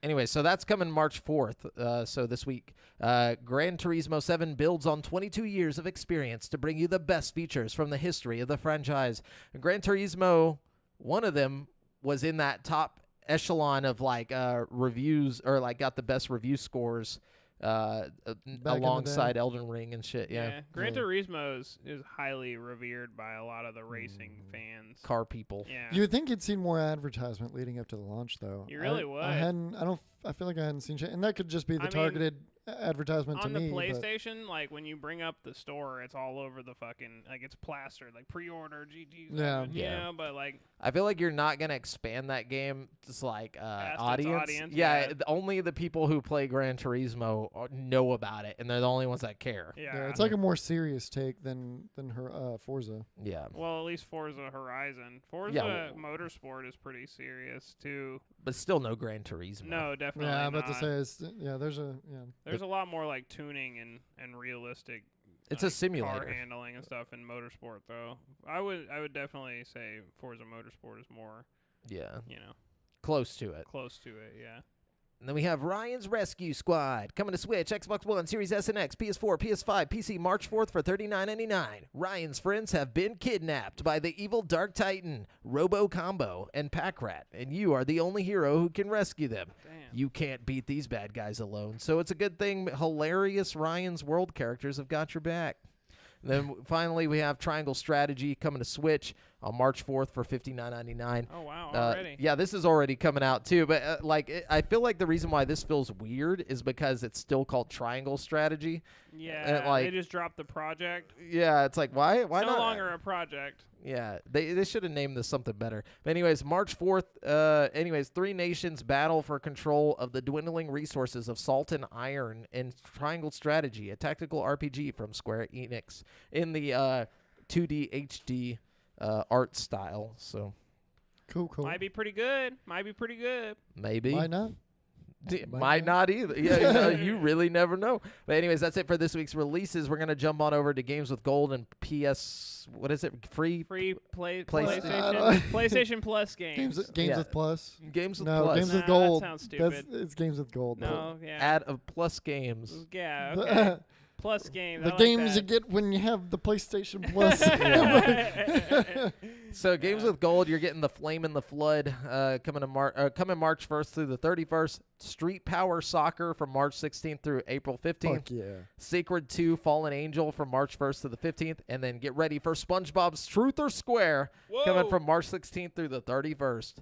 [SPEAKER 1] Anyway, so that's coming March 4th, so this week. Gran Turismo 7 builds on 22 years of experience to bring you the best features from the history of the franchise. Gran Turismo, one of them was in that top echelon of like reviews, or like got the best review scores alongside Elden Ring and shit. Yeah.
[SPEAKER 2] Gran Turismo is highly revered by a lot of the racing fans,
[SPEAKER 1] car people.
[SPEAKER 2] Yeah,
[SPEAKER 3] You would think you'd seen more advertisement leading up to the launch, though.
[SPEAKER 2] You really would.
[SPEAKER 3] I feel like I hadn't seen shit, and that could just be the targeted advertisement to
[SPEAKER 2] on
[SPEAKER 3] me.
[SPEAKER 2] On the PlayStation, like when you bring up the store, it's all over the fucking, like it's plastered, like pre-order GT.
[SPEAKER 3] Yeah.
[SPEAKER 2] You know, but like
[SPEAKER 1] I feel like you're not gonna expand that game to like audience.
[SPEAKER 2] Yeah,
[SPEAKER 1] only the people who play Gran Turismo know about it, and they're the only ones that care.
[SPEAKER 3] Yeah, it's like a more serious take than her Forza.
[SPEAKER 1] Yeah.
[SPEAKER 2] Well, at least Forza Horizon. Forza Motorsport is pretty serious too.
[SPEAKER 1] But still no Gran Turismo.
[SPEAKER 2] No, definitely.
[SPEAKER 3] Yeah, I'm
[SPEAKER 2] not.
[SPEAKER 3] about to say
[SPEAKER 2] There's a lot more like tuning and realistic.
[SPEAKER 1] It's
[SPEAKER 2] like,
[SPEAKER 1] a simulator.
[SPEAKER 2] Car handling and stuff in Motorsport, though. I would definitely say Forza Motorsport is more.
[SPEAKER 1] Yeah.
[SPEAKER 2] Close to it. Yeah.
[SPEAKER 1] And then we have Ryan's Rescue Squad coming to Switch, Xbox One, Series S and X, PS4, PS5, PC, March 4th for $39.99. Ryan's friends have been kidnapped by the evil Dark Titan, Robo Combo, and Pack Rat, and you are the only hero who can rescue them.
[SPEAKER 2] Damn.
[SPEAKER 1] You can't beat these bad guys alone, so it's a good thing hilarious Ryan's World characters have got your back. And then finally, we have Triangle Strategy coming to Switch on March 4th for $59.99.
[SPEAKER 2] Oh, wow, already.
[SPEAKER 1] Yeah, this is already coming out, too. But, I feel like the reason why this feels weird is because it's still called Triangle Strategy.
[SPEAKER 2] Yeah, they just dropped the project.
[SPEAKER 1] Yeah, it's like, why
[SPEAKER 2] it's
[SPEAKER 1] not?
[SPEAKER 2] no longer a project.
[SPEAKER 1] Yeah, they should have named this something better. But anyways, March 4th, 3 nations battle for control of the dwindling resources of Salt and Iron in Triangle Strategy, a tactical RPG from Square Enix in the 2D HD art style. So
[SPEAKER 3] cool.
[SPEAKER 2] Might be pretty good.
[SPEAKER 1] Maybe.
[SPEAKER 3] Why not?
[SPEAKER 1] Might not either. Yeah, you really never know. But anyways, that's it for this week's releases. We're gonna jump on over to Games with Gold and PS. What is it? Free
[SPEAKER 2] PlayStation Plus games.
[SPEAKER 3] Games with Plus.
[SPEAKER 1] Games with
[SPEAKER 3] no,
[SPEAKER 1] Plus.
[SPEAKER 3] Games with Gold.
[SPEAKER 2] That sounds stupid.
[SPEAKER 3] It's Games with Gold.
[SPEAKER 2] No, yeah.
[SPEAKER 1] Add of Plus games.
[SPEAKER 2] Yeah. Okay. Plus games.
[SPEAKER 3] The games you get when you have the PlayStation Plus.
[SPEAKER 1] So Games with Gold, you're getting the Flame in the Flood coming March 1st through the 31st. Street Power Soccer from March 16th through April 15th.
[SPEAKER 3] Fuck yeah.
[SPEAKER 1] Sacred 2 Fallen Angel from March 1st to the 15th. And then get ready for SpongeBob's Truth or Square coming from March 16th through the 31st.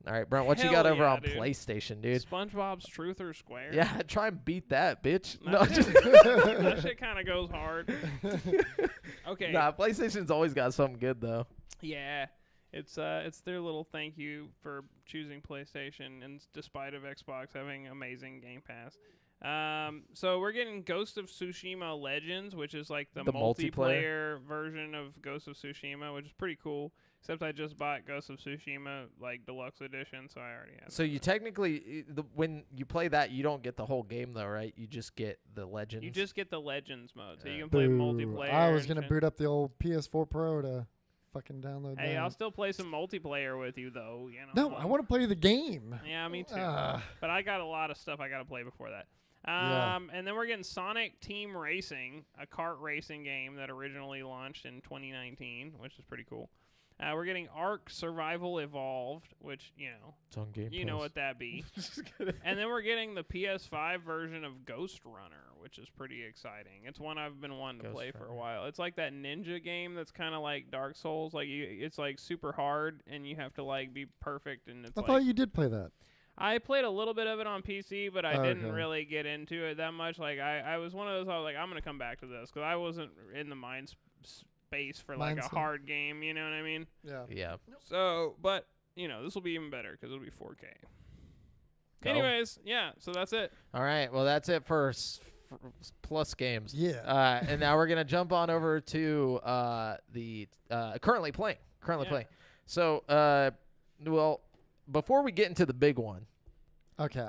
[SPEAKER 1] All right, Brent, what you got over on PlayStation, dude?
[SPEAKER 2] SpongeBob's Truth or Square?
[SPEAKER 1] Yeah, try and beat that, bitch.
[SPEAKER 2] That shit kind of goes hard. Okay.
[SPEAKER 1] Nah, PlayStation's always got something good, though.
[SPEAKER 2] Yeah. It's their little thank you for choosing PlayStation, and despite of Xbox having amazing Game Pass. So we're getting Ghost of Tsushima Legends, which is like the multiplayer version of Ghost of Tsushima, which is pretty cool. Except I just bought Ghost of Tsushima like deluxe edition, so I already have it.
[SPEAKER 1] So you technically, when you play that, you don't get the whole game though, right? You just get the Legends.
[SPEAKER 2] You just get the Legends mode, so you can play multiplayer.
[SPEAKER 3] I was gonna boot up the old PS4 Pro to fucking download that.
[SPEAKER 2] Hey, I'll still play some multiplayer with you though. You know.
[SPEAKER 3] No, I want to play the game.
[SPEAKER 2] Yeah, me too. But I got a lot of stuff I got to play before that. And then we're getting Sonic Team Racing, a kart racing game that originally launched in 2019, which is pretty cool. We're getting Ark Survival Evolved, which,
[SPEAKER 1] it's on Game
[SPEAKER 2] you know what that be. And then we're getting the PS5 version of Ghost Runner, which is pretty exciting. It's one I've been wanting to play for a while. It's like that ninja game that's kind of like Dark Souls. Like it's like super hard, and you have to like be perfect. And it's
[SPEAKER 3] I thought you did play that.
[SPEAKER 2] I played a little bit of it on PC, but I didn't really get into it that much. Like I was one of those. I was like, I'm gonna come back to this because I wasn't in the space for like a hard game, you know what I mean?
[SPEAKER 1] Yeah.
[SPEAKER 2] So, but this will be even better because it'll be 4K. Anyways, so that's it.
[SPEAKER 1] All right, well that's it for Plus games.
[SPEAKER 3] Yeah.
[SPEAKER 1] And now we're gonna jump on over to the currently playing. So, well, before we get into the big one.
[SPEAKER 3] Okay,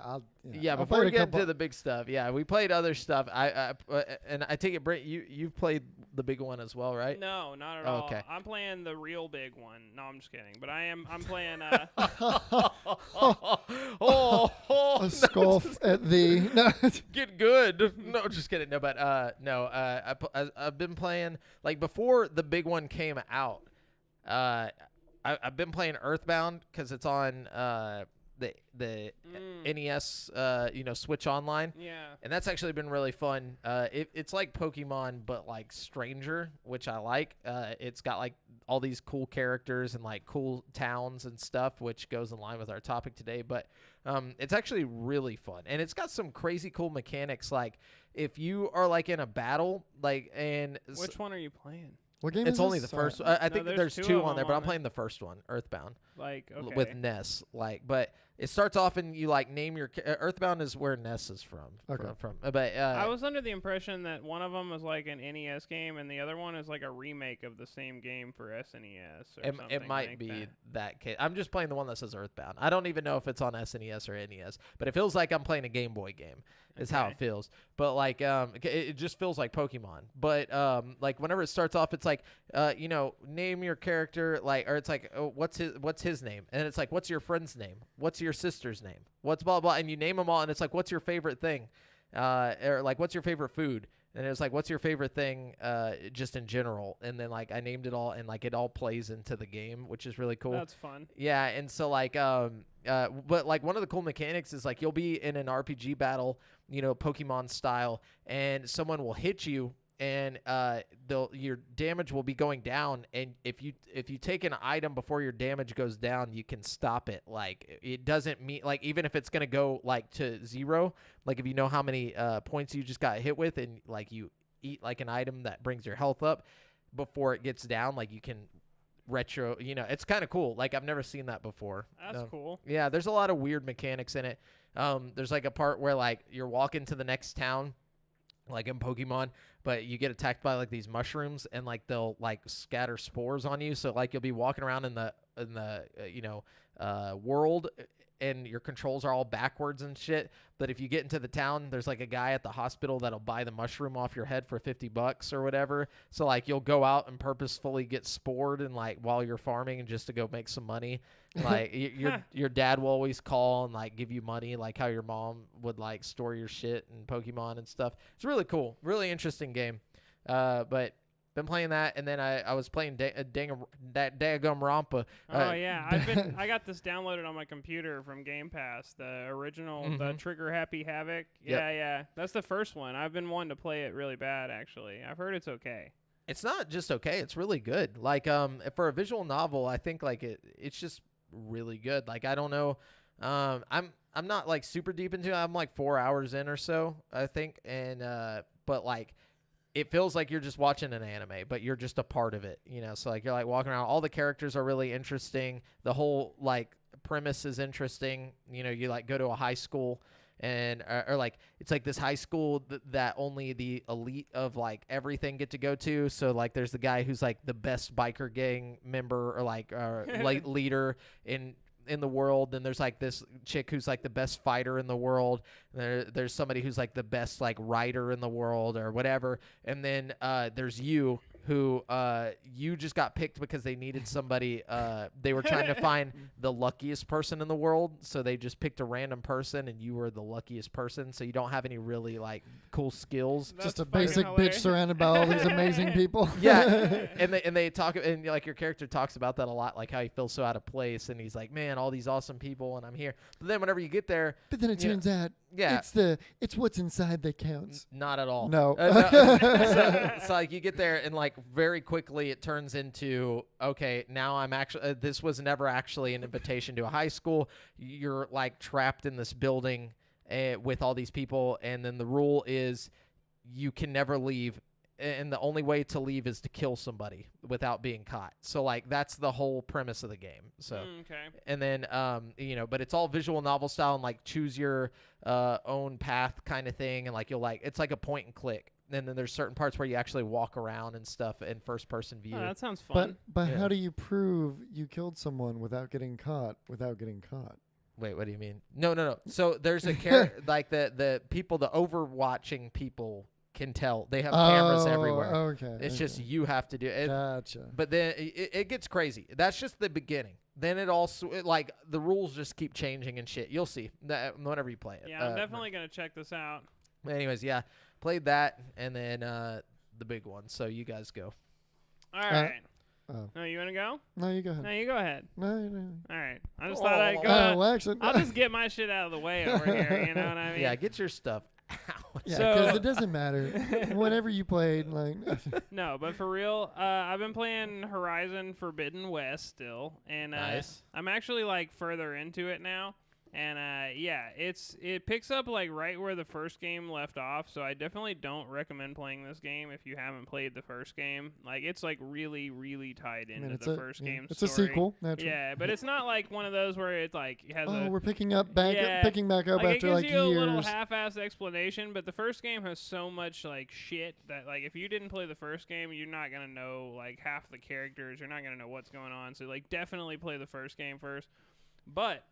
[SPEAKER 1] before we get into the big stuff, we played other stuff. And I take it, Brent, you've played the big one as well, right?
[SPEAKER 2] No, not at all.
[SPEAKER 1] Okay.
[SPEAKER 2] I'm playing the real big one. No, I'm just kidding. But I'm playing.
[SPEAKER 3] scoff at thee. No.
[SPEAKER 1] Get good. No, just kidding. No, but no. I've been playing like before the big one came out. I've been playing Earthbound because it's on the NES, Switch Online.
[SPEAKER 2] Yeah.
[SPEAKER 1] And that's actually been really fun. It's like Pokemon, but like stranger, which I like. It's got like all these cool characters and like cool towns and stuff, which goes in line with our topic today. But it's actually really fun, and it's got some crazy cool mechanics. Like if you are like in a battle, like
[SPEAKER 2] which one are you playing?
[SPEAKER 3] What game
[SPEAKER 1] it's
[SPEAKER 3] is
[SPEAKER 1] only
[SPEAKER 3] this?
[SPEAKER 1] the first.
[SPEAKER 3] Sorry.
[SPEAKER 1] I think there's two on there, but I'm
[SPEAKER 2] it.
[SPEAKER 1] playing the first one, Earthbound,
[SPEAKER 2] Like okay.
[SPEAKER 1] with Ness. But it starts off and you like name your Earthbound is where Ness is from.
[SPEAKER 3] Okay.
[SPEAKER 1] But
[SPEAKER 2] I was under the impression that one of them was like an NES game and the other one is like a remake of the same game for SNES. Or something
[SPEAKER 1] it might
[SPEAKER 2] like
[SPEAKER 1] be that case. I'm just playing the one that says Earthbound. I don't even know if it's on SNES or NES, but it feels like I'm playing a Game Boy game. Is how it feels. But like it just feels like Pokemon. But like whenever it starts off, it's like name your character, like, or it's like, oh, what's his name, and it's like, what's your friend's name, what's your sister's name, what's blah blah, and you name them all, and it's like, what's your favorite thing, or like, what's your favorite food, and it's like, what's your favorite thing, just in general, and then like I named it all, and like it all plays into the game, which is really cool.
[SPEAKER 2] That's fun.
[SPEAKER 1] Yeah, and so like but like one of the cool mechanics is like you'll be in an RPG battle, Pokemon style, and someone will hit you, and your damage will be going down, and if you take an item before your damage goes down, you can stop it. Like it doesn't mean like even if it's gonna go like to 0, like if you know how many points you just got hit with, and like you eat like an item that brings your health up before it gets down, like you can retro, it's kind of cool. Like I've never seen that before.
[SPEAKER 2] That's cool.
[SPEAKER 1] Yeah, there's a lot of weird mechanics in it. There's like a part where like you're walking to the next town, like in Pokemon, but you get attacked by like these mushrooms, and like they'll like scatter spores on you. So like you'll be walking around in the world, and your controls are all backwards and shit. But if you get into the town, there's like a guy at the hospital that'll buy the mushroom off your head for $50 or whatever. So like you'll go out and purposefully get spored, and like while you're farming, and just to go make some money. Like your dad will always call and like give you money, like how your mom would like store your shit and Pokemon and stuff. It's really cool, really interesting game. But been playing that, and then I was playing that Dagum Rampa.
[SPEAKER 2] Yeah, I got this downloaded on my computer from Game Pass, the original, the Trigger Happy Havoc. Yeah, that's the first one. I've been wanting to play it really bad, actually. I've heard it's okay.
[SPEAKER 1] It's not just okay; it's really good. Like for a visual novel, I think like it's just really good. Like I don't know, I'm not like super deep into it. I'm like 4 hours in or so, I think, and but like. It feels like you're just watching an anime, but you're just a part of it, So like you're like walking around. All the characters are really interesting. The whole like premise is interesting. You like go to a high school, and or like it's like this high school that only the elite of like everything get to go to. So like there's the guy who's like the best biker gang member or like leader in the world, and there's like this chick who's like the best fighter in the world, there's somebody who's like the best like writer in the world or whatever, and then there's you who you just got picked because they needed somebody. They were trying to find the luckiest person in the world, so they just picked a random person, and you were the luckiest person, so you don't have any really like cool skills.
[SPEAKER 2] That's
[SPEAKER 3] just a basic
[SPEAKER 2] hilarious.
[SPEAKER 3] bitch surrounded by all these amazing people.
[SPEAKER 1] Yeah, and they talk, and like your character talks about that a lot, like how he feels so out of place, and he's like, man, all these awesome people, and I'm here. But then whenever you get there,
[SPEAKER 3] But then it turns out,
[SPEAKER 1] yeah,
[SPEAKER 3] it's what's inside that counts.
[SPEAKER 1] not at all.
[SPEAKER 3] No.
[SPEAKER 1] So like you get there, and like very quickly it turns into, okay, now I'm actually this was never actually an invitation to a high school. You're like trapped in this building with all these people, and then the rule is you can never leave, and the only way to leave is to kill somebody without being caught. So like that's the whole premise of the game. So
[SPEAKER 2] okay.
[SPEAKER 1] and then but it's all visual novel style, and like choose your own path kind of thing, and like you'll like it's like a point and click. And then there's certain parts where you actually walk around and stuff in first person view.
[SPEAKER 2] Oh, that sounds fun.
[SPEAKER 3] But
[SPEAKER 1] Yeah.
[SPEAKER 3] how do you prove you killed someone without getting caught?
[SPEAKER 1] Wait, what do you mean? No. So there's a like the people, the overwatching people can tell. They have cameras everywhere.
[SPEAKER 3] Okay.
[SPEAKER 1] It's just you have to do it.
[SPEAKER 3] Gotcha.
[SPEAKER 1] But then it gets crazy. That's just the beginning. then it all like the rules just keep changing and shit. You'll see that whenever you play it.
[SPEAKER 2] Yeah, I'm definitely gonna check this out.
[SPEAKER 1] Anyways, yeah, played that and then the big one. So you guys go.
[SPEAKER 2] All right. No, you wanna go?
[SPEAKER 3] No, you go ahead.
[SPEAKER 2] No, you go ahead.
[SPEAKER 3] No.
[SPEAKER 2] All right. I just thought I'd go.
[SPEAKER 3] Well, actually,
[SPEAKER 2] I'll just get my shit out of the way over here. You know what I mean?
[SPEAKER 1] Yeah, get your stuff out.
[SPEAKER 3] yeah,
[SPEAKER 2] So-
[SPEAKER 3] because it doesn't matter. Whenever you played, like,
[SPEAKER 2] No, but for real, I've been playing Horizon Forbidden West still, and
[SPEAKER 1] Nice.
[SPEAKER 2] I'm actually like further into it now. And yeah, it picks up like right where the first game left off. So I definitely don't recommend playing this game if you haven't played the first game. Like it's like really, really tied into the first game.
[SPEAKER 3] It's
[SPEAKER 2] story.
[SPEAKER 3] a sequel, naturally.
[SPEAKER 2] Yeah, but it's not like one of those where it's like it has
[SPEAKER 3] we're picking back up
[SPEAKER 2] like,
[SPEAKER 3] after
[SPEAKER 2] it
[SPEAKER 3] like
[SPEAKER 2] gives you a little
[SPEAKER 3] years.
[SPEAKER 2] half-assed explanation. But the first game has so much like shit that like if you didn't play the first game, you're not gonna know like half the characters. You're not gonna know what's going on. So like definitely play the first game first. But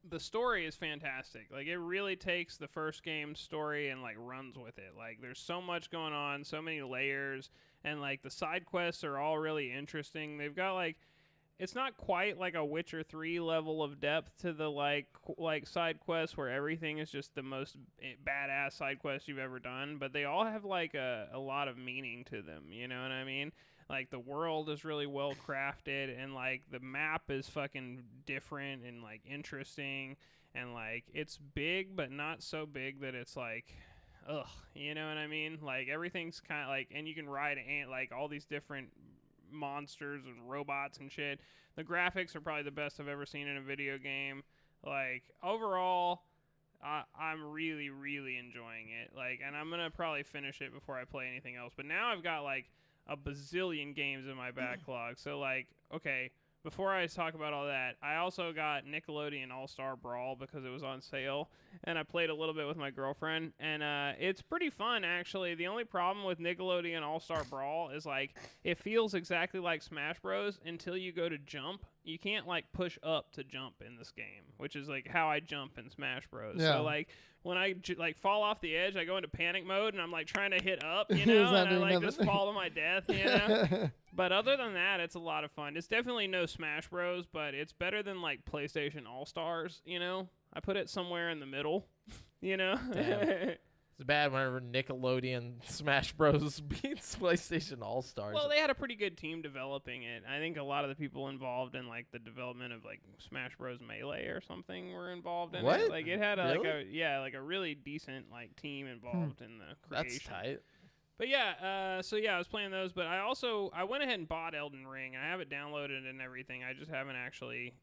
[SPEAKER 2] the story is fantastic. Like it really takes the first game's story and like runs with it. Like there's so much going on, so many layers, and like the side quests are all really interesting. They've got like it's not quite like a Witcher 3 level of depth to the like side quests where everything is just the most badass side quest you've ever done, but they all have like a lot of meaning to them, you know what I mean? Like the world is really well crafted and like the map is fucking different and like interesting and like it's big but not so big that it's like ugh, you know what I mean? Like everything's kind of like, and you can ride like all these different monsters and robots and shit. The graphics are probably the best I've ever seen in a video game. Like overall, I'm really, really enjoying it. Like, and I'm gonna probably finish it before I play anything else. But now I've got like a bazillion games in my backlog. So like, okay, before I talk about all that, I also got Nickelodeon All-Star Brawl because it was on sale, and I played a little bit with my girlfriend, and it's pretty fun, actually. The only problem with Nickelodeon All-Star Brawl is, like, it feels exactly like Smash Bros. Until you go to jump. You can't, like, push up to jump in this game, which is, like, how I jump in Smash Bros.
[SPEAKER 3] Yeah.
[SPEAKER 2] So, like, when I, like, fall off the edge, I go into panic mode, and I'm, like, trying to hit up, you know, and I, like, just fall to my death, you know? But other than that, it's a lot of fun. It's definitely no Smash Bros, but it's better than, like, PlayStation All-Stars, you know? I put it somewhere in the middle, you know?
[SPEAKER 1] Damn. It's bad whenever Nickelodeon Smash Bros. Beats PlayStation All-Stars.
[SPEAKER 2] Well, they had a pretty good team developing it. I think a lot of the people involved in, like, the development of, like, Smash Bros. Melee or something were involved in
[SPEAKER 1] What?
[SPEAKER 2] it. Like, it had,
[SPEAKER 1] Really?
[SPEAKER 2] like a really decent, like, team involved in the creation.
[SPEAKER 1] That's tight.
[SPEAKER 2] But yeah, so yeah, I was playing those, but I went ahead and bought Elden Ring. I have it downloaded and everything. I just haven't actually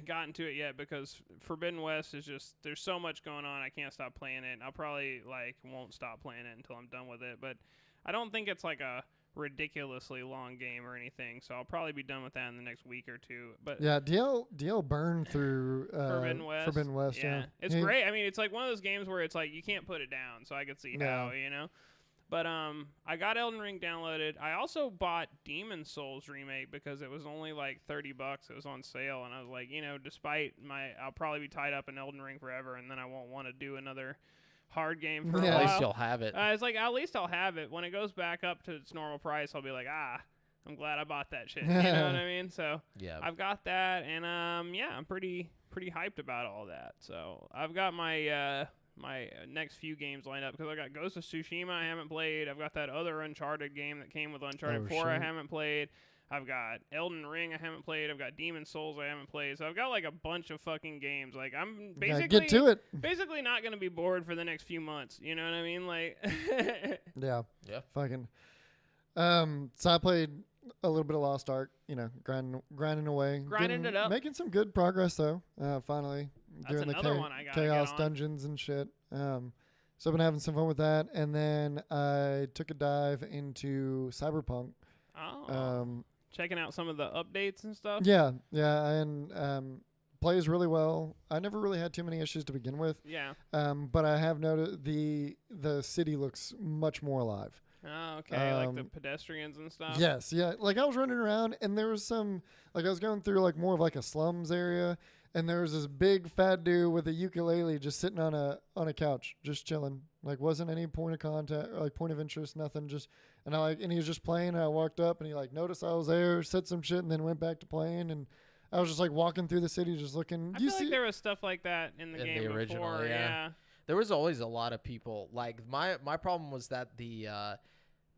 [SPEAKER 2] gotten to it yet because Forbidden West is just, there's so much going on. I can't stop playing it. I'll probably like won't stop playing it until I'm done with it. But I don't think it's like a ridiculously long game or anything, so I'll probably be done with that in the next week or two. But
[SPEAKER 3] yeah, DL burned through
[SPEAKER 2] Forbidden West.
[SPEAKER 3] Forbidden West, yeah.
[SPEAKER 2] It's great. I mean, it's like one of those games where it's like you can't put it down, so I could see how, you know. But I got Elden Ring downloaded. I also bought Demon Souls Remake because it was only like $30. It was on sale, and I was like, you know, despite I'll probably be tied up in Elden Ring forever, and then I won't want to do another hard game for a while.
[SPEAKER 1] At least you'll have it.
[SPEAKER 2] It's like, at least I'll have it. When it goes back up to its normal price, I'll be like, I'm glad I bought that shit. You know what I mean? So
[SPEAKER 1] yeah,
[SPEAKER 2] I've got that, and yeah, I'm pretty hyped about all that. So I've got my next few games lined up because I got Ghost of Tsushima I haven't played. I've got that other Uncharted game that came with Uncharted 4 I haven't played. I've got Elden Ring I haven't played. I've got Demon Souls I haven't played. So I've got like a bunch of fucking games. Like I'm basically
[SPEAKER 3] get to it.
[SPEAKER 2] Basically not going to be bored for the next few months. You know what I mean? Like
[SPEAKER 3] Yeah. Fucking. So I played a little bit of Lost Ark, you know, grinding away.
[SPEAKER 2] Grinding it up.
[SPEAKER 3] Making some good progress though. Finally.
[SPEAKER 2] That's
[SPEAKER 3] doing
[SPEAKER 2] another
[SPEAKER 3] the
[SPEAKER 2] one I gotta
[SPEAKER 3] chaos
[SPEAKER 2] get on.
[SPEAKER 3] dungeons and shit. So I've been having some fun with that, and then I took a dive into Cyberpunk.
[SPEAKER 2] Checking out some of the updates and stuff.
[SPEAKER 3] Yeah, and plays really well. I never really had too many issues to begin with.
[SPEAKER 2] Yeah.
[SPEAKER 3] But I have noticed the city looks much more alive.
[SPEAKER 2] Oh, okay. Like the pedestrians and stuff.
[SPEAKER 3] Yes, yeah. Like I was running around, and there was some, like I was going through like more of like a slums area. And there was this big fat dude with a ukulele just sitting on a couch, just chilling. Like wasn't any point of contact, or like point of interest, nothing. Just and he was just playing. And I walked up and he like noticed I was there, said some shit, and then went back to playing. And I was just like walking through the city, just looking.
[SPEAKER 2] I feel like there was stuff like that in the game
[SPEAKER 1] original,
[SPEAKER 2] before. Yeah.
[SPEAKER 1] There was always a lot of people. Like my problem was that the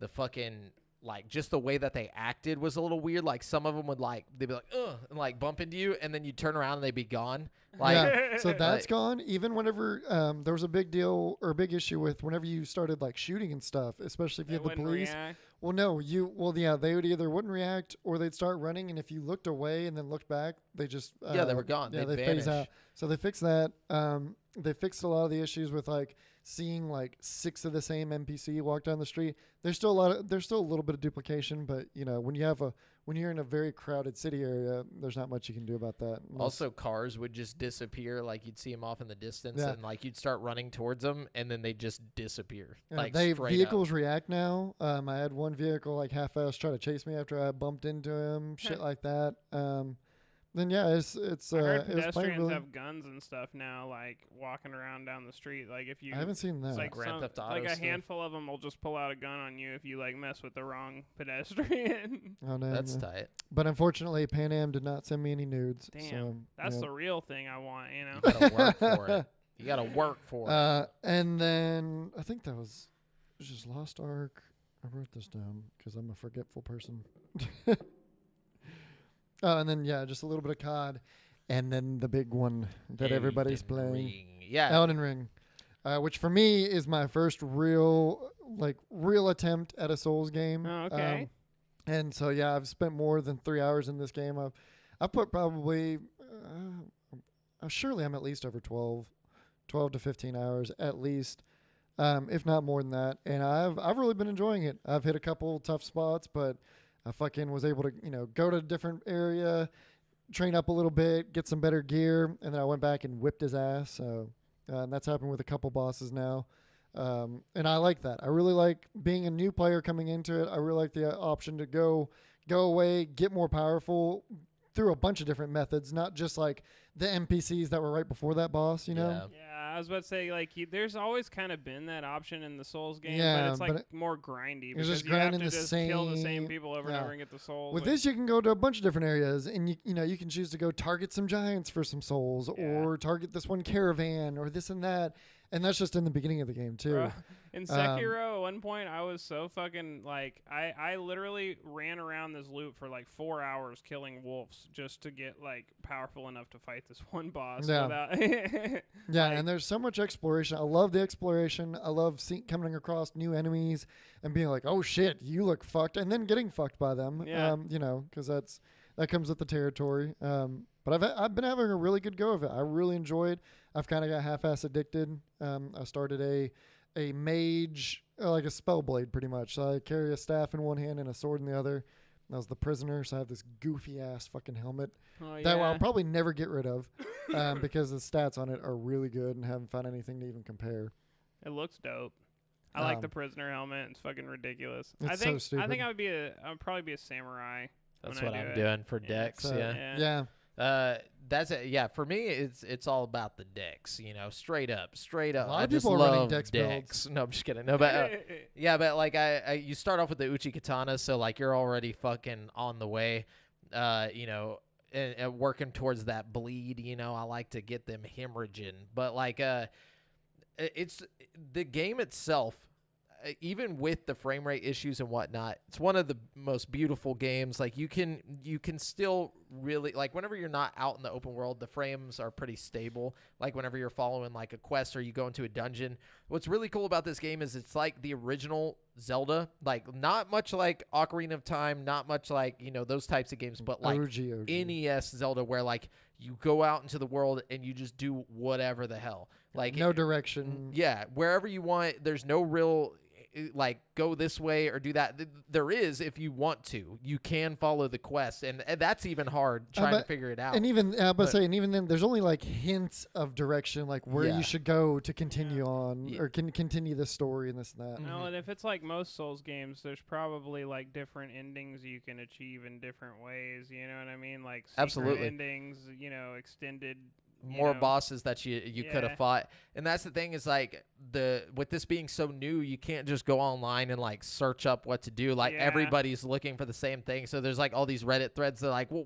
[SPEAKER 1] fucking like just the way that they acted was a little weird. Like some of them would they'd be like ugh and like bump into you, and then you turn around and they'd be gone. Like
[SPEAKER 3] yeah, so that's gone. Even whenever there was a big deal or a big issue with whenever you started like shooting and stuff, especially if you had the police.
[SPEAKER 2] React.
[SPEAKER 3] Well, no, they would either wouldn't react or they'd start running, and if you looked away and then looked back, they just
[SPEAKER 1] they were gone.
[SPEAKER 3] Yeah,
[SPEAKER 1] They'd
[SPEAKER 3] they
[SPEAKER 1] vanish.
[SPEAKER 3] phase out. So they fixed that. They fixed a lot of the issues with like seeing like 6 of the same NPC walk down the street. There's still a little bit of duplication, but you know when you're in a very crowded city area, there's not much you can do about that.
[SPEAKER 1] Also, cars would just disappear. Like you'd see them off in the distance,
[SPEAKER 3] Yeah.
[SPEAKER 1] and like you'd start running towards them, and then they just disappear.
[SPEAKER 3] Yeah,
[SPEAKER 1] Like
[SPEAKER 3] vehicles react now. I had one vehicle like half-assed try to chase me after I bumped into him, shit like that. Then yeah, it's
[SPEAKER 2] I heard
[SPEAKER 3] it was
[SPEAKER 2] pedestrians
[SPEAKER 3] playing really.
[SPEAKER 2] have guns and stuff now, like walking around down the street. Like if you,
[SPEAKER 3] I haven't seen that.
[SPEAKER 2] it's like
[SPEAKER 1] Grand Theft Auto
[SPEAKER 2] like a
[SPEAKER 1] stuff.
[SPEAKER 2] handful of them will just pull out a gun on you if you like mess with the wrong pedestrian.
[SPEAKER 3] Oh no,
[SPEAKER 1] That's
[SPEAKER 3] no.
[SPEAKER 1] tight.
[SPEAKER 3] But unfortunately, Pan Am did not send me any nudes.
[SPEAKER 2] Damn,
[SPEAKER 3] so,
[SPEAKER 2] that's
[SPEAKER 3] yeah.
[SPEAKER 2] the real thing I want. You know.
[SPEAKER 1] You gotta work for it. You gotta work for it.
[SPEAKER 3] And then I think it was just Lost Ark. I wrote this down because I'm a forgetful person. Oh, and then yeah, just a little bit of COD, and then the big one that everybody's
[SPEAKER 1] Elden
[SPEAKER 3] playing,
[SPEAKER 1] Ring. Yeah.
[SPEAKER 3] Elden Ring, which for me is my first real attempt at a Souls game.
[SPEAKER 2] Oh, okay.
[SPEAKER 3] And so yeah, I've spent more than 3 hours in this game. I've put probably surely I'm at least over 12 to 15 hours at least, if not more than that. And I've really been enjoying it. I've hit a couple tough spots, but I fucking was able to, go to a different area, train up a little bit, get some better gear, and then I went back and whipped his ass. So and that's happened with a couple bosses now. And I like that. I really like being a new player coming into it. I really like the option to go away, get more powerful through a bunch of different methods, not just like the NPCs that were right before that boss, you know?
[SPEAKER 2] Yeah, I was about to say, like, there's always kind of been that option in the Souls game,
[SPEAKER 3] Yeah,
[SPEAKER 2] but it's like
[SPEAKER 3] but
[SPEAKER 2] more grindy
[SPEAKER 3] it's
[SPEAKER 2] because
[SPEAKER 3] just
[SPEAKER 2] you have
[SPEAKER 3] grinding
[SPEAKER 2] to
[SPEAKER 3] the
[SPEAKER 2] just
[SPEAKER 3] same-
[SPEAKER 2] kill the same people over and
[SPEAKER 3] yeah.
[SPEAKER 2] over and get the souls.
[SPEAKER 3] With
[SPEAKER 2] like-
[SPEAKER 3] this, you can go to a bunch of different areas, and you can choose to go target some giants for some souls,
[SPEAKER 2] Yeah.
[SPEAKER 3] or target this one caravan, or this and that, and that's just in the beginning of the game too.
[SPEAKER 2] Bruh, in Sekiro, at one point, I was so fucking like I literally ran around this loop for like 4 hours killing wolves just to get like powerful enough to fight this one boss.
[SPEAKER 3] Yeah.
[SPEAKER 2] Without
[SPEAKER 3] Yeah,
[SPEAKER 2] like-
[SPEAKER 3] and there's so much exploration. I love the exploration. I love coming across new enemies and being like, "Oh shit, you look fucked," and then getting fucked by them.
[SPEAKER 2] Yeah.
[SPEAKER 3] Because that comes with the territory. But I've been having a really good go of it. I really enjoyed. I've kind of got half-ass addicted. I started a mage, like a spell blade, pretty much. So I carry a staff in one hand and a sword in the other. I was the prisoner, so I have this goofy ass fucking helmet
[SPEAKER 2] Oh,
[SPEAKER 3] that
[SPEAKER 2] yeah.
[SPEAKER 3] I'll probably never get rid of, because the stats on it are really good and haven't found anything to even compare.
[SPEAKER 2] It looks dope. I like the
[SPEAKER 3] Um,
[SPEAKER 2] prisoner helmet. It's fucking ridiculous.
[SPEAKER 3] It's
[SPEAKER 2] I
[SPEAKER 3] so
[SPEAKER 2] think
[SPEAKER 3] stupid.
[SPEAKER 2] I think I'd probably be a samurai.
[SPEAKER 1] That's
[SPEAKER 2] when
[SPEAKER 1] what
[SPEAKER 2] I do
[SPEAKER 1] I'm
[SPEAKER 2] it.
[SPEAKER 1] doing for
[SPEAKER 2] Yeah.
[SPEAKER 1] decks.
[SPEAKER 3] So,
[SPEAKER 1] Yeah.
[SPEAKER 2] Yeah.
[SPEAKER 3] Yeah.
[SPEAKER 1] That's it. Yeah, for me, it's all about the decks. Straight up.
[SPEAKER 3] lot
[SPEAKER 1] I
[SPEAKER 3] of
[SPEAKER 1] just
[SPEAKER 3] people are running
[SPEAKER 1] love
[SPEAKER 3] dex builds.
[SPEAKER 1] No, I'm just kidding. No, but yeah, but like you start off with the Uchi Katana, so like you're already fucking on the way. And working towards that bleed. I like to get them hemorrhaging, but like it's the game itself. Even with the frame rate issues and whatnot, it's one of the most beautiful games. Like you can still really, like, whenever you're not out in the open world, the frames are pretty stable. Like whenever you're following like a quest or you go into a dungeon, what's really cool about this game is it's like the original Zelda, like not much like Ocarina of Time, not much like those types of games, but like
[SPEAKER 3] OG.
[SPEAKER 1] NES Zelda, where like you go out into the world and you just do whatever the hell, like
[SPEAKER 3] No direction.
[SPEAKER 1] yeah, wherever you want. There's no real like go this way or do that. There is, if you want to, you can follow the quest, and that's even hard trying to figure it out.
[SPEAKER 3] And even even then, there's only like hints of direction, like where
[SPEAKER 1] Yeah.
[SPEAKER 3] you should go to continue on,
[SPEAKER 1] Yeah.
[SPEAKER 3] or can continue the story and this and that.
[SPEAKER 2] No, and if it's like most Souls games, there's probably like different endings you can achieve in different ways. You know what I mean? Like secret
[SPEAKER 1] Absolutely.
[SPEAKER 2] endings, extended.
[SPEAKER 1] More bosses that you could
[SPEAKER 2] Yeah.
[SPEAKER 1] have fought. And that's the thing, is like with this being so new, you can't just go online and like search up what to do. Like everybody's looking for the same thing. So there's like all these Reddit threads that are like, well,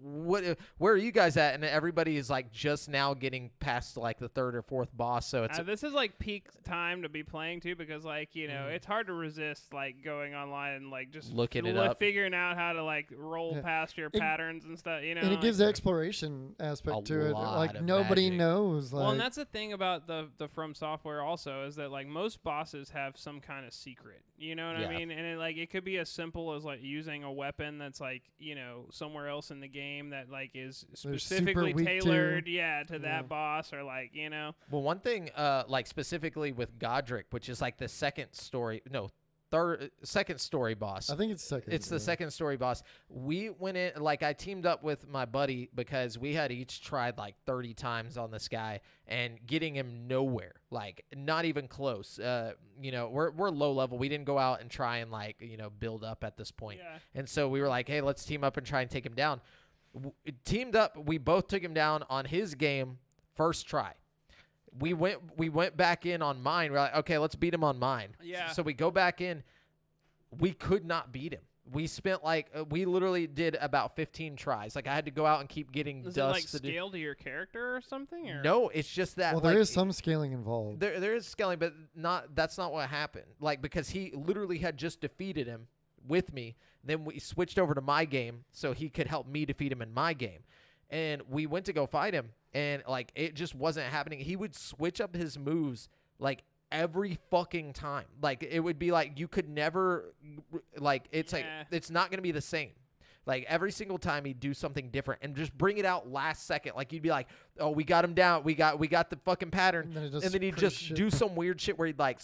[SPEAKER 1] where are you guys at? And everybody is like just now getting past like the third or fourth boss. So it's
[SPEAKER 2] this is like peak time to be playing too, because like, you know, it's hard to resist like going online and like just
[SPEAKER 1] looking it up,
[SPEAKER 2] figuring out how to like roll past your patterns and stuff, you know.
[SPEAKER 3] And it gives the exploration aspect to it. Like nobody knows. Like,
[SPEAKER 2] well, and that's the thing about the From Software also, is that like most bosses have some kind of secret, you know what I mean? And it could be as simple as like using a weapon that's like, you know, somewhere else in the game that like is specifically tailored to that boss, or like, you know.
[SPEAKER 1] Well, one thing like specifically with Godric, which is like the second story boss.
[SPEAKER 3] I think it's second.
[SPEAKER 1] It's the second story boss. We went in, like I teamed up with my buddy because we had each tried like 30 times on this guy and getting him nowhere, like not even close. You know, we're low level. We didn't go out and try and like, you know, build up at this point.
[SPEAKER 2] Yeah.
[SPEAKER 1] And so we were like, hey, let's team up and try and take him down. Teamed up. We both took him down on his game first try. We went back in on mine. We're like, okay, let's beat him on mine.
[SPEAKER 2] Yeah.
[SPEAKER 1] So we go back in. We could not beat him. We spent like we literally did about 15 tries. Like I had to go out and keep getting
[SPEAKER 2] Does
[SPEAKER 1] dust.
[SPEAKER 2] It like scale to your character or something? Or?
[SPEAKER 1] No, it's just that.
[SPEAKER 3] Well, there is some scaling involved.
[SPEAKER 1] There is scaling, but that's not what happened. Like because he literally had just defeated him with me. Then we switched over to my game so he could help me defeat him in my game. And we went to go fight him, and like it just wasn't happening. He would switch up his moves like every fucking time. Like it would be like you could never like it's like it's not going to be the same. Like every single time he'd do something different and just bring it out last second. Like you'd be like, "Oh, we got him down. We got the fucking pattern." And then he'd just do some weird shit where he'd like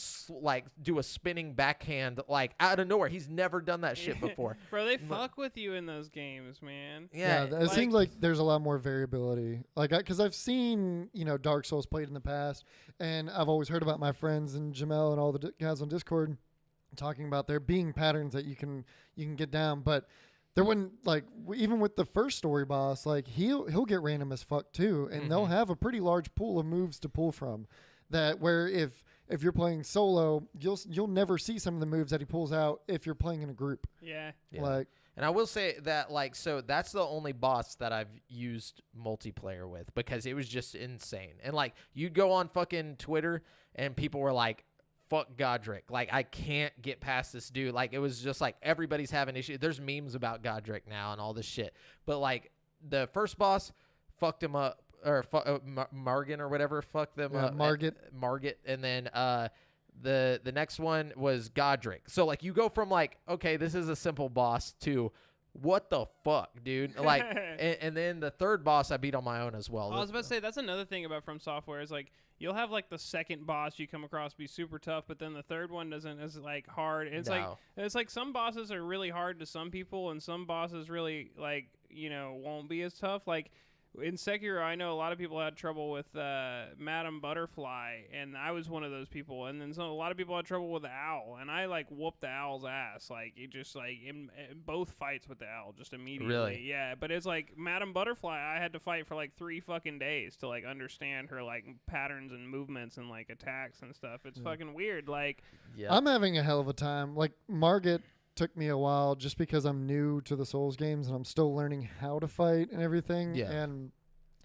[SPEAKER 1] do a spinning backhand like out of nowhere. He's never done that shit before.
[SPEAKER 2] Bro, they fuck with you in those games, man.
[SPEAKER 1] Yeah,
[SPEAKER 3] it seems like there's a lot more variability. Like because I've seen, you know, Dark Souls played in the past, and I've always heard about my friends and Jamel and all the guys on Discord talking about there being patterns that you can get down, but there wouldn't, like, even with the first story boss, like he'll get random as fuck too, and they'll have a pretty large pool of moves to pull from. That where if you're playing solo, you'll never see some of the moves that he pulls out if you're playing in a group.
[SPEAKER 2] Yeah.
[SPEAKER 3] Like,
[SPEAKER 1] and I will say that like so that's the only boss that I've used multiplayer with because it was just insane. And like you'd go on fucking Twitter and people were like, fuck Godric. Like, I can't get past this dude. Like, it was just like everybody's having issues. There's memes about Godric now and all this shit. But, like, the first boss fucked him up, or Margin or whatever fucked them up. Margit. And then the next one was Godric. So, like, you go from, like, okay, this is a simple boss to what the fuck, dude? Like, and then the third boss I beat on my own as well.
[SPEAKER 2] I was about to say, that's another thing about From Software is, like, you'll have, like, the second boss you come across be super tough, but then the third one isn't as, like, hard. And it's like some bosses are really hard to some people, and some bosses really, like, you know, won't be as tough. Like, in Sekiro, I know a lot of people had trouble with Madame Butterfly, and I was one of those people. And then a lot of people had trouble with the owl, and I like whooped the owl's ass. Like it just like in both fights with the owl, just immediately.
[SPEAKER 1] Really?
[SPEAKER 2] Yeah, but it's like Madame Butterfly. I had to fight for like 3 fucking days to like understand her like patterns and movements and like attacks and stuff. It's fucking weird. Like,
[SPEAKER 3] I'm having a hell of a time. Like Margit took me a while just because I'm new to the Souls games and I'm still learning how to fight and everything.
[SPEAKER 1] Yeah.
[SPEAKER 3] And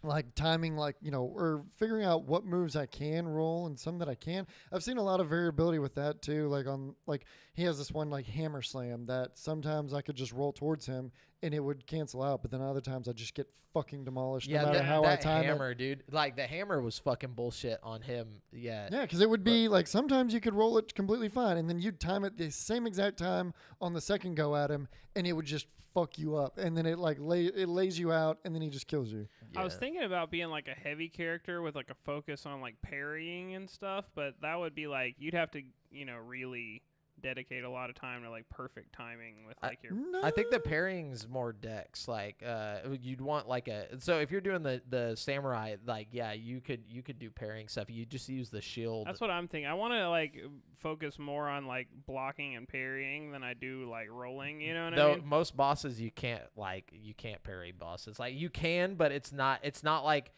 [SPEAKER 3] like timing, like, you know, or figuring out what moves I can roll and some that I can. I've seen a lot of variability with that too. Like on, like he has this one like hammer slam that sometimes I could just roll towards him and it would cancel out, but then other times I just get fucking demolished no matter how I time
[SPEAKER 1] hammer, dude. Like the hammer was fucking bullshit on him. Yeah.
[SPEAKER 3] Yeah, because it would be like sometimes you could roll it completely fine, and then you'd time it the same exact time on the second go at him, and it would just fuck you up, and then it like it lays you out, and then he just kills you.
[SPEAKER 2] I was thinking about being like a heavy character with like a focus on like parrying and stuff, but that would be like you'd have to, you know, really dedicate a lot of time to like perfect timing with like your.
[SPEAKER 1] I think the parrying's more dex. Like you'd want like so if you're doing the samurai, like you could do parrying stuff. You just use the shield.
[SPEAKER 2] That's what I'm thinking. I want to like focus more on like blocking and parrying than I do like rolling. You know what I mean?
[SPEAKER 1] Most bosses you can't parry bosses. Like you can, but it's not like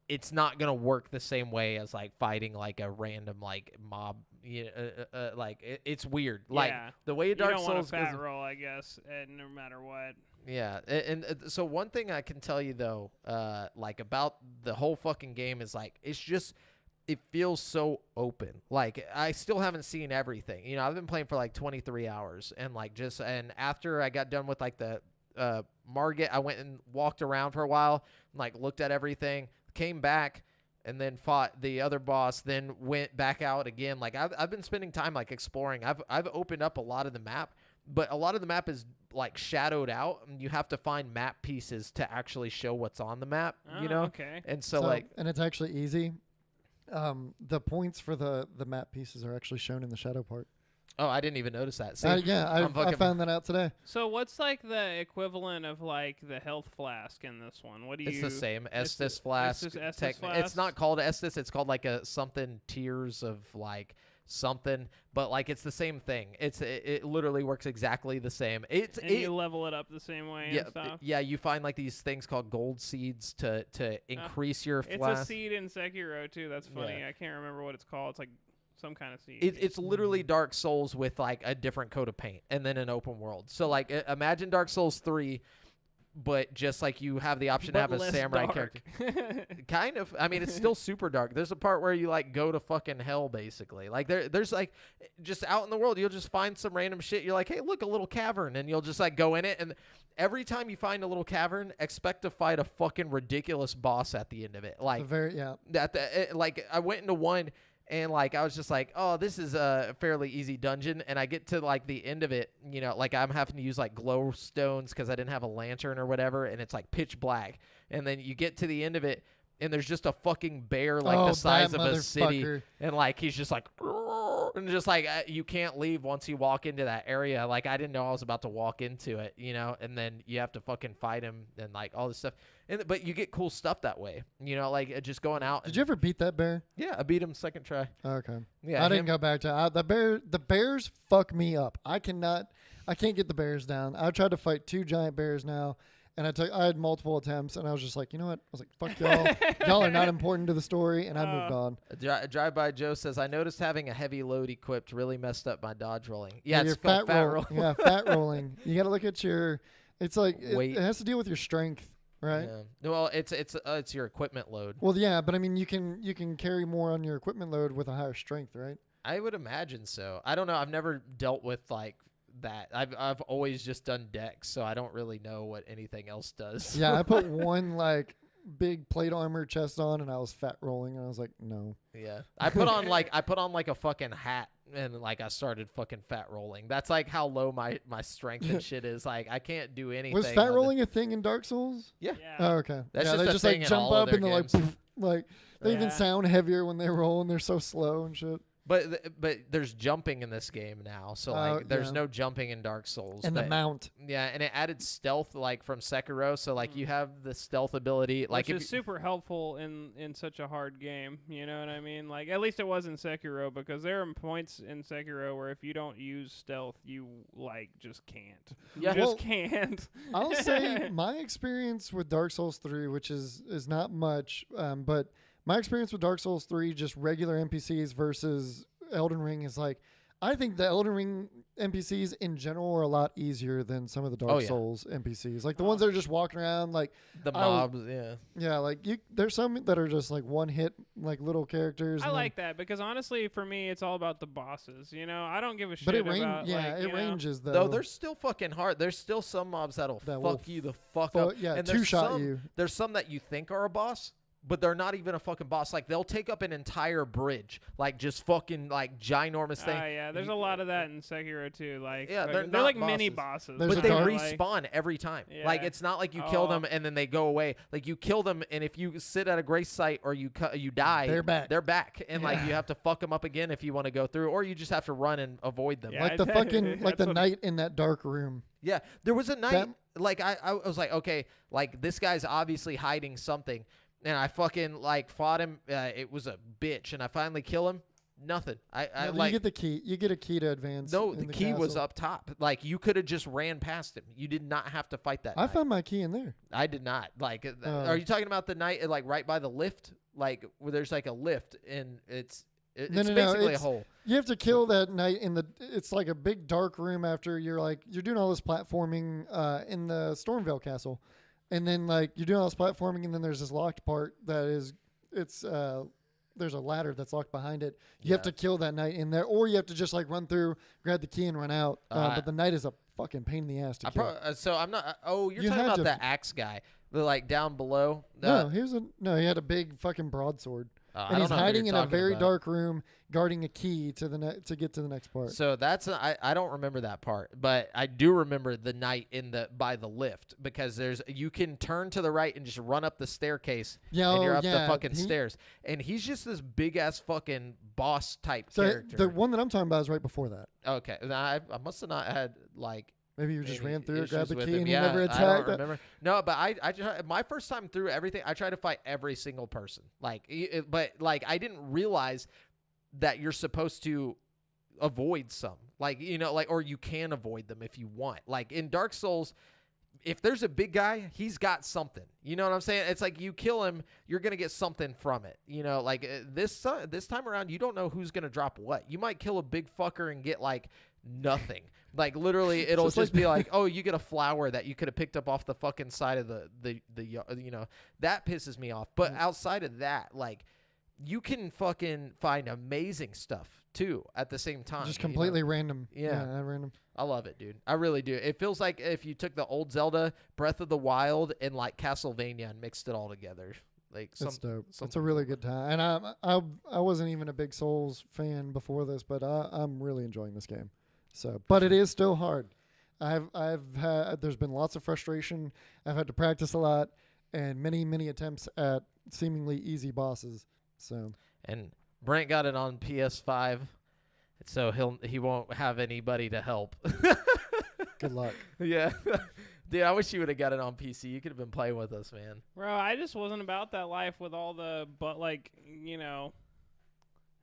[SPEAKER 1] it's not gonna work the same way as like fighting like a random like mob. Like it's weird. Like the way Dark Souls
[SPEAKER 2] you don't want a fat
[SPEAKER 1] goes,
[SPEAKER 2] roll, I guess, no matter what.
[SPEAKER 1] Yeah, and so one thing I can tell you though, like about the whole fucking game is like it feels so open. Like I still haven't seen everything. You know, I've been playing for like 23 hours, and like and after I got done with like the Margit, I went and walked around for a while, and, like looked at everything, came back, and then fought the other boss, then went back out again. Like I've been spending time like exploring. I've opened up a lot of the map, but a lot of the map is like shadowed out, and you have to find map pieces to actually show what's on the map. You know,
[SPEAKER 2] okay.
[SPEAKER 1] And so like,
[SPEAKER 3] and it's actually easy. The points for the map pieces are actually shown in the shadow part.
[SPEAKER 1] oh, I didn't even notice that. See,
[SPEAKER 3] I found that out today.
[SPEAKER 2] So what's like the equivalent of like the health flask in this one? What do you?
[SPEAKER 1] It's the same
[SPEAKER 2] It's
[SPEAKER 1] Estus flask.
[SPEAKER 2] It's just Estus flask?
[SPEAKER 1] It's not called Estus. It's called like a something tiers of like something, but like it's the same thing. It literally works exactly the same.
[SPEAKER 2] You level it up the same way and stuff.
[SPEAKER 1] Yeah, you find like these things called gold seeds to increase your
[SPEAKER 2] It's
[SPEAKER 1] flask.
[SPEAKER 2] a seed in Sekiro too. That's funny. I can't remember what it's called. It's like some kind of seed.
[SPEAKER 1] It's literally Dark Souls with like a different coat of paint and then an open world. So like imagine Dark Souls 3, but just like you have the option to have a samurai character. Kind of. I mean, it's still super dark. There's a part where you like go to fucking hell basically. Like there's like just out in the world, you'll just find some random shit. You're like, hey, look, a little cavern, and you'll just like go in it. And every time you find a little cavern, expect to fight a fucking ridiculous boss at the end of it. Like like I went into one. And, like, I was just like, oh, this is a fairly easy dungeon. And I get to, like, the end of it, you know, like, I'm having to use, like, glow stones because I didn't have a lantern or whatever. And it's, like, pitch black. And then you get to the end of it, and there's just a fucking bear, like, the size of a city. And, like, he's just like, and just, like, you can't leave once you walk into that area. Like, I didn't know I was about to walk into it, you know. And then you have to fucking fight him and, like, all this stuff. But you get cool stuff that way, you know, like just going out.
[SPEAKER 3] Did you ever beat that bear?
[SPEAKER 1] Yeah, I beat him second try.
[SPEAKER 3] Okay.
[SPEAKER 1] Yeah,
[SPEAKER 3] I didn't go back to the bears fuck me up. I can't get the bears down. I tried to fight 2 giant bears now, and I had multiple attempts, and I was just like, you know what? I was like, fuck y'all. Y'all are not important to the story, and I moved on.
[SPEAKER 1] Drive-by Joe says, I noticed having a heavy load equipped really messed up my dodge rolling. Yeah, it's
[SPEAKER 3] fat
[SPEAKER 1] rolling.
[SPEAKER 3] Yeah, fat rolling. You got to look at it's like, it has to deal with your strength. Right.
[SPEAKER 1] Yeah. Well, it's your equipment load.
[SPEAKER 3] Well, yeah, but I mean, you can carry more on your equipment load with a higher strength, right?
[SPEAKER 1] I would imagine so. I don't know. I've never dealt with like that. I've always just done decks, so I don't really know what anything else does.
[SPEAKER 3] Yeah, I put one like big plate armor chest on, and I was fat rolling, and I was like, no.
[SPEAKER 1] Yeah, I put on like a fucking hat, and like I started fucking fat rolling. That's like how low my strength and shit is. Like I can't do anything.
[SPEAKER 3] Was fat rolling a thing in Dark Souls?
[SPEAKER 1] Yeah.
[SPEAKER 3] Oh, okay.
[SPEAKER 1] That's
[SPEAKER 3] they just like jump up and they're like, poof, like they even
[SPEAKER 2] Yeah.
[SPEAKER 3] sound heavier when they roll, and they're so slow and shit.
[SPEAKER 1] But there's jumping in this game now, so like there's no jumping in Dark Souls.
[SPEAKER 3] And the mount.
[SPEAKER 1] Yeah, and it added stealth like from Sekiro, so like you have the stealth ability, like
[SPEAKER 2] which is super helpful in such a hard game. You know what I mean? Like at least it was in Sekiro, because there are points in Sekiro where if you don't use stealth, you like just can't.
[SPEAKER 1] Yeah.
[SPEAKER 2] You just can't.
[SPEAKER 3] I'll say my experience with Dark Souls 3, which is not much, but my experience with Dark Souls 3, just regular NPCs versus Elden Ring, is like, I think the Elden Ring NPCs in general are a lot easier than some of the Dark Souls NPCs. Like the ones that are just walking around, like
[SPEAKER 1] the mobs,
[SPEAKER 3] yeah. Like there's some that are just like one hit, like little characters.
[SPEAKER 2] I like that because honestly, for me, it's all about the bosses. You know, I don't give a shit
[SPEAKER 3] but
[SPEAKER 2] about.
[SPEAKER 3] it ranges though.
[SPEAKER 1] Though they're still fucking hard. There's still some mobs that'll fuck you the fuck up.
[SPEAKER 3] Yeah,
[SPEAKER 1] and
[SPEAKER 3] two-shot you.
[SPEAKER 1] There's some that you think are a boss, but they're not even a fucking boss. Like they'll take up an entire bridge, like just fucking like ginormous thing.
[SPEAKER 2] Yeah, there's a lot of that in Sekiro too. Like
[SPEAKER 1] they're
[SPEAKER 2] like
[SPEAKER 1] bosses.
[SPEAKER 2] mini bosses,
[SPEAKER 1] but they respawn every time.
[SPEAKER 2] Yeah.
[SPEAKER 1] Like it's not like you kill them and then they go away. Like you kill them, and if you sit at a grace site or you die, They're back, and like you have to fuck them up again if you want to go through, or you just have to run and avoid them.
[SPEAKER 3] Yeah, like the fucking like the knight in that dark room.
[SPEAKER 1] Yeah, there was a night like I was like, okay, like this guy's obviously hiding something. And I fucking like fought him. It was a bitch, and I finally kill him. Nothing. I
[SPEAKER 3] No,
[SPEAKER 1] like.
[SPEAKER 3] you get the key. You get a key to advance.
[SPEAKER 1] No,
[SPEAKER 3] in
[SPEAKER 1] the
[SPEAKER 3] the
[SPEAKER 1] key was
[SPEAKER 3] castle.
[SPEAKER 1] up top. Like you could have just ran past him. You did not have to fight that.
[SPEAKER 3] I
[SPEAKER 1] night.
[SPEAKER 3] found my key in there.
[SPEAKER 1] I did not. Like,
[SPEAKER 3] Oh.
[SPEAKER 1] are you talking about the night like right by the lift? Like where there's like a lift and it's
[SPEAKER 3] No,
[SPEAKER 1] basically a
[SPEAKER 3] it's-
[SPEAKER 1] hole.
[SPEAKER 3] You have to kill that knight in the. It's like a big dark room after you're doing all this platforming in the Stormvale castle, and then like you're doing all this platforming, and then there's this locked part that is there's a ladder that's locked behind it. You have to kill that knight in there, or you have to just like run through, grab the key, and run out. But the knight is a fucking pain in the ass to kill.
[SPEAKER 1] So I'm not. You're
[SPEAKER 3] You
[SPEAKER 1] talking
[SPEAKER 3] had
[SPEAKER 1] about
[SPEAKER 3] to-
[SPEAKER 1] the axe guy, the like down below.
[SPEAKER 3] No, he had a big fucking broadsword,
[SPEAKER 1] I
[SPEAKER 3] and
[SPEAKER 1] don't
[SPEAKER 3] he's
[SPEAKER 1] know who
[SPEAKER 3] hiding
[SPEAKER 1] you're
[SPEAKER 3] in a
[SPEAKER 1] talking
[SPEAKER 3] very
[SPEAKER 1] about.
[SPEAKER 3] dark room, guarding a key to to get to the next part.
[SPEAKER 1] So I don't remember that part, but I do remember the night by the lift because you can turn to the right and just run up the staircase and you're up the fucking stairs. And he's just this big ass fucking boss type character.
[SPEAKER 3] The one that I'm talking about is right before that.
[SPEAKER 1] Okay, I must have not had like.
[SPEAKER 3] Maybe you just
[SPEAKER 1] Maybe
[SPEAKER 3] ran through it,
[SPEAKER 1] issues
[SPEAKER 3] grabbed the
[SPEAKER 1] with
[SPEAKER 3] key,
[SPEAKER 1] him.
[SPEAKER 3] and
[SPEAKER 1] Yeah,
[SPEAKER 3] you never
[SPEAKER 1] I
[SPEAKER 3] attacked.
[SPEAKER 1] don't remember. No, but I just, my first time through everything, I tried to fight every single person. But I didn't realize that you're supposed to avoid some, or you can avoid them if you want. Like in Dark Souls, if there's a big guy, he's got something. You know what I'm saying? It's like you kill him, you're gonna get something from it. This time around, you don't know who's gonna drop what. You might kill a big fucker and get like nothing. Like literally, it'll just be like, oh, you get a flower that you could have picked up off the fucking side of the that pisses me off. But outside of that, like you can fucking find amazing stuff too at the same time.
[SPEAKER 3] Just completely random.
[SPEAKER 1] Yeah,
[SPEAKER 3] random.
[SPEAKER 1] I love it, dude. I really do. It feels like if you took the old Zelda, Breath of the Wild, and like Castlevania and mixed it all together. Like
[SPEAKER 3] It's dope. It's a really good time. And I wasn't even a big Souls fan before this, but I'm really enjoying this game. So, but it is still hard. There's been lots of frustration. I've had to practice a lot, and many attempts at seemingly easy bosses. So,
[SPEAKER 1] and Brent got it on PS5, so he won't have anybody to help.
[SPEAKER 3] good luck.
[SPEAKER 1] Yeah. Dude, I wish you would have got it on PC. You could have been playing with us, man.
[SPEAKER 2] Bro, I just wasn't about that life with all the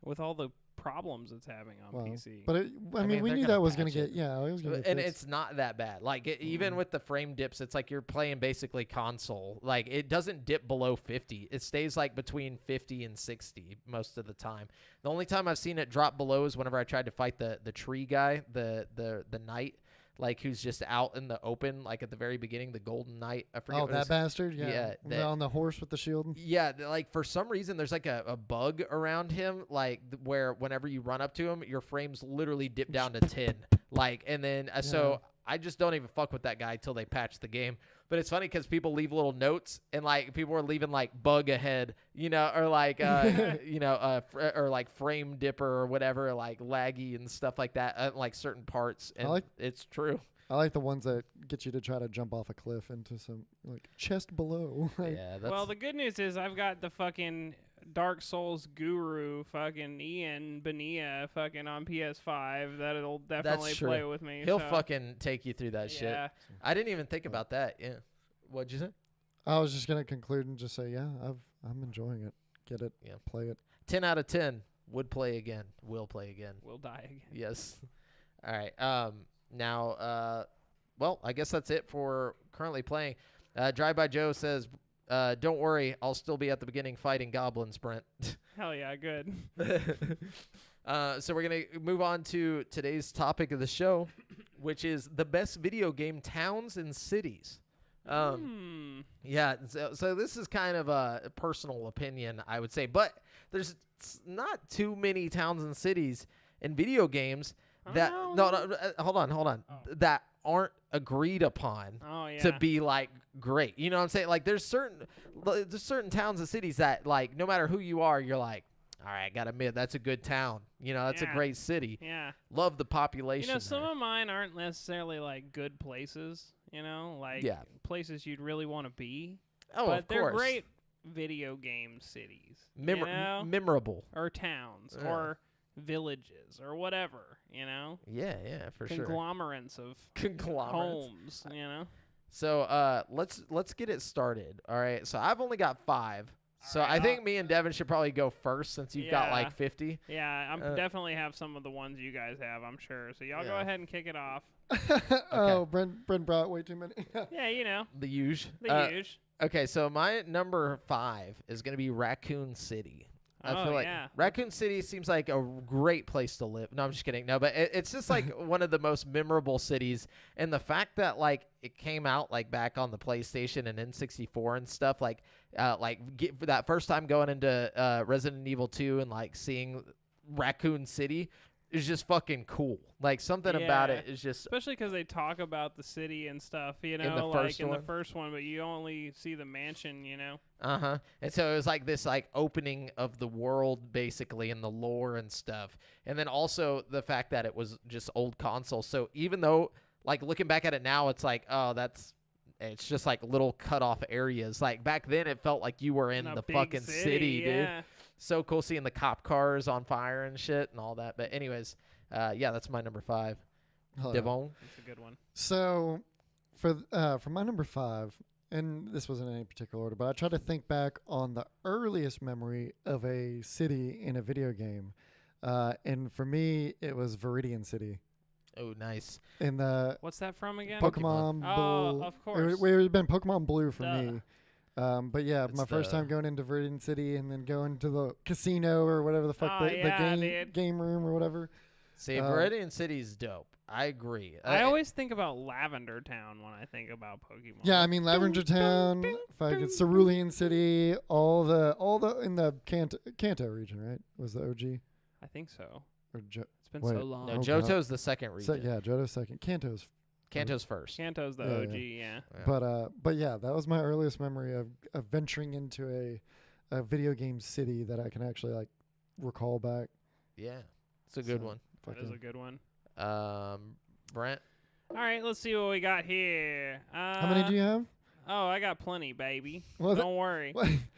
[SPEAKER 2] with all the problems it's having on PC.
[SPEAKER 3] But
[SPEAKER 1] I mean,
[SPEAKER 3] we
[SPEAKER 1] they're
[SPEAKER 3] knew
[SPEAKER 1] gonna
[SPEAKER 3] that was going
[SPEAKER 1] patch
[SPEAKER 3] to
[SPEAKER 1] it.
[SPEAKER 3] get, it was going to get
[SPEAKER 1] And
[SPEAKER 3] fixed.
[SPEAKER 1] it's not that bad. Like even with the frame dips, it's like you're playing basically console. Like it doesn't dip below 50. It stays like between 50 and 60 most of the time. The only time I've seen it drop below is whenever I tried to fight the tree guy, the knight, like who's just out in the open, like at the very beginning, the golden knight. I forget.
[SPEAKER 3] Oh,
[SPEAKER 1] what
[SPEAKER 3] that
[SPEAKER 1] his-
[SPEAKER 3] bastard? Yeah. On the horse with the shield?
[SPEAKER 1] Yeah, like for some reason there's like a bug around him, like where whenever you run up to him, your frames literally dip down to 10. Like, and then so I just don't even fuck with that guy till they patch the game. But it's funny because people leave little notes, and like people are leaving like bug ahead, or like or like frame dipper or whatever, like laggy and stuff like that, like certain parts. And it's true.
[SPEAKER 3] I like the ones that get you to try to jump off a cliff into some like chest below.
[SPEAKER 1] Yeah.
[SPEAKER 2] Well, the good news is I've got the fucking Dark Souls guru, fucking Ian Bonilla, fucking on PS5. That'll definitely play with me.
[SPEAKER 1] He'll fucking take you through that shit.
[SPEAKER 2] Yeah.
[SPEAKER 1] I didn't even think about that. Yeah. What'd you say?
[SPEAKER 3] I was just gonna conclude and just say, I'm enjoying it. Get it.
[SPEAKER 1] Yeah.
[SPEAKER 3] Play it.
[SPEAKER 1] 10 out of 10. Would play again. Will play again.
[SPEAKER 2] We'll die again.
[SPEAKER 1] Yes. All right. Now, well, I guess that's it for currently playing. Drive by Joe says, don't worry, I'll still be at the beginning fighting goblins, Brent.
[SPEAKER 2] Hell yeah, good.
[SPEAKER 1] So we're going to move on to today's topic of the show, which is the best video game towns and cities. Yeah, so this is kind of a personal opinion, I would say, but there's not too many towns and cities in video games that hold on that aren't agreed upon to be like great. You know what I'm saying? Like there's certain towns and cities that like no matter who you are, you're like, all right, I gotta admit that's a good town. That's a great city.
[SPEAKER 2] Yeah.
[SPEAKER 1] Love the population.
[SPEAKER 2] Some of mine aren't necessarily like good places. Like places you'd really want to be.
[SPEAKER 1] Oh,
[SPEAKER 2] but
[SPEAKER 1] of
[SPEAKER 2] they're
[SPEAKER 1] course.
[SPEAKER 2] great video game cities.
[SPEAKER 1] Memorable.
[SPEAKER 2] Or towns or villages or whatever,
[SPEAKER 1] Yeah, for sure.
[SPEAKER 2] Conglomerates of homes,
[SPEAKER 1] So let's get it started. All right. So I've only got 5. So I think me and Devin should probably go first since you've got like 50.
[SPEAKER 2] Yeah, I'm definitely have some of the ones you guys have, I'm sure. So y'all go ahead and kick it off.
[SPEAKER 3] Oh, Brent brought way too many.
[SPEAKER 2] Yeah, you know.
[SPEAKER 1] The huge. Okay, so my number 5 is going to be Raccoon City. I feel like Raccoon City seems like a great place to live. No, I'm just kidding. No, but it's just like one of the most memorable cities. And the fact that like it came out like back on the PlayStation and N64 and stuff, like that first time going into Resident Evil 2 and like seeing Raccoon City is just fucking cool. Like something about it is just,
[SPEAKER 2] especially because they talk about the city and stuff, you know,
[SPEAKER 1] in the first
[SPEAKER 2] one, but you only see the mansion, you know.
[SPEAKER 1] And so it was like this like opening of the world basically and the lore and stuff. And then also the fact that it was just old console. So even though like looking back at it now, it's like, oh, it's just like little cut off areas. Like back then it felt like you were in the fucking city, dude. So cool seeing the cop cars on fire and shit and all that. But anyways, that's my number 5. Devon.
[SPEAKER 2] That's a good one.
[SPEAKER 3] So for my number 5, and this wasn't in any particular order, but I tried to think back on the earliest memory of a city in a video game. And for me, it was Viridian City.
[SPEAKER 1] Oh, nice.
[SPEAKER 3] In the
[SPEAKER 2] what's that from again?
[SPEAKER 3] Pokemon Blue.
[SPEAKER 2] Oh, of course.
[SPEAKER 3] It would have been Pokemon Blue for me. But yeah, it's my first time going into Viridian City and then going to the casino or whatever the fuck the game room or whatever.
[SPEAKER 1] See, Viridian City's dope. I agree.
[SPEAKER 2] I always think about Lavender Town when I think about Pokemon.
[SPEAKER 3] Yeah, I mean Lavender Town, fucking Cerulean City, all the in the Kanto region, right? Was the OG?
[SPEAKER 2] I think so.
[SPEAKER 3] Or
[SPEAKER 2] it's been so long.
[SPEAKER 1] No, Johto's the second region.
[SPEAKER 3] Johto's second. Kanto's
[SPEAKER 1] first.
[SPEAKER 2] Kanto's the OG, yeah.
[SPEAKER 3] But yeah, that was my earliest memory of venturing into a video game city that I can actually like recall back.
[SPEAKER 1] Yeah, it's a good one.
[SPEAKER 2] That is a good one.
[SPEAKER 1] Brent.
[SPEAKER 2] All right, let's see what we got here.
[SPEAKER 3] How many do you have?
[SPEAKER 2] Oh, I got plenty, baby.
[SPEAKER 3] Well,
[SPEAKER 2] don't worry.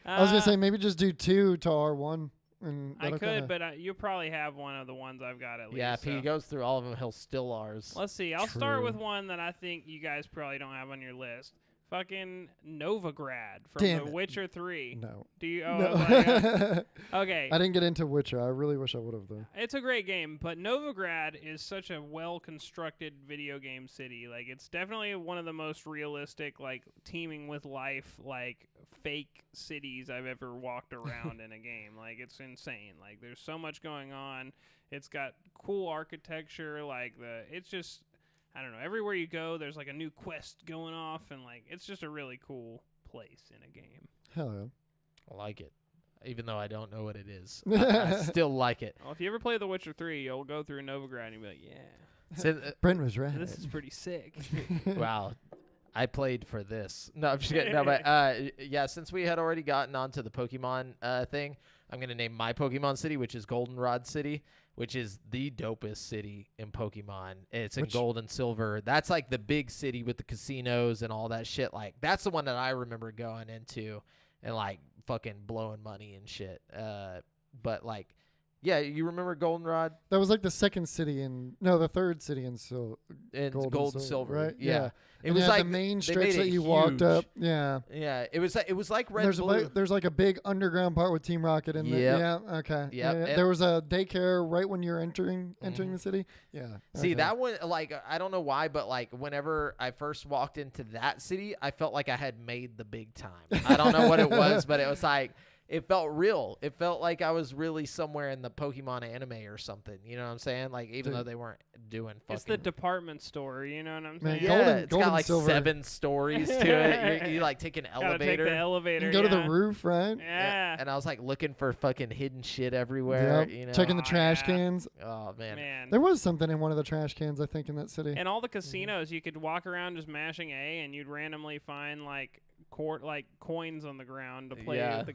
[SPEAKER 3] I was gonna say maybe just do 2 to R1. And
[SPEAKER 2] I could, but you probably have one of the ones I've got at least.
[SPEAKER 1] Yeah, if he goes through all of them, he'll steal ours.
[SPEAKER 2] Let's see. I'll start with one that I think you guys probably don't have on your list. Fucking Novigrad from The Witcher 3.
[SPEAKER 3] No.
[SPEAKER 2] Do you? Oh,
[SPEAKER 3] no.
[SPEAKER 2] Okay.
[SPEAKER 3] I didn't get into Witcher. I really wish I would have, though.
[SPEAKER 2] It's a great game, but Novigrad is such a well-constructed video game city. Like, it's definitely one of the most realistic, like, teeming with life, like, fake cities I've ever walked around in a game. Like, it's insane. Like, there's so much going on. It's got cool architecture. Like, it's just... I don't know. Everywhere you go, there's like a new quest going off, and like it's just a really cool place in a game.
[SPEAKER 3] Hell yeah.
[SPEAKER 1] I like it. Even though I don't know what it is. I still like it.
[SPEAKER 2] Well, if you ever play The Witcher 3, you'll go through Novigrad and you'll be like, yeah.
[SPEAKER 3] So, Brent was right.
[SPEAKER 2] This is pretty sick.
[SPEAKER 1] Wow. I played for this. No, I'm just kidding. No, but yeah, since we had already gotten onto the Pokemon thing, I'm going to name my Pokemon city, which is Goldenrod City, which is the dopest city in Pokemon. It's in gold and silver. That's like the big city with the casinos and all that shit. Like, that's the one that I remember going into and like fucking blowing money and shit. But like, yeah, you remember Goldenrod?
[SPEAKER 3] That was like the second city the third city in
[SPEAKER 1] gold and silver,
[SPEAKER 3] right?
[SPEAKER 1] Yeah.
[SPEAKER 3] It was like the main stretch that you walked up. Yeah.
[SPEAKER 1] Yeah. It was like Red Blue.
[SPEAKER 3] There's like a big underground part with Team Rocket in there. Yeah. Okay.
[SPEAKER 1] Yeah.
[SPEAKER 3] There was a daycare right when you're entering the city. Yeah.
[SPEAKER 1] See, that one, like, I don't know why, but like whenever I first walked into that city, I felt like I had made the big time. I don't know what it was, but it was like, it felt real. It felt like I was really somewhere in the Pokemon anime or something. You know what I'm saying? Like, even though they weren't doing fucking...
[SPEAKER 2] It's the department store, you know what I'm saying?
[SPEAKER 1] Yeah, it's got like silver. 7 stories to it. You like take an elevator.
[SPEAKER 2] Gotta take the elevator,
[SPEAKER 3] you go to the roof, right?
[SPEAKER 2] Yeah.
[SPEAKER 1] And I was like looking for fucking hidden shit everywhere.
[SPEAKER 3] Yep.
[SPEAKER 1] You know?
[SPEAKER 3] Checking the trash cans.
[SPEAKER 1] Oh, man.
[SPEAKER 3] There was something in one of the trash cans, I think, in that city.
[SPEAKER 2] And all the casinos, you could walk around just mashing A, and you'd randomly find like coins on the ground to play with the...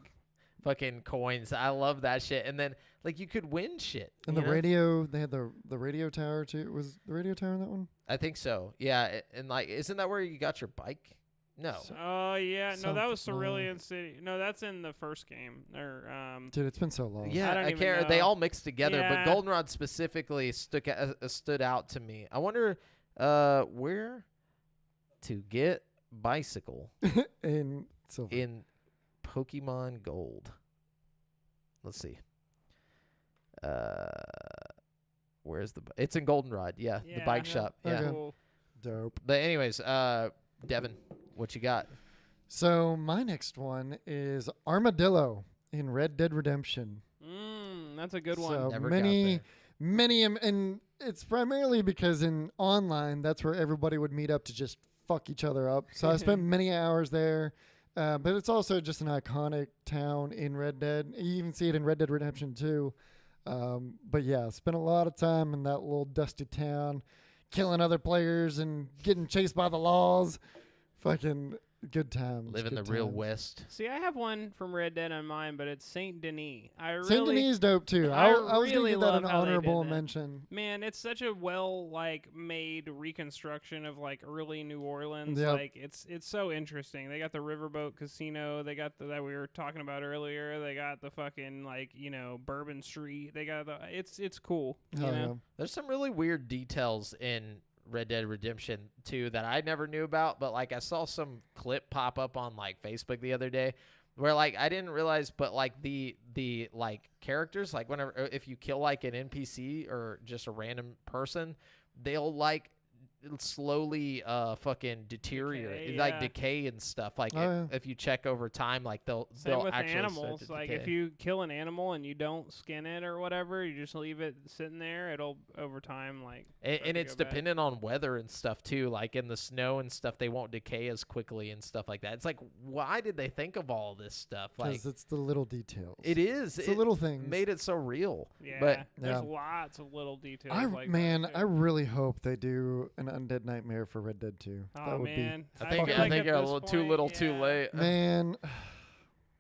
[SPEAKER 1] Fucking coins. I love that shit. And then, like, you could win shit.
[SPEAKER 3] And the radio, they had the radio tower, too. Was the radio tower in that one?
[SPEAKER 1] I think so. Yeah. And, like, isn't that where you got your bike? No.
[SPEAKER 2] Oh, yeah. No, that was Cerulean City. No, that's in the first game.
[SPEAKER 3] Dude, it's been so long.
[SPEAKER 1] Yeah, I can't. They all mixed together. But Goldenrod specifically stood out to me. I wonder where to get bicycle
[SPEAKER 3] in silver.
[SPEAKER 1] In Pokemon Gold. Let's see. Where's the? It's in Goldenrod. Yeah, the bike shop. Yeah.
[SPEAKER 3] Okay.
[SPEAKER 2] Cool.
[SPEAKER 3] Dope.
[SPEAKER 1] But anyways, Devin, what you got?
[SPEAKER 3] So my next one is Armadillo in Red Dead Redemption.
[SPEAKER 2] That's a good one.
[SPEAKER 3] So
[SPEAKER 1] Never
[SPEAKER 3] many,
[SPEAKER 1] got
[SPEAKER 3] many, and it's primarily because in online, that's where everybody would meet up to just fuck each other up. So I spent many hours there. But it's also just an iconic town in Red Dead. You even see it in Red Dead Redemption 2. But yeah, spent a lot of time in that little dusty town, killing other players and getting chased by the laws. Fucking good times.
[SPEAKER 1] Living the
[SPEAKER 3] good
[SPEAKER 1] real
[SPEAKER 3] times.
[SPEAKER 1] West.
[SPEAKER 2] See, I have one from Red Dead on mine, but it's Saint Denis.
[SPEAKER 3] Saint Denis is dope too.
[SPEAKER 2] I
[SPEAKER 3] I was
[SPEAKER 2] really
[SPEAKER 3] gonna give that
[SPEAKER 2] love
[SPEAKER 3] an
[SPEAKER 2] how they did
[SPEAKER 3] honorable
[SPEAKER 2] that.
[SPEAKER 3] mention.
[SPEAKER 2] Man, it's such a made reconstruction of like early New Orleans.
[SPEAKER 3] Yep.
[SPEAKER 2] Like it's so interesting. They got the riverboat casino. They got that we were talking about earlier. They got the fucking Bourbon Street. They got it's cool.
[SPEAKER 3] Hell
[SPEAKER 2] you know?
[SPEAKER 3] yeah.
[SPEAKER 1] There's some really weird details in Red Dead Redemption 2 that I never knew about, but like I saw some clip pop up on like Facebook the other day where like I didn't realize, but like the like characters, like whenever if you kill like an NPC or just a random person, they'll like slowly fucking deteriorate, like decay and stuff. Like if you check over time, like they'll
[SPEAKER 2] with
[SPEAKER 1] actually
[SPEAKER 2] animals.
[SPEAKER 1] start to
[SPEAKER 2] Like
[SPEAKER 1] decay.
[SPEAKER 2] if you kill an animal and you don't skin it or whatever, you just leave it sitting there. It'll over time start
[SPEAKER 1] and
[SPEAKER 2] to
[SPEAKER 1] it's
[SPEAKER 2] go bad.
[SPEAKER 1] dependent on weather and stuff too. Like in the snow and stuff, they won't decay as quickly and stuff like that. It's like, why did they think of all this stuff? Like
[SPEAKER 3] Because it's the little details.
[SPEAKER 1] it is.
[SPEAKER 3] It's the little things.
[SPEAKER 1] Made it so real.
[SPEAKER 2] Yeah,
[SPEAKER 1] But
[SPEAKER 2] there's
[SPEAKER 3] Yeah.
[SPEAKER 2] lots of little details.
[SPEAKER 3] I
[SPEAKER 2] like
[SPEAKER 3] man,
[SPEAKER 2] that,
[SPEAKER 3] I really hope they do an Undead Nightmare for Red Dead 2.
[SPEAKER 2] Oh
[SPEAKER 3] that would
[SPEAKER 2] man,
[SPEAKER 1] I think
[SPEAKER 2] feel
[SPEAKER 3] I
[SPEAKER 2] like
[SPEAKER 1] think
[SPEAKER 2] at
[SPEAKER 1] you're a
[SPEAKER 2] this
[SPEAKER 1] little too
[SPEAKER 2] point,
[SPEAKER 1] little, too
[SPEAKER 2] yeah,
[SPEAKER 1] late.
[SPEAKER 3] be man.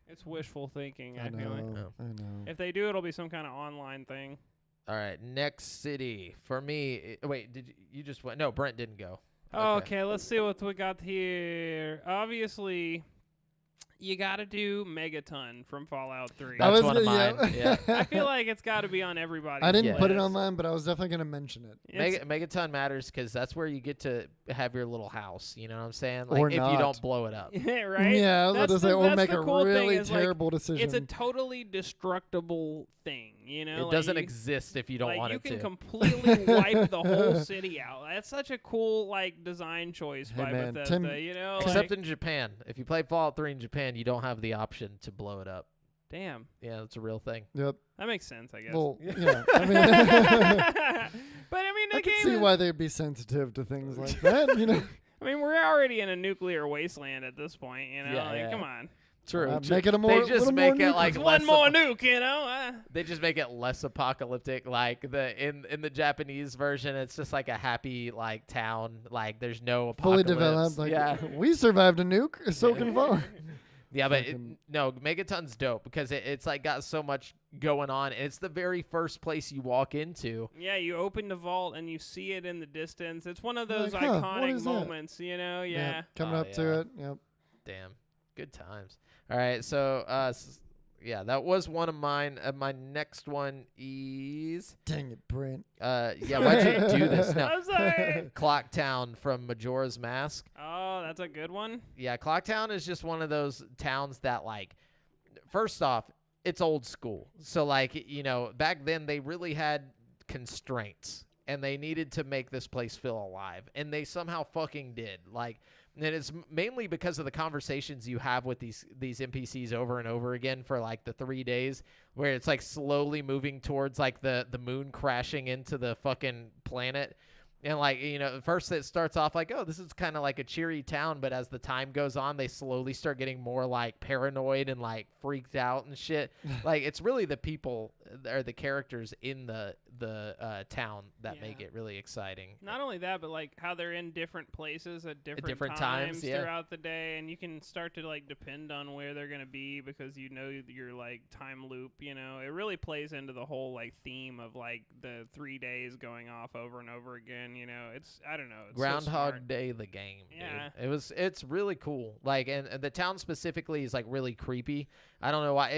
[SPEAKER 2] It's wishful thinking.
[SPEAKER 3] I
[SPEAKER 2] I feel like
[SPEAKER 3] know. I know.
[SPEAKER 2] if they do, it'll be some kind of online thing.
[SPEAKER 1] All right, next city for me. Wait, did you just went? No, Brent didn't go.
[SPEAKER 2] Okay, let's see what we got here. Obviously, you got to do Megaton from Fallout 3.
[SPEAKER 1] That's
[SPEAKER 3] was
[SPEAKER 1] one of
[SPEAKER 3] gonna-
[SPEAKER 1] mine.
[SPEAKER 3] yeah.
[SPEAKER 1] Yeah.
[SPEAKER 2] I feel like it's got to be on everybody's
[SPEAKER 3] I didn't put it
[SPEAKER 2] list.
[SPEAKER 3] on mine, but I was definitely gonna mention it.
[SPEAKER 2] It's-
[SPEAKER 1] Megaton matters because that's where you get to have your little house. You know what I'm saying?
[SPEAKER 3] Or
[SPEAKER 1] Like if you
[SPEAKER 3] not.
[SPEAKER 1] don't blow it up.
[SPEAKER 2] Yeah, right?
[SPEAKER 3] Yeah, I was about to
[SPEAKER 2] That's
[SPEAKER 3] say,
[SPEAKER 2] the-
[SPEAKER 3] or
[SPEAKER 2] that's
[SPEAKER 3] make
[SPEAKER 2] the
[SPEAKER 3] a
[SPEAKER 2] cool thing
[SPEAKER 3] really
[SPEAKER 2] is, like,
[SPEAKER 3] terrible decision.
[SPEAKER 2] It's a totally destructible thing, you know?
[SPEAKER 1] It
[SPEAKER 2] Like,
[SPEAKER 1] doesn't
[SPEAKER 2] you-
[SPEAKER 1] exist if you don't
[SPEAKER 2] like
[SPEAKER 1] want
[SPEAKER 2] you
[SPEAKER 1] it
[SPEAKER 2] can
[SPEAKER 1] to.
[SPEAKER 2] completely wipe the whole city out. That's such a cool design choice
[SPEAKER 3] Hey,
[SPEAKER 2] by
[SPEAKER 3] man,
[SPEAKER 2] Bethesda.
[SPEAKER 3] Tim-
[SPEAKER 2] You know,
[SPEAKER 1] Except
[SPEAKER 2] like,
[SPEAKER 1] in Japan. If you play Fallout 3 in Japan, you don't have the option to blow it up.
[SPEAKER 2] damn,
[SPEAKER 1] Yeah, that's a real thing.
[SPEAKER 3] Yep.
[SPEAKER 2] that makes sense, I guess.
[SPEAKER 3] Well, yeah. I mean,
[SPEAKER 2] But I mean, the
[SPEAKER 3] I can
[SPEAKER 2] game
[SPEAKER 3] see
[SPEAKER 2] is-
[SPEAKER 3] why they'd be sensitive to things like that. You know,
[SPEAKER 2] I mean, we're already in a nuclear wasteland at this point. You know,
[SPEAKER 1] Yeah, yeah.
[SPEAKER 2] come on,
[SPEAKER 1] True.
[SPEAKER 3] make it a more.
[SPEAKER 1] They just
[SPEAKER 3] little
[SPEAKER 1] make
[SPEAKER 3] more
[SPEAKER 1] it like
[SPEAKER 3] nuclear.
[SPEAKER 1] less
[SPEAKER 2] one more
[SPEAKER 1] ap-
[SPEAKER 2] nuke. You know,
[SPEAKER 1] They just make it less apocalyptic. Like in the Japanese version, it's just like a happy like town. Like there's no
[SPEAKER 3] fully
[SPEAKER 1] apocalypse.
[SPEAKER 3] developed. Like,
[SPEAKER 1] yeah.
[SPEAKER 3] we survived a nuke. So can Fallout.
[SPEAKER 1] Yeah, but
[SPEAKER 3] Fucking-
[SPEAKER 1] no, Megaton's dope because it's like got so much going on. And it's the very first place you walk into.
[SPEAKER 2] yeah. You open the vault and you see it in the distance. It's one of
[SPEAKER 3] You're
[SPEAKER 2] those
[SPEAKER 3] like, huh, what
[SPEAKER 2] iconic
[SPEAKER 3] is that?
[SPEAKER 2] moments. You know, yeah.
[SPEAKER 3] Coming
[SPEAKER 1] Oh,
[SPEAKER 3] up
[SPEAKER 1] yeah.
[SPEAKER 3] to it. Yep.
[SPEAKER 1] Damn, good times. All right, so yeah, that was one of mine. My next one is
[SPEAKER 3] Dang it, Brent.
[SPEAKER 1] yeah. Why'd you do this now?
[SPEAKER 2] I'm sorry.
[SPEAKER 1] Clocktown from Majora's Mask.
[SPEAKER 2] Oh, that's a good one.
[SPEAKER 1] Yeah, Clocktown is just one of those towns that, like, first off, it's old school. So, like, you know, back then they really had constraints and they needed to make this place feel alive. And they somehow fucking did. Like, and it's mainly because of the conversations you have with these NPCs over and over again for, like, the 3 days where it's, like, slowly moving towards, like, the moon crashing into the fucking planet. And, like, you know, first it starts off like, oh, this is kind of like a cheery town. But as the time goes on, they slowly start getting more, like, paranoid and, like, freaked out and shit. Like, it's really the people or the characters in the town that make
[SPEAKER 2] Yeah.
[SPEAKER 1] it really exciting.
[SPEAKER 2] Not only that, but like how they're in different places at
[SPEAKER 1] different
[SPEAKER 2] times
[SPEAKER 1] times, yeah.
[SPEAKER 2] throughout the day, and you can start to like depend on where they're gonna be because you know your like time loop. You know, it really plays into the whole like theme of like the 3 days going off over and over again. fun. You know, I don't know. It's so
[SPEAKER 1] Groundhog
[SPEAKER 2] smart.
[SPEAKER 1] Day the game,
[SPEAKER 2] Yeah.
[SPEAKER 1] dude. It's really cool. Like, and the town specifically is like really creepy. I don't know why.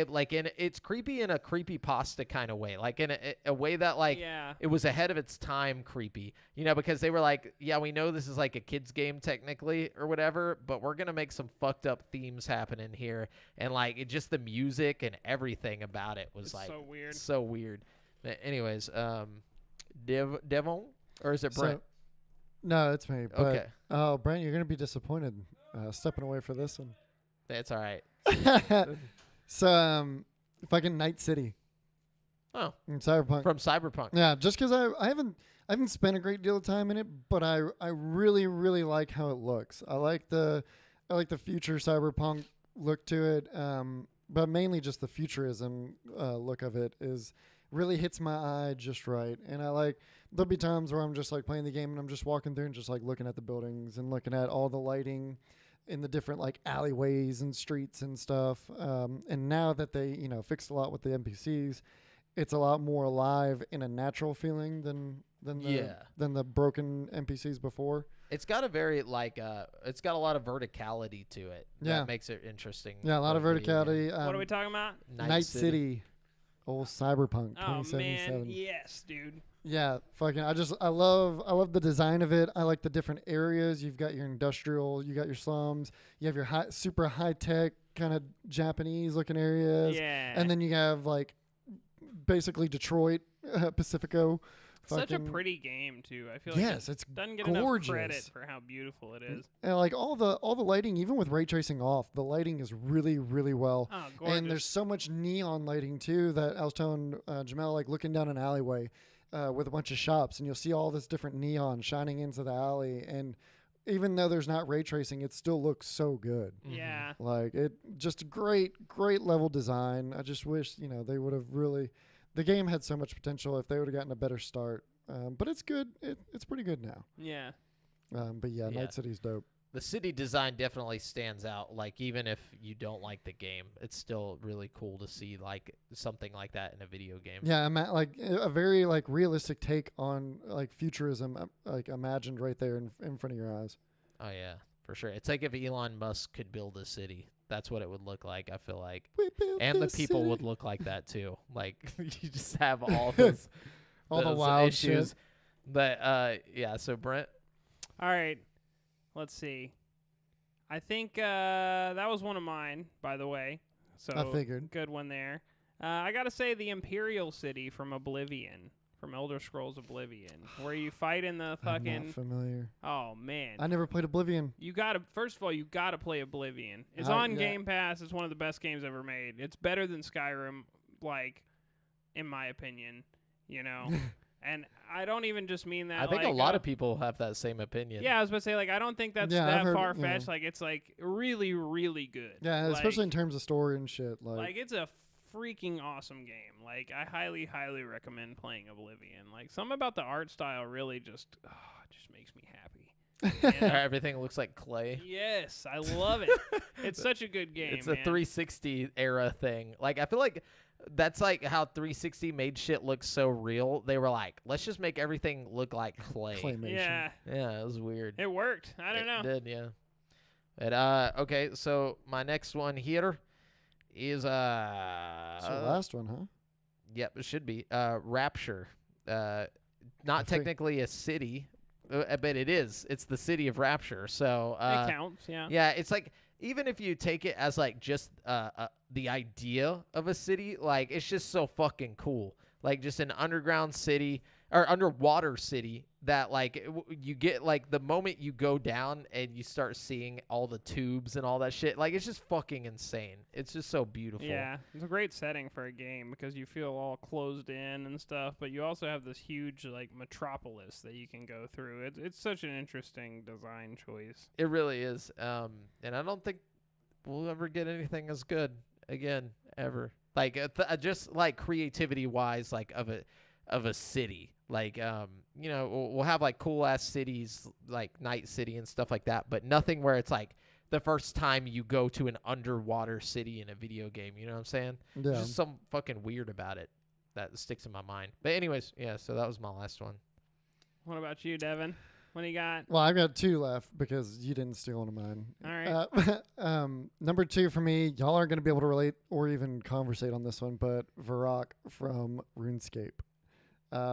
[SPEAKER 1] It's creepy in a creepypasta kind of way, like in a way that like it was ahead of its time creepy. You know, because they were like, yeah, we know this is like a kids game technically or whatever, but we're gonna make some fucked up themes happen in here, and like just the music and everything about it was like so weird. But anyways, Devon, or is it Brent?
[SPEAKER 3] No, it's me. But,
[SPEAKER 1] Okay.
[SPEAKER 3] Oh, Brent, you're gonna be disappointed stepping away for this one.
[SPEAKER 1] That's all right.
[SPEAKER 3] So, fucking Night City.
[SPEAKER 1] Oh,
[SPEAKER 3] in Cyberpunk.
[SPEAKER 1] From Cyberpunk.
[SPEAKER 3] Yeah, just because I haven't spent a great deal of time in it, but I really like how it looks. I like the future Cyberpunk look to it, but mainly just the futurism look of it really hits my eye just right. And there'll be times where I'm just like playing the game and I'm just walking through and just like looking at the buildings and looking at all the lighting in the different like alleyways and streets and stuff. And now that they fixed a lot with the NPCs, it's a lot more alive in a natural feeling than the broken NPCs before.
[SPEAKER 1] It's got a very it's got a lot of verticality to it.
[SPEAKER 3] Yeah,
[SPEAKER 1] that makes it interesting.
[SPEAKER 3] Yeah, a lot of verticality.
[SPEAKER 2] What are we talking about?
[SPEAKER 3] Night City. Old Cyberpunk 2077.
[SPEAKER 2] Man, yes, dude.
[SPEAKER 3] Yeah, fucking. I love the design of it. I like the different areas. You've got your industrial, you got your slums, you have your super high tech kind of Japanese looking areas.
[SPEAKER 2] Yeah.
[SPEAKER 3] And then you have like basically Pacifico.
[SPEAKER 2] Such a pretty game too. I feel like
[SPEAKER 3] it's
[SPEAKER 2] doesn't get
[SPEAKER 3] gorgeous.
[SPEAKER 2] enough credit for how beautiful it is.
[SPEAKER 3] And like all the lighting, even with ray tracing off, the lighting is really well.
[SPEAKER 2] Oh, gorgeous.
[SPEAKER 3] And there's so much neon lighting too that I was telling Jamel, like looking down an alleyway with a bunch of shops, and you'll see all this different neon shining into the alley. And even though there's not ray tracing, it still looks so good.
[SPEAKER 2] Yeah.
[SPEAKER 3] Like it just great level design. I just wish they would have really. The game had so much potential if they would have gotten a better start. But it's good. It's pretty good now.
[SPEAKER 2] Yeah.
[SPEAKER 3] But yeah, Night City's dope.
[SPEAKER 1] The city design definitely stands out. Like, even if you don't like the game, it's still really cool to see like something like that in a video game.
[SPEAKER 3] Yeah, like a very like realistic take on like futurism, like imagined right there in front of your eyes.
[SPEAKER 1] Oh yeah, for sure. It's like if Elon Musk could build a city. That's what it would look like, I feel like. And the people would look like that too. Like you just have all those
[SPEAKER 3] all the wild
[SPEAKER 1] issues.
[SPEAKER 3] Shit.
[SPEAKER 1] But yeah, so Brent.
[SPEAKER 2] All right. Let's see. I think that was one of mine, by the way. So
[SPEAKER 3] I figured.
[SPEAKER 2] Good one there. I got to say the Imperial City from Oblivion. From Elder Scrolls Oblivion, where you fight in the fucking.
[SPEAKER 3] I'm not familiar.
[SPEAKER 2] Oh man,
[SPEAKER 3] I never played Oblivion.
[SPEAKER 2] First of all, you gotta play Oblivion. It's on Game Pass. It's one of the best games ever made. It's better than Skyrim, like, in my opinion. And I don't even just mean that.
[SPEAKER 1] I think a lot of people have that same opinion.
[SPEAKER 2] Yeah, I was about to say, like, I don't think that's that far fetched. Like, it's like really, really good.
[SPEAKER 3] Yeah, especially in terms of story and shit.
[SPEAKER 2] Like it's a freaking awesome game. Like, I highly recommend playing Oblivion. Like, something about the art style really just makes me happy.
[SPEAKER 1] Everything looks like clay.
[SPEAKER 2] Yes, I love it. It's such a good game.
[SPEAKER 1] It's a 360 era thing. Like, I feel like that's like how 360 made shit look so real. They were like, let's just make everything look like clay.
[SPEAKER 3] Claymation.
[SPEAKER 1] Yeah, it was weird.
[SPEAKER 2] It worked. I don't know.
[SPEAKER 1] It did, yeah. But okay, so my next one here is
[SPEAKER 3] It's the last one, huh?
[SPEAKER 1] Yep, it should be Rapture. Not technically a city, but it is. It's the city of Rapture. So
[SPEAKER 2] it counts, yeah.
[SPEAKER 1] Yeah, it's like, even if you take it as like just the idea of a city, like it's just so fucking cool. Like just an underground city or underwater city that like you get like the moment you go down and you start seeing all the tubes and all that shit. Like it's just fucking insane. It's just so beautiful.
[SPEAKER 2] Yeah, it's a great setting for a game because you feel all closed in and stuff, but you also have this huge like metropolis that you can go through. It's such an interesting design choice.
[SPEAKER 1] It really is. And I don't think we'll ever get anything as good again ever. Like just like creativity wise, like of a city. Like we'll have like cool ass cities like Night City and stuff like that, but nothing where it's like the first time you go to an underwater city in a video game. You know what I'm saying?
[SPEAKER 3] Yeah.
[SPEAKER 1] There's just some fucking weird about it that sticks in my mind. But anyways, yeah. So that was my last one.
[SPEAKER 2] What about you, Devin? What do you got?
[SPEAKER 3] Well, I've got 2 left because you didn't steal one of mine.
[SPEAKER 2] All right.
[SPEAKER 3] Number 2 for me, y'all aren't going to be able to relate or even conversate on this one, but Varrock from RuneScape.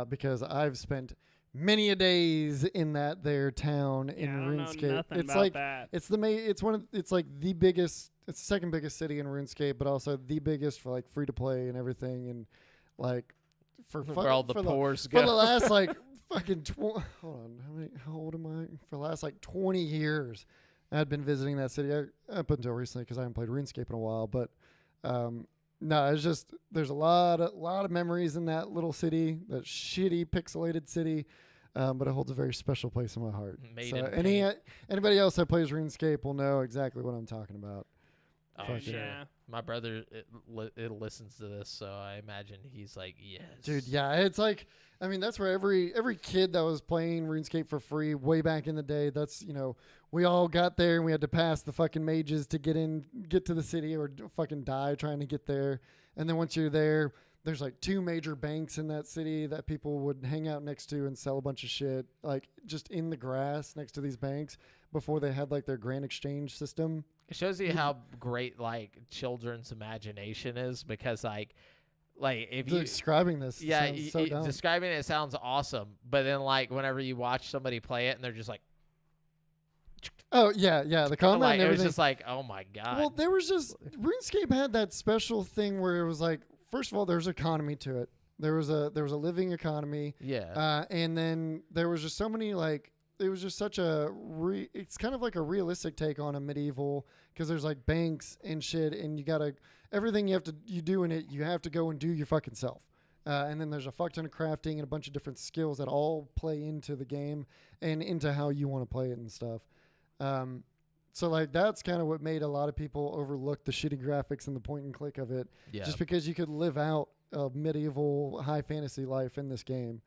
[SPEAKER 3] Because I've spent many a days in that there town in
[SPEAKER 2] I don't
[SPEAKER 3] RuneScape.
[SPEAKER 2] know nothing
[SPEAKER 3] It's
[SPEAKER 2] about
[SPEAKER 3] like
[SPEAKER 2] that.
[SPEAKER 3] it's like the biggest. It's the second biggest city in RuneScape, but also the biggest for like free to play and everything, and like
[SPEAKER 1] Where all the pores
[SPEAKER 3] for
[SPEAKER 1] go.
[SPEAKER 3] the last like fucking hold on, how old am I? For the last like 20 years, I'd been visiting that city up until recently because I haven't played RuneScape in a while. But no, it's just there's a lot of memories in that little city, that shitty pixelated city. But it holds a very special place in my heart.
[SPEAKER 1] Made in paint.
[SPEAKER 3] Anybody else that plays RuneScape will know exactly what I'm talking about.
[SPEAKER 1] Oh, sure.
[SPEAKER 2] Yeah.
[SPEAKER 1] My brother it listens to this, so I imagine he's like, yes.
[SPEAKER 3] Dude, yeah, it's like, I mean, that's where every kid that was playing RuneScape for free way back in the day, that's, we all got there and we had to pass the fucking mages to get to the city or fucking die trying to get there. And then once you're there, there's like 2 major banks in that city that people would hang out next to and sell a bunch of shit, like just in the grass next to these banks before they had like their Grand Exchange system.
[SPEAKER 1] It shows you how great like children's imagination is because like if you
[SPEAKER 3] Describing this sounds so dumb.
[SPEAKER 1] describing it sounds awesome, but then like whenever you watch somebody play it and they're just like,
[SPEAKER 3] Oh yeah, the combat
[SPEAKER 1] like,
[SPEAKER 3] and
[SPEAKER 1] it was
[SPEAKER 3] everything.
[SPEAKER 1] just like, oh my god.
[SPEAKER 3] Well, there was just RuneScape had that special thing where it was like, first of all, there's economy to it. There was a living economy.
[SPEAKER 1] Yeah.
[SPEAKER 3] And then there was just so many like it was just such it's kind of like a realistic take on a medieval because there's like banks and shit and you gotta everything you do in it you have to go and do your fucking self. And then there's a fuck ton of crafting and a bunch of different skills that all play into the game and into how you want to play it and stuff. So like that's kind of what made a lot of people overlook the shitty graphics and the point and click of it.
[SPEAKER 1] Yeah.
[SPEAKER 3] Just because you could live out a medieval high fantasy life in this game.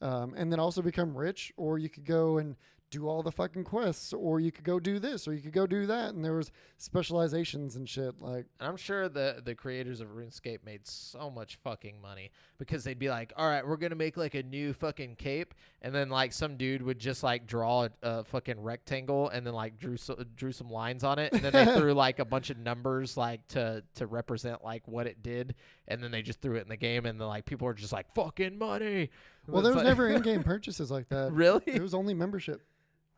[SPEAKER 3] And then also become rich, or you could go and do all the fucking quests, or you could go do this, or you could go do that. And there was specializations and shit. Like,
[SPEAKER 1] And I'm sure the creators of RuneScape made so much fucking money because they'd be like, all right, we're going to make like a new fucking cape. And then like some dude would just like draw a fucking rectangle and then like drew some lines on it. And then they threw like a bunch of numbers like to represent like what it did. And then they just threw it in the game. And then like people were just like, fucking money.
[SPEAKER 3] well, there was never in-game purchases like that.
[SPEAKER 1] Really?
[SPEAKER 3] It was only membership.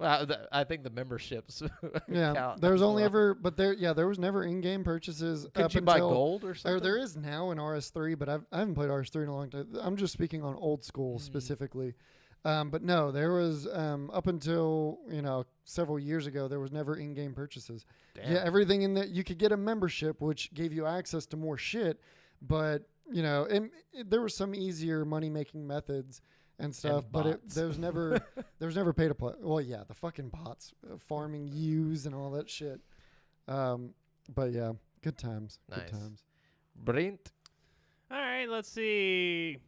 [SPEAKER 1] Well, I think the memberships.
[SPEAKER 3] Yeah,
[SPEAKER 1] count
[SPEAKER 3] there was
[SPEAKER 1] as
[SPEAKER 3] only
[SPEAKER 1] well.
[SPEAKER 3] ever, but there was never in-game purchases.
[SPEAKER 1] Could
[SPEAKER 3] up
[SPEAKER 1] you buy
[SPEAKER 3] until,
[SPEAKER 1] gold or something?
[SPEAKER 3] Or there is now in RS3, but I haven't played RS3 in a long time. I'm just speaking on old school specifically. But no, there was up until several years ago, there was never in-game purchases.
[SPEAKER 1] Damn.
[SPEAKER 3] Yeah, everything in that you could get a membership, which gave you access to more shit. But there were some easier money-making methods and stuff, but there was never pay to play. Well, yeah, the fucking bots, farming ewes and all that shit. But yeah, good times.
[SPEAKER 1] Nice.
[SPEAKER 3] Good times.
[SPEAKER 1] Brent.
[SPEAKER 2] All right, let's see.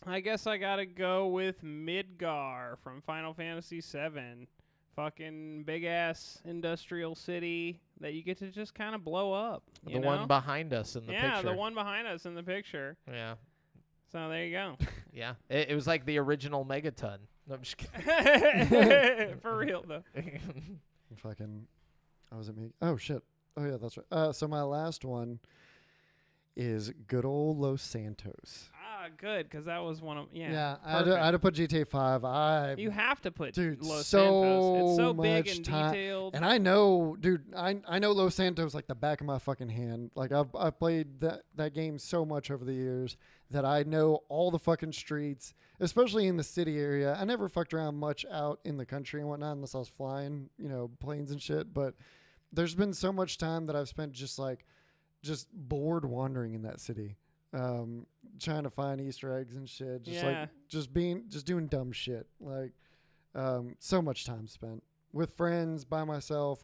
[SPEAKER 2] I guess I gotta go with Midgar from Final Fantasy VII. Fucking big ass industrial city that you get to just kind of blow up.
[SPEAKER 1] The one behind us in the picture.
[SPEAKER 2] Yeah, the one behind us in the picture.
[SPEAKER 1] Yeah.
[SPEAKER 2] So there you go.
[SPEAKER 1] Yeah. It was like the original Megaton. No, I'm just kidding.
[SPEAKER 2] For real though.
[SPEAKER 3] Fucking, was it me? Oh shit. Oh yeah, that's right. So my last one is good old Los Santos.
[SPEAKER 2] Ah, good, because that was one of
[SPEAKER 3] Yeah, I had to put GTA 5.
[SPEAKER 2] You have to put
[SPEAKER 3] Dude,
[SPEAKER 2] Los
[SPEAKER 3] so
[SPEAKER 2] Santos. It's so big
[SPEAKER 3] much
[SPEAKER 2] and
[SPEAKER 3] time.
[SPEAKER 2] detailed.
[SPEAKER 3] And I know, dude, I know Los Santos like the back of my fucking hand. Like I've played that game so much over the years that I know all the fucking streets, especially in the city area. I never fucked around much out in the country and whatnot unless I was flying, planes and shit. But there's been so much time that I've spent just bored wandering in that city, trying to find Easter eggs and shit. Just doing dumb shit. Like, so much time spent with friends, by myself,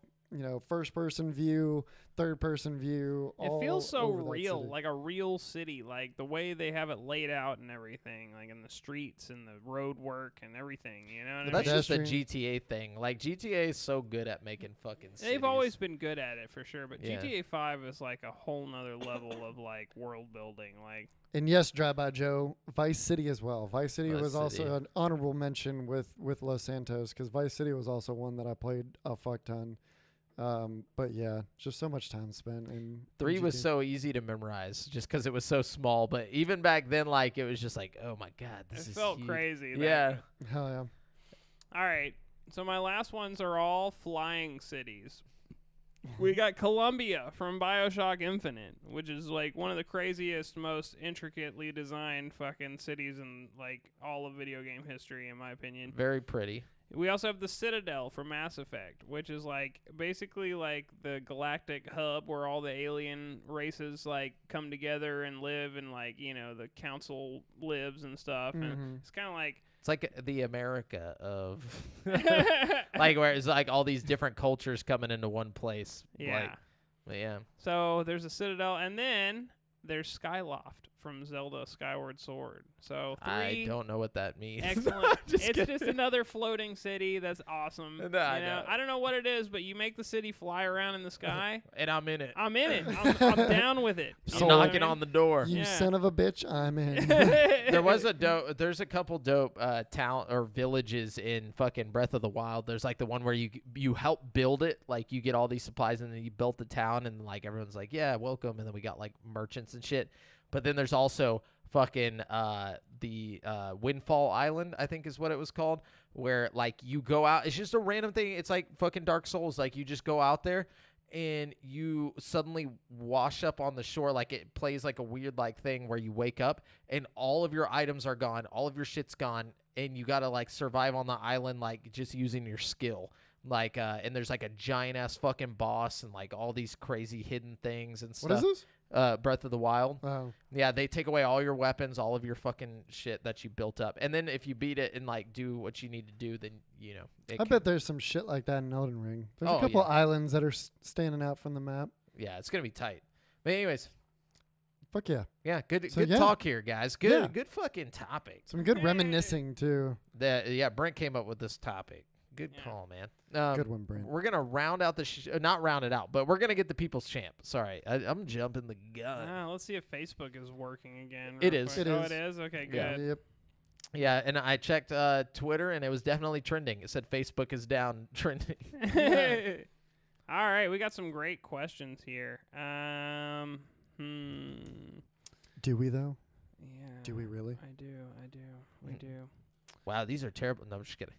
[SPEAKER 3] first-person view, third-person view.
[SPEAKER 2] It
[SPEAKER 3] all
[SPEAKER 2] feels so
[SPEAKER 3] over that
[SPEAKER 2] real,
[SPEAKER 3] city.
[SPEAKER 2] like a real city, like the way they have it laid out and everything, like in the streets and the road work and everything. You know what I mean?
[SPEAKER 1] That's just a
[SPEAKER 3] Pedestrian.
[SPEAKER 1] GTA thing. Like GTA is so good at making fucking cities.
[SPEAKER 2] They've always been good at it for sure, but
[SPEAKER 1] Yeah.
[SPEAKER 2] GTA 5 is like a whole nother level of like world building. Like,
[SPEAKER 3] And yes, Drive-By Joe, Vice City as well. Vice City
[SPEAKER 1] Vice
[SPEAKER 3] was also
[SPEAKER 1] City.
[SPEAKER 3] an honorable mention with Los Santos, because Vice City was also one that I played a fuck ton. But yeah, just so much time spent. In
[SPEAKER 1] 3 was
[SPEAKER 3] GTA.
[SPEAKER 1] so easy to memorize just because it was so small. But even back then, like, it was just like, oh my god, this
[SPEAKER 2] it
[SPEAKER 1] is
[SPEAKER 2] felt
[SPEAKER 1] huge.
[SPEAKER 2] crazy.
[SPEAKER 1] Yeah.
[SPEAKER 3] Hell yeah.
[SPEAKER 2] All right. So my last ones are all flying cities. We got Columbia from BioShock Infinite, which is like one of the craziest, most intricately designed fucking cities in like all of video game history, in my opinion.
[SPEAKER 1] Very pretty.
[SPEAKER 2] We also have the Citadel from Mass Effect, which is like basically like the galactic hub where all the alien races like come together and live, and like, you know, the council lives and stuff. And it's kind of like
[SPEAKER 1] It's like the America of like where it's like all these different cultures coming into one place.
[SPEAKER 2] yeah.
[SPEAKER 1] Like, yeah.
[SPEAKER 2] So there's a Citadel, and then there's Skyloft from Zelda Skyward Sword. So 3
[SPEAKER 1] I don't know what that means.
[SPEAKER 2] excellent.
[SPEAKER 1] Just
[SPEAKER 2] It's
[SPEAKER 1] kidding.
[SPEAKER 2] just another floating city that's awesome.
[SPEAKER 1] No,
[SPEAKER 2] you know?
[SPEAKER 1] I know.
[SPEAKER 2] I don't know what it is, but you make the city fly around in the sky.
[SPEAKER 1] And I'm in it.
[SPEAKER 2] I'm in it. I'm down with it.
[SPEAKER 1] I'm
[SPEAKER 3] So-
[SPEAKER 1] knocking on the door.
[SPEAKER 3] You
[SPEAKER 2] Yeah.
[SPEAKER 3] son of a bitch, I'm in.
[SPEAKER 1] There's a couple dope town or villages in fucking Breath of the Wild. There's like the one where you help build it, like you get all these supplies and then you built the town, and like everyone's like, yeah, welcome, and then we got like merchants and shit. But then there's also fucking the Windfall Island, I think is what it was called, where like you go out, it's just a random thing. It's like fucking Dark Souls. Like you just go out there and you suddenly wash up on the shore. Like it plays like a weird like thing where you wake up and all of your items are gone, all of your shit's gone, and you gotta like survive on the island like just using your skill. Like and there's like a giant ass fucking boss and like all these crazy hidden things and stuff.
[SPEAKER 3] What is this?
[SPEAKER 1] Breath of the Wild.
[SPEAKER 3] Oh.
[SPEAKER 1] Yeah, they take away all your weapons, all of your fucking shit that you built up. And then if you beat it and like do what you need to do, then you know.
[SPEAKER 3] I bet there's some shit like that in Elden Ring. There's
[SPEAKER 1] Oh,
[SPEAKER 3] a couple
[SPEAKER 1] yeah.
[SPEAKER 3] islands that are standing out from the map.
[SPEAKER 1] Yeah, it's gonna be tight. But anyways,
[SPEAKER 3] Fuck yeah.
[SPEAKER 1] yeah, good
[SPEAKER 3] So,
[SPEAKER 1] good
[SPEAKER 3] yeah.
[SPEAKER 1] talk here, guys. Good
[SPEAKER 3] Yeah.
[SPEAKER 1] good fucking topic.
[SPEAKER 3] Some good reminiscing too.
[SPEAKER 1] Yeah, Brent came up with this topic. Good
[SPEAKER 2] Yeah.
[SPEAKER 1] call, man.
[SPEAKER 3] Good one, Brent.
[SPEAKER 1] We're gonna round out the not round it out, but we're gonna get the people's champ. Sorry, I'm jumping the gun.
[SPEAKER 2] Let's see if Facebook is working again.
[SPEAKER 1] It
[SPEAKER 2] real
[SPEAKER 1] is.
[SPEAKER 2] quick.
[SPEAKER 3] It
[SPEAKER 2] Oh,
[SPEAKER 3] is.
[SPEAKER 2] it is? Okay,
[SPEAKER 1] Yeah.
[SPEAKER 2] good.
[SPEAKER 3] Yep.
[SPEAKER 1] Yeah, and I checked Twitter, and it was definitely trending. It said Facebook is down trending.
[SPEAKER 2] All right, we got some great questions here.
[SPEAKER 3] Do we though?
[SPEAKER 2] Yeah.
[SPEAKER 3] Do we really?
[SPEAKER 2] I do. We
[SPEAKER 1] Mm.
[SPEAKER 2] do.
[SPEAKER 1] Wow, these are terrible. No, I'm just kidding.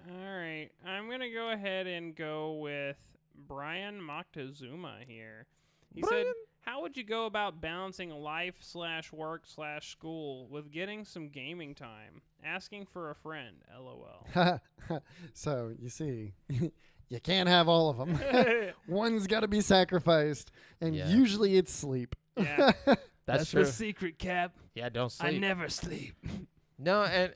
[SPEAKER 2] All right, I'm gonna go ahead and go with Brian Moctezuma here. He said, "How would you go about balancing life/work/school with getting some gaming time? Asking for a friend, LOL."
[SPEAKER 3] So you see, you can't have all of them. One's got to be sacrificed, and
[SPEAKER 1] Yeah.
[SPEAKER 3] usually it's sleep.
[SPEAKER 2] Yeah.
[SPEAKER 1] That's
[SPEAKER 2] the
[SPEAKER 1] true.
[SPEAKER 2] secret, Cap.
[SPEAKER 1] Yeah, don't
[SPEAKER 2] I
[SPEAKER 1] sleep.
[SPEAKER 2] never sleep.
[SPEAKER 1] No, and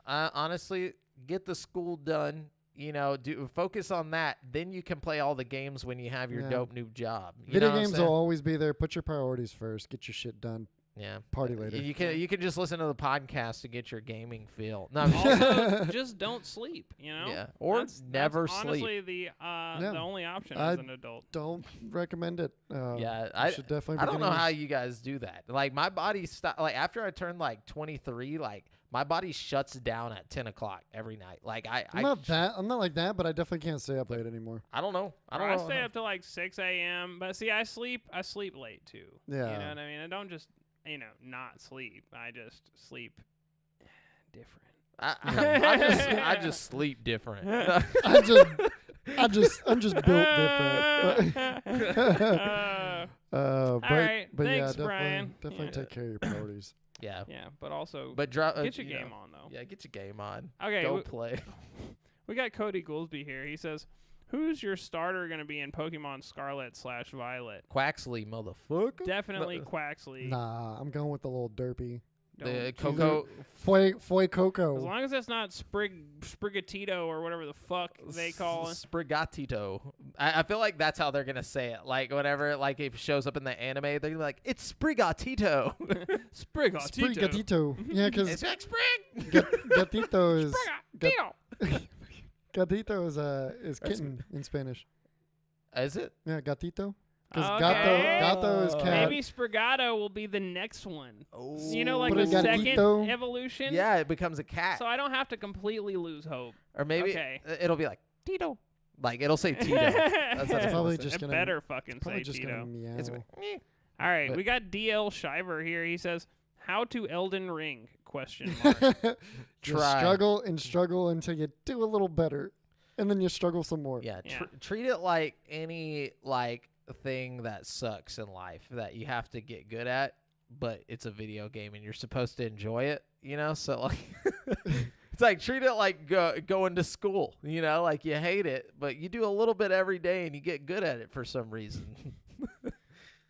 [SPEAKER 1] I honestly get the school done. You know, focus on that. Then you can play all the games when you have your
[SPEAKER 3] Yeah.
[SPEAKER 1] dope new job. You
[SPEAKER 3] Video
[SPEAKER 1] know what I'm
[SPEAKER 3] games
[SPEAKER 1] saying?
[SPEAKER 3] will always be there. Put your priorities first. Get your shit done.
[SPEAKER 1] Yeah.
[SPEAKER 3] Party later.
[SPEAKER 1] You can just listen to the podcast to get your gaming feel. No,
[SPEAKER 2] Also, just don't sleep. You know.
[SPEAKER 1] yeah, or
[SPEAKER 2] That's
[SPEAKER 1] never
[SPEAKER 2] honestly
[SPEAKER 1] sleep.
[SPEAKER 2] the only option
[SPEAKER 3] I
[SPEAKER 2] as an adult.
[SPEAKER 3] Don't recommend it.
[SPEAKER 1] Yeah,
[SPEAKER 3] I should definitely.
[SPEAKER 1] I
[SPEAKER 3] be
[SPEAKER 1] don't know
[SPEAKER 3] getting
[SPEAKER 1] how
[SPEAKER 3] this.
[SPEAKER 1] you guys do that. Like my body like after I turned like 23, like my body shuts down at 10 o'clock every night. Like
[SPEAKER 3] I'm not like that, but I definitely can't stay up late anymore.
[SPEAKER 1] I don't know. I don't
[SPEAKER 2] I
[SPEAKER 1] know.
[SPEAKER 2] stay up till like 6 a.m. But see, I sleep late too.
[SPEAKER 3] Yeah.
[SPEAKER 2] You know what I mean? I don't just not sleep. I just sleep different.
[SPEAKER 1] I just sleep different.
[SPEAKER 3] I'm just built different.
[SPEAKER 2] All right,
[SPEAKER 3] but yeah,
[SPEAKER 2] thanks,
[SPEAKER 3] definitely,
[SPEAKER 2] Brian.
[SPEAKER 3] definitely
[SPEAKER 2] Yeah.
[SPEAKER 3] take care of your priorities.
[SPEAKER 1] yeah.
[SPEAKER 2] Yeah, but also
[SPEAKER 1] But
[SPEAKER 2] get your
[SPEAKER 1] you
[SPEAKER 2] game
[SPEAKER 1] know,
[SPEAKER 2] on though.
[SPEAKER 1] Yeah, get your game on.
[SPEAKER 2] Okay,
[SPEAKER 1] Go play.
[SPEAKER 2] we got Cody Goolsby here. He says, "Who's your starter going to be in Pokemon Scarlet/Violet?"
[SPEAKER 1] Quaxley, motherfucker.
[SPEAKER 2] Definitely Quaxley.
[SPEAKER 3] Nah, I'm going with the little derpy.
[SPEAKER 1] The
[SPEAKER 2] Don't-
[SPEAKER 1] cocoa.
[SPEAKER 3] Foy
[SPEAKER 2] As
[SPEAKER 3] cocoa.
[SPEAKER 2] long as it's not Sprigatito or whatever the fuck they call it.
[SPEAKER 1] Sprigatito. I feel like that's how they're gonna say it. Like whenever like it shows up in the anime, they're gonna be like, "It's Sprigatito."
[SPEAKER 2] Sprigatito.
[SPEAKER 3] Gatito. Yeah, because
[SPEAKER 1] It's like Sprig.
[SPEAKER 3] gatito is
[SPEAKER 2] Sprigatito.
[SPEAKER 3] gatito is kitten in Spanish.
[SPEAKER 1] Is it?
[SPEAKER 3] Yeah, gatito. Because
[SPEAKER 2] Okay.
[SPEAKER 3] gato is cat.
[SPEAKER 2] Maybe Sprigato will be the next one.
[SPEAKER 1] Oh.
[SPEAKER 2] You know, like
[SPEAKER 3] But
[SPEAKER 2] the
[SPEAKER 3] a
[SPEAKER 2] second
[SPEAKER 3] gatito?
[SPEAKER 2] evolution.
[SPEAKER 1] Yeah, it becomes a cat.
[SPEAKER 2] So I don't have to completely lose hope.
[SPEAKER 1] Or maybe
[SPEAKER 2] Okay.
[SPEAKER 1] it'll be like Tito. Like it'll say Tito. That's what it's
[SPEAKER 3] probably
[SPEAKER 1] supposed to
[SPEAKER 3] just
[SPEAKER 2] It
[SPEAKER 3] gonna
[SPEAKER 2] better fucking
[SPEAKER 3] Probably
[SPEAKER 2] say
[SPEAKER 3] just
[SPEAKER 2] Tito.
[SPEAKER 3] gonna meow.
[SPEAKER 1] It's like, "Meh."
[SPEAKER 2] All right,
[SPEAKER 1] But-
[SPEAKER 2] we got DL Shiver here. He says, "How to Elden Ring?" Question mark.
[SPEAKER 3] You
[SPEAKER 1] Try.
[SPEAKER 3] struggle and struggle until you do a little better, and then you struggle some more.
[SPEAKER 1] Yeah,
[SPEAKER 2] Yeah.
[SPEAKER 1] treat it like any like thing that sucks in life that you have to get good at, but it's a video game and you're supposed to enjoy it, you know? So like it's like treat it like going to school, you know? Like you hate it, but you do a little bit every day and you get good at it for some reason.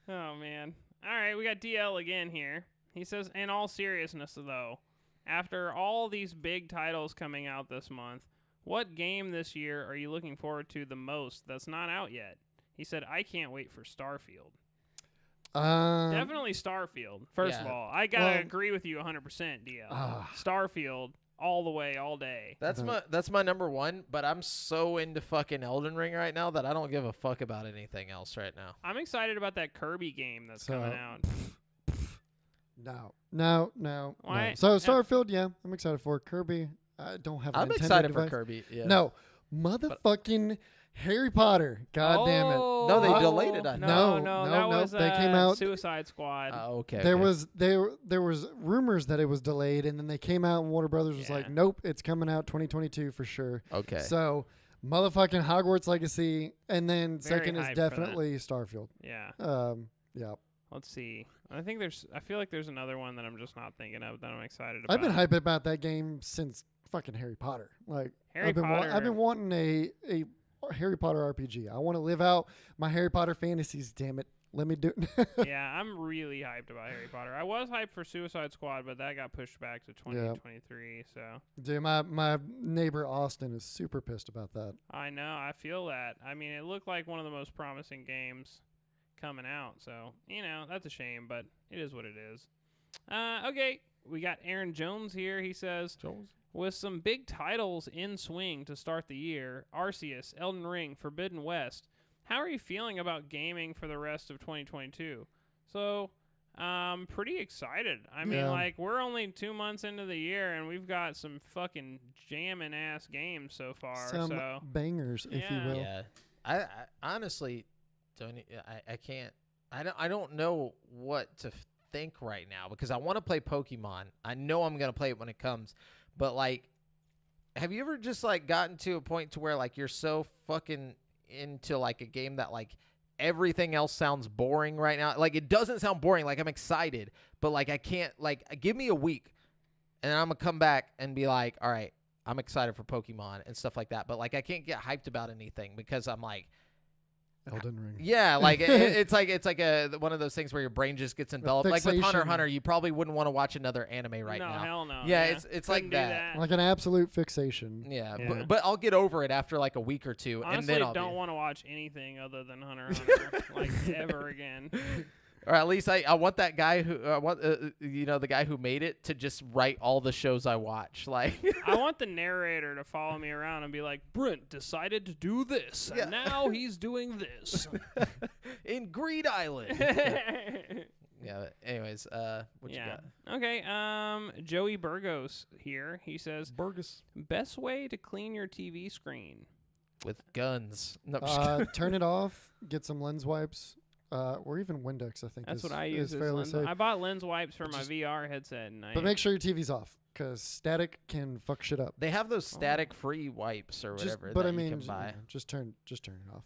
[SPEAKER 2] Oh, man. All right, we got DL again here. He says, in all seriousness, though, after all these big titles coming out this month, what game this year are you looking forward to the most that's not out yet? He said, I can't wait for Starfield. Definitely Starfield. First of
[SPEAKER 1] Yeah.
[SPEAKER 2] all, I gotta
[SPEAKER 3] Well-
[SPEAKER 2] agree with you 100%, DL.
[SPEAKER 3] Ah.
[SPEAKER 2] Starfield all the way, all day.
[SPEAKER 1] That's my number one, but I'm so into fucking Elden Ring right now that I don't give a fuck about anything else right now.
[SPEAKER 2] I'm excited about that Kirby game that's
[SPEAKER 3] So-
[SPEAKER 2] coming out.
[SPEAKER 3] No.
[SPEAKER 2] Why?
[SPEAKER 3] So Starfield, yeah, I'm excited for it. Kirby. I don't have.
[SPEAKER 1] I'm
[SPEAKER 3] Nintendo
[SPEAKER 1] excited
[SPEAKER 3] device.
[SPEAKER 1] for Kirby. Yeah.
[SPEAKER 3] No, motherfucking Harry Potter. God damn it.
[SPEAKER 1] No, they delayed it, I
[SPEAKER 2] No,
[SPEAKER 3] know.
[SPEAKER 2] that
[SPEAKER 3] No,
[SPEAKER 2] was
[SPEAKER 3] they came out-
[SPEAKER 2] Suicide Squad.
[SPEAKER 1] Okay.
[SPEAKER 3] There
[SPEAKER 1] okay.
[SPEAKER 3] was rumors that it was delayed, and then they came out, and Warner Brothers was like,
[SPEAKER 2] Yeah.
[SPEAKER 3] "Nope, it's coming out 2022 for sure."
[SPEAKER 1] Okay.
[SPEAKER 3] So, motherfucking Hogwarts Legacy, and then
[SPEAKER 2] Very
[SPEAKER 3] second is
[SPEAKER 2] hyped for that.
[SPEAKER 3] definitely Starfield.
[SPEAKER 2] Yeah.
[SPEAKER 3] Yeah.
[SPEAKER 2] Let's see. I feel like there's another one that I'm just not thinking of that I'm excited about.
[SPEAKER 3] I've been hyped about that game since fucking Harry Potter. Like
[SPEAKER 2] Harry
[SPEAKER 3] I've
[SPEAKER 2] Potter.
[SPEAKER 3] been wanting a Harry Potter RPG. I want to live out my Harry Potter fantasies. Damn it, let me do it.
[SPEAKER 2] Yeah, I'm really hyped about Harry Potter. I was hyped for Suicide Squad, but that got pushed back to 2023. So
[SPEAKER 3] Dude, my neighbor Austin is super pissed about that.
[SPEAKER 2] I know. I feel that. I mean, it looked like one of the most promising games coming out. So, that's a shame, but it is what it is. Okay, we got Aaron Jones here. He says, with some big titles in swing to start the year, Arceus, Elden Ring, Forbidden West, how are you feeling about gaming for the rest of 2022? So, pretty excited. I mean,
[SPEAKER 3] Yeah.
[SPEAKER 2] we're only 2 months into the year, and we've got some fucking jamming ass games so far.
[SPEAKER 3] Some
[SPEAKER 2] So,
[SPEAKER 3] bangers, if you
[SPEAKER 2] Yeah.
[SPEAKER 3] will.
[SPEAKER 1] Yeah. I honestly don't. I can't. I don't know what to think right now because I want to play Pokemon. I know I'm gonna play it when it comes, but like, have you ever just like gotten to a point to where like you're so fucking into like a game that like everything else sounds boring right now? Like it doesn't sound boring. Like I'm excited, but like I can't. Like give me a week, and I'm gonna come back and be like, all right, I'm excited for Pokemon and stuff like that. But like I can't get hyped about anything because I'm like.
[SPEAKER 3] Elden Ring.
[SPEAKER 1] Yeah, like it's like a one of those things where your brain just gets enveloped. Like with Hunter x
[SPEAKER 3] fixation.
[SPEAKER 1] Hunter, you probably wouldn't want to watch another anime right
[SPEAKER 2] no,
[SPEAKER 1] now.
[SPEAKER 2] hell no.
[SPEAKER 1] Yeah, it's like
[SPEAKER 2] Couldn't do
[SPEAKER 1] that.
[SPEAKER 3] Like an absolute fixation.
[SPEAKER 1] Yeah,
[SPEAKER 2] Yeah.
[SPEAKER 1] But I'll get over it after like a week or two,
[SPEAKER 2] Honestly,
[SPEAKER 1] and then I'll
[SPEAKER 2] don't
[SPEAKER 1] be,
[SPEAKER 2] want to watch anything other than Hunter x Hunter, like ever again.
[SPEAKER 1] or at least I want that guy who I want the guy who made it to just write all the shows I watch. Like
[SPEAKER 2] I want the narrator to follow me around and be like, Brent decided to do this,
[SPEAKER 1] Yeah.
[SPEAKER 2] and now he's doing this.
[SPEAKER 1] in Greed Island. Yeah. But anyways, what you
[SPEAKER 2] Yeah.
[SPEAKER 1] got?
[SPEAKER 2] Okay. Joey Burgos here. He says,
[SPEAKER 3] Burgess.
[SPEAKER 2] best way to clean your TV screen.
[SPEAKER 1] With guns. No, I'm just kidding.
[SPEAKER 3] Turn it off. Get some lens wipes. Or even Windex, I think.
[SPEAKER 2] That's
[SPEAKER 3] is,
[SPEAKER 2] what I
[SPEAKER 3] is
[SPEAKER 2] use. As
[SPEAKER 3] fairly
[SPEAKER 2] lens.
[SPEAKER 3] safe.
[SPEAKER 2] I bought lens wipes for my
[SPEAKER 3] Just-
[SPEAKER 2] VR headset, and
[SPEAKER 3] But make sure your TV's off, because static can fuck shit up.
[SPEAKER 1] They have those static-free wipes or whatever
[SPEAKER 3] but
[SPEAKER 1] that
[SPEAKER 3] I mean,
[SPEAKER 1] you can buy.
[SPEAKER 3] just turn it off.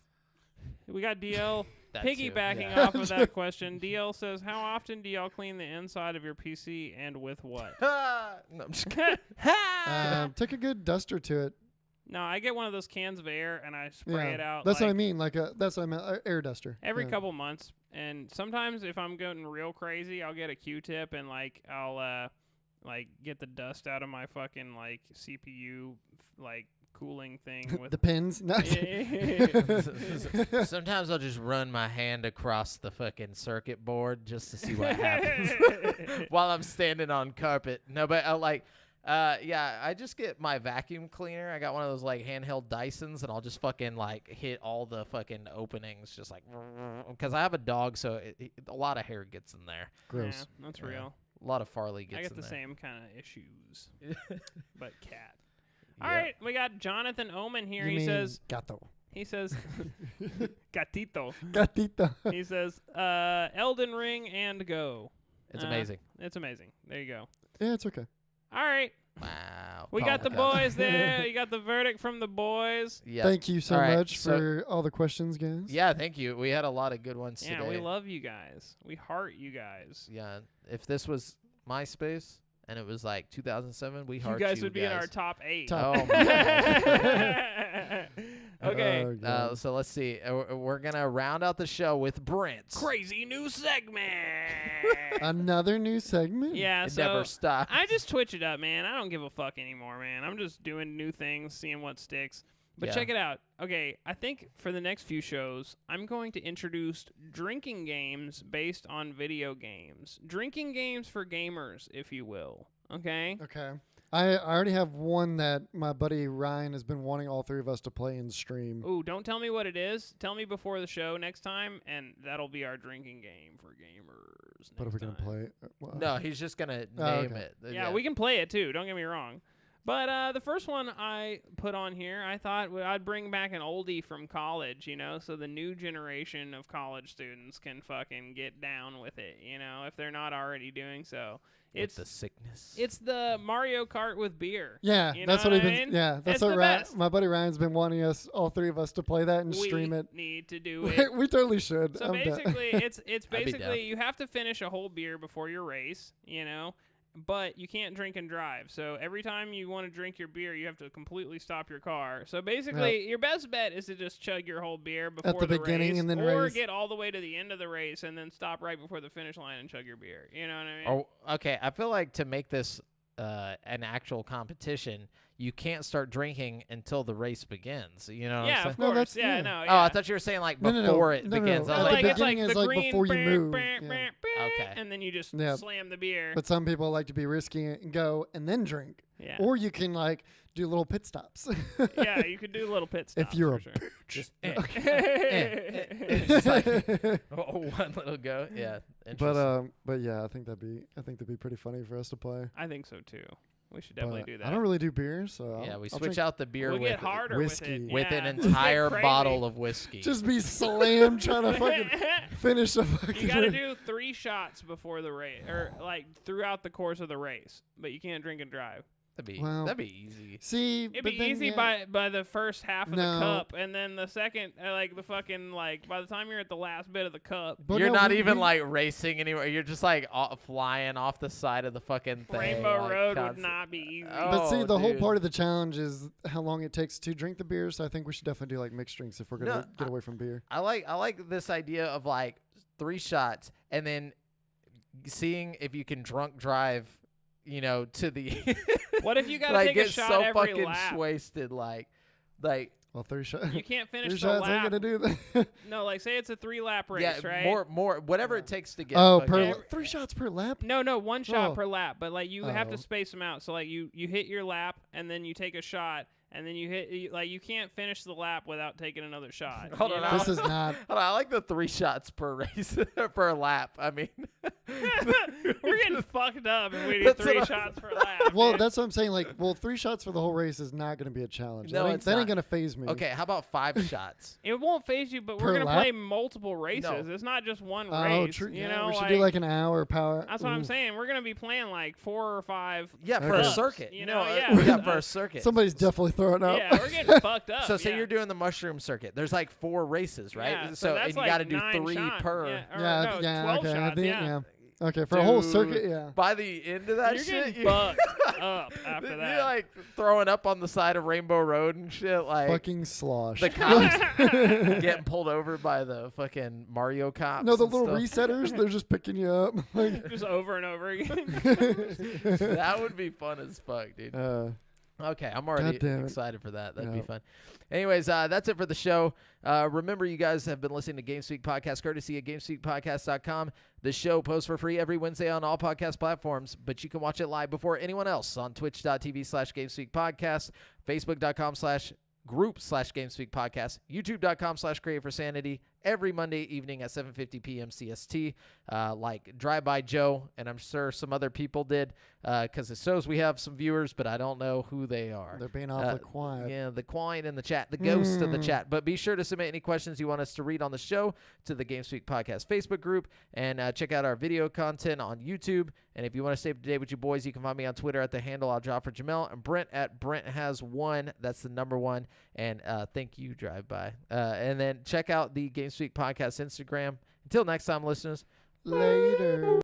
[SPEAKER 2] we got DL.
[SPEAKER 1] That too,
[SPEAKER 2] Piggybacking
[SPEAKER 1] yeah.
[SPEAKER 2] off of that question, DL says, how often do y'all clean the inside of your PC and with what?
[SPEAKER 1] No, I'm just kidding.
[SPEAKER 3] Take a good duster to it.
[SPEAKER 2] No, I get one of those cans of air and I spray it out.
[SPEAKER 3] That's what I
[SPEAKER 2] like,
[SPEAKER 3] mean. That's what I meant. Air duster.
[SPEAKER 2] every
[SPEAKER 3] Yeah.
[SPEAKER 2] couple months. And sometimes if I'm going real crazy, I'll get a Q-tip and like I'll like get the dust out of my fucking like CPU like cooling thing with
[SPEAKER 3] The pins. No.
[SPEAKER 1] Sometimes I'll just run my hand across the fucking circuit board just to see what happens while I'm standing on carpet. No, but I just get my vacuum cleaner. I got one of those like handheld Dysons, and I'll just fucking like hit all the fucking openings, just like because I have a dog, so a lot of hair gets in there.
[SPEAKER 3] Gross.
[SPEAKER 2] Yeah, that's real.
[SPEAKER 1] A lot of Farley gets in
[SPEAKER 2] I
[SPEAKER 1] there.
[SPEAKER 2] get the same kind of issues, but cat.
[SPEAKER 1] Yep.
[SPEAKER 2] All right, we got Jonathan Oman here.
[SPEAKER 3] You
[SPEAKER 2] He
[SPEAKER 3] mean
[SPEAKER 2] says,
[SPEAKER 3] gato.
[SPEAKER 2] gatito.
[SPEAKER 3] Gatito.
[SPEAKER 2] He says, Elden Ring and go.
[SPEAKER 1] It's amazing.
[SPEAKER 2] It's amazing. There you go.
[SPEAKER 3] Yeah, it's okay.
[SPEAKER 2] All right.
[SPEAKER 1] Wow.
[SPEAKER 2] We got the
[SPEAKER 1] Podcast.
[SPEAKER 2] boys there. You got the verdict from the boys.
[SPEAKER 1] Yeah.
[SPEAKER 3] Thank you so
[SPEAKER 1] All right,
[SPEAKER 3] much
[SPEAKER 1] so-
[SPEAKER 3] for all the questions, guys.
[SPEAKER 1] Yeah, thank you. We had a lot of good ones
[SPEAKER 2] Yeah,
[SPEAKER 1] today.
[SPEAKER 2] we love you guys. We heart you guys.
[SPEAKER 1] Yeah, if this was MySpace and it was like 2007, we
[SPEAKER 2] You
[SPEAKER 1] heart
[SPEAKER 2] guys would be in our top 8.
[SPEAKER 3] Top-
[SPEAKER 1] Oh my God.
[SPEAKER 2] Okay.
[SPEAKER 3] Oh, God.
[SPEAKER 1] So let's see. We're gonna round out the show with Brent's.
[SPEAKER 2] Crazy new segment.
[SPEAKER 3] Another new segment?
[SPEAKER 2] Yeah,
[SPEAKER 1] It
[SPEAKER 2] so
[SPEAKER 1] never stops.
[SPEAKER 2] I just twitch it up, man. I don't give a fuck anymore, man. I'm just doing new things, seeing what sticks. But
[SPEAKER 1] Yeah.
[SPEAKER 2] check it out. Okay, I think for the next few shows, I'm going to introduce drinking games based on video games. Drinking games for gamers, if you will. Okay?
[SPEAKER 3] Okay. I already have one that my buddy Ryan has been wanting all three of us to play and stream.
[SPEAKER 2] Ooh, don't tell me what it is. Tell me before the show next time, and that'll be our drinking game for gamers.
[SPEAKER 3] But are we
[SPEAKER 2] next
[SPEAKER 3] going to
[SPEAKER 2] time.
[SPEAKER 3] play it? Well,
[SPEAKER 1] No, he's just gonna
[SPEAKER 3] Oh,
[SPEAKER 1] name
[SPEAKER 3] okay.
[SPEAKER 1] it.
[SPEAKER 2] Yeah, we can play it too. Don't get me wrong. But the first one I put on here, I thought I'd bring back an oldie from college, you know, so the new generation of college students can fucking get down with it, you know, if they're not already doing so.
[SPEAKER 1] With the sickness.
[SPEAKER 2] It's the Mario Kart with beer.
[SPEAKER 3] Yeah,
[SPEAKER 2] You
[SPEAKER 3] that's
[SPEAKER 2] know
[SPEAKER 3] what
[SPEAKER 2] what I
[SPEAKER 3] he's been.
[SPEAKER 2] mean?
[SPEAKER 3] Yeah, that's
[SPEAKER 2] It's
[SPEAKER 3] what
[SPEAKER 2] the best.
[SPEAKER 3] my buddy Ryan's been wanting us, all three of us, to play that and stream it.
[SPEAKER 2] We need to do it.
[SPEAKER 3] We totally should.
[SPEAKER 2] So
[SPEAKER 3] I'm down.
[SPEAKER 2] basically, it's
[SPEAKER 1] I'd be down.
[SPEAKER 2] basically you have to finish a whole beer before your race, you know, but you can't drink and drive. So every time you want to drink your beer, you have to completely stop your car. So basically, your best bet is to just chug your whole beer before
[SPEAKER 3] the beginning
[SPEAKER 2] race,
[SPEAKER 3] and then
[SPEAKER 2] or
[SPEAKER 3] race.
[SPEAKER 2] get all the way to the end of the race and then stop right before the finish line and chug your beer. You know what I mean?
[SPEAKER 1] Oh, okay. I feel like to make this an actual competition, you can't start drinking until the race begins. You know what I'm
[SPEAKER 2] yeah,
[SPEAKER 1] saying?
[SPEAKER 2] of
[SPEAKER 3] No,
[SPEAKER 2] course.
[SPEAKER 3] that's-
[SPEAKER 2] yeah,
[SPEAKER 3] yeah.
[SPEAKER 2] no.
[SPEAKER 1] Oh,
[SPEAKER 2] Yeah.
[SPEAKER 1] I thought you were saying like
[SPEAKER 3] No, no,
[SPEAKER 1] before
[SPEAKER 3] no.
[SPEAKER 1] it
[SPEAKER 3] No, no,
[SPEAKER 1] begins.
[SPEAKER 3] no.
[SPEAKER 1] I
[SPEAKER 3] At
[SPEAKER 1] was
[SPEAKER 3] the
[SPEAKER 1] like,
[SPEAKER 2] it's
[SPEAKER 3] beginning
[SPEAKER 2] like
[SPEAKER 3] is
[SPEAKER 2] the
[SPEAKER 3] like
[SPEAKER 2] green
[SPEAKER 3] before you
[SPEAKER 2] brr,
[SPEAKER 3] move.
[SPEAKER 2] brr,
[SPEAKER 3] Yeah.
[SPEAKER 2] brr, brr,
[SPEAKER 1] Okay.
[SPEAKER 2] and then you just
[SPEAKER 3] Yeah.
[SPEAKER 2] slam the beer.
[SPEAKER 3] But some people like to be risky and go and then drink.
[SPEAKER 2] Yeah.
[SPEAKER 3] Or you can like do little pit stops.
[SPEAKER 2] Yeah, you could do little pit stops.
[SPEAKER 3] If you're
[SPEAKER 2] for
[SPEAKER 3] a
[SPEAKER 2] sure.
[SPEAKER 1] just
[SPEAKER 2] Okay.
[SPEAKER 1] Just like one little go. Yeah. Interesting.
[SPEAKER 3] but yeah, I think that'd be pretty funny for us to play.
[SPEAKER 2] I think so too. We should definitely
[SPEAKER 3] But
[SPEAKER 2] do that.
[SPEAKER 3] I don't really do beer, so
[SPEAKER 1] Yeah,
[SPEAKER 3] I'll
[SPEAKER 1] we
[SPEAKER 3] drink-
[SPEAKER 1] switch out the beer
[SPEAKER 2] We'll
[SPEAKER 1] with
[SPEAKER 2] get harder
[SPEAKER 3] whiskey.
[SPEAKER 2] with it.
[SPEAKER 1] with
[SPEAKER 2] yeah.
[SPEAKER 1] an
[SPEAKER 2] Let's get
[SPEAKER 1] entire
[SPEAKER 2] crazy.
[SPEAKER 1] bottle of whiskey.
[SPEAKER 3] Just be slammed trying to fucking finish the fucking.
[SPEAKER 2] You gotta do 3 shots before the race, or like throughout the course of the race. But you can't drink and drive.
[SPEAKER 3] Well,
[SPEAKER 1] that'd be easy.
[SPEAKER 3] See,
[SPEAKER 2] It'd
[SPEAKER 3] but
[SPEAKER 2] be
[SPEAKER 3] then,
[SPEAKER 2] easy
[SPEAKER 3] yeah,
[SPEAKER 2] by the first half of
[SPEAKER 3] No.
[SPEAKER 2] the cup, and then the second, like the fucking like by the time you're at the last bit of the cup,
[SPEAKER 3] but
[SPEAKER 1] You're
[SPEAKER 3] no,
[SPEAKER 1] not
[SPEAKER 3] we-
[SPEAKER 1] even
[SPEAKER 3] we-
[SPEAKER 1] like racing anywhere. You're just like flying off the side of the fucking thing.
[SPEAKER 2] Rainbow
[SPEAKER 1] like,
[SPEAKER 2] Road would
[SPEAKER 1] constant-
[SPEAKER 2] not be easy.
[SPEAKER 3] But see,
[SPEAKER 1] Oh,
[SPEAKER 3] the whole
[SPEAKER 1] dude.
[SPEAKER 3] part of the challenge is how long it takes to drink the beer. So I think we should definitely do like mixed drinks if we're gonna
[SPEAKER 1] No,
[SPEAKER 3] get away from beer.
[SPEAKER 1] I like this idea of like 3 shots and then seeing if you can drunk drive, you know, to the
[SPEAKER 2] What if you gotta
[SPEAKER 1] like
[SPEAKER 2] take
[SPEAKER 1] get
[SPEAKER 2] a shot
[SPEAKER 1] so
[SPEAKER 2] every
[SPEAKER 1] fucking
[SPEAKER 2] lap?
[SPEAKER 1] wasted like
[SPEAKER 3] Well, 3 shots.
[SPEAKER 2] You can't finish
[SPEAKER 3] 3
[SPEAKER 2] the
[SPEAKER 3] shots
[SPEAKER 2] lap.
[SPEAKER 3] ain't gonna do that.
[SPEAKER 2] No, like say it's a 3-lap race,
[SPEAKER 1] yeah,
[SPEAKER 2] right?
[SPEAKER 1] more whatever it takes to get
[SPEAKER 3] Oh,
[SPEAKER 1] fucking-
[SPEAKER 3] per 3 shots per lap.
[SPEAKER 2] No, 1 shot
[SPEAKER 3] Oh.
[SPEAKER 2] per lap, but like you have
[SPEAKER 3] Oh.
[SPEAKER 2] to space them out. So like you hit your lap and then you take a shot and then you can't finish the lap without taking another shot.
[SPEAKER 1] Hold
[SPEAKER 2] you
[SPEAKER 1] on,
[SPEAKER 2] know?
[SPEAKER 3] This is not.
[SPEAKER 1] Hold on, I like the 3 shots per race per lap. I mean,
[SPEAKER 2] We're getting fucked up if we do
[SPEAKER 1] That's what
[SPEAKER 2] 3
[SPEAKER 1] I-
[SPEAKER 2] shots per lap.
[SPEAKER 3] Well,
[SPEAKER 2] man.
[SPEAKER 3] that's what I'm saying. Like, 3 shots for the whole race is not gonna be a challenge.
[SPEAKER 1] No,
[SPEAKER 3] that ain't,
[SPEAKER 1] it's
[SPEAKER 3] that ain't
[SPEAKER 1] not.
[SPEAKER 3] gonna phase me.
[SPEAKER 1] okay, how about 5 shots?
[SPEAKER 2] It won't phase you, but
[SPEAKER 3] Per
[SPEAKER 2] we're gonna
[SPEAKER 3] lap?
[SPEAKER 2] play multiple races.
[SPEAKER 1] No.
[SPEAKER 2] It's not just one
[SPEAKER 3] Oh,
[SPEAKER 2] race.
[SPEAKER 3] true.
[SPEAKER 2] You
[SPEAKER 3] Yeah,
[SPEAKER 2] know,
[SPEAKER 3] we should do like an hour power.
[SPEAKER 2] that's what I'm
[SPEAKER 3] Ooh.
[SPEAKER 2] saying. We're gonna be playing like 4 or 5.
[SPEAKER 1] Yeah, for a
[SPEAKER 3] Okay.
[SPEAKER 1] circuit.
[SPEAKER 2] You
[SPEAKER 1] No,
[SPEAKER 2] know, yeah.
[SPEAKER 1] yeah, for a circuit.
[SPEAKER 3] Somebody's definitely throwing up.
[SPEAKER 2] Yeah, we're getting fucked up.
[SPEAKER 1] So say
[SPEAKER 2] yeah.
[SPEAKER 1] you're doing the mushroom circuit. There's like 4 races, right?
[SPEAKER 2] Yeah,
[SPEAKER 1] so
[SPEAKER 2] that's
[SPEAKER 1] and you
[SPEAKER 2] like
[SPEAKER 1] got to do
[SPEAKER 2] 9
[SPEAKER 1] 3
[SPEAKER 2] shots.
[SPEAKER 1] per.
[SPEAKER 2] Yeah, or
[SPEAKER 3] yeah,
[SPEAKER 2] no,
[SPEAKER 3] yeah,
[SPEAKER 2] 12
[SPEAKER 3] okay.
[SPEAKER 2] shots.
[SPEAKER 3] I think,
[SPEAKER 2] yeah.
[SPEAKER 3] Okay, for a whole
[SPEAKER 2] Dude.
[SPEAKER 3] circuit, yeah.
[SPEAKER 1] By the end of that
[SPEAKER 2] You're
[SPEAKER 1] shit,
[SPEAKER 2] getting bucked up after that.
[SPEAKER 1] you're like throwing up on the side of Rainbow Road and shit. Like
[SPEAKER 3] Fucking slosh.
[SPEAKER 1] the cops getting pulled over by the fucking Mario cops.
[SPEAKER 3] No, the
[SPEAKER 1] and
[SPEAKER 3] little
[SPEAKER 1] stuff.
[SPEAKER 3] resetters, they're just picking you up. Like,
[SPEAKER 2] Just over and over again.
[SPEAKER 1] That would be fun as fuck, dude. Okay, I'm already
[SPEAKER 3] damn it.
[SPEAKER 1] excited for that. That'd be
[SPEAKER 3] Yeah.
[SPEAKER 1] fun. Anyways, that's it for the show. Remember, you guys have been listening to GameSpeak Podcast, courtesy of GameSpeakPodcast.com. The show posts for free every Wednesday on all podcast platforms, but you can watch it live before anyone else on twitch.tv/GameSpeakPodcast, Facebook.com/group/GameSpeakPodcast, YouTube.com/Create for Sanity, every Monday evening at 7:50 p.m. CST, like Drive By Joe, and I'm sure some other people did, because it shows we have some viewers, but I don't know who they are.
[SPEAKER 3] they're being awfully quiet.
[SPEAKER 1] Yeah, the quiet in the chat, the ghost of the chat. But be sure to submit any questions you want us to read on the show to the GameSpeak Podcast Facebook group, and check out our video content on YouTube. And if you want to stay up to date with your boys, you can find me on Twitter at the handle I'll drop for Jamel, and Brent at Brent has one. That's the number one. And thank you, Drive By. And then check out the GameSpeak Podcast Instagram. Until next time, listeners.
[SPEAKER 3] Later.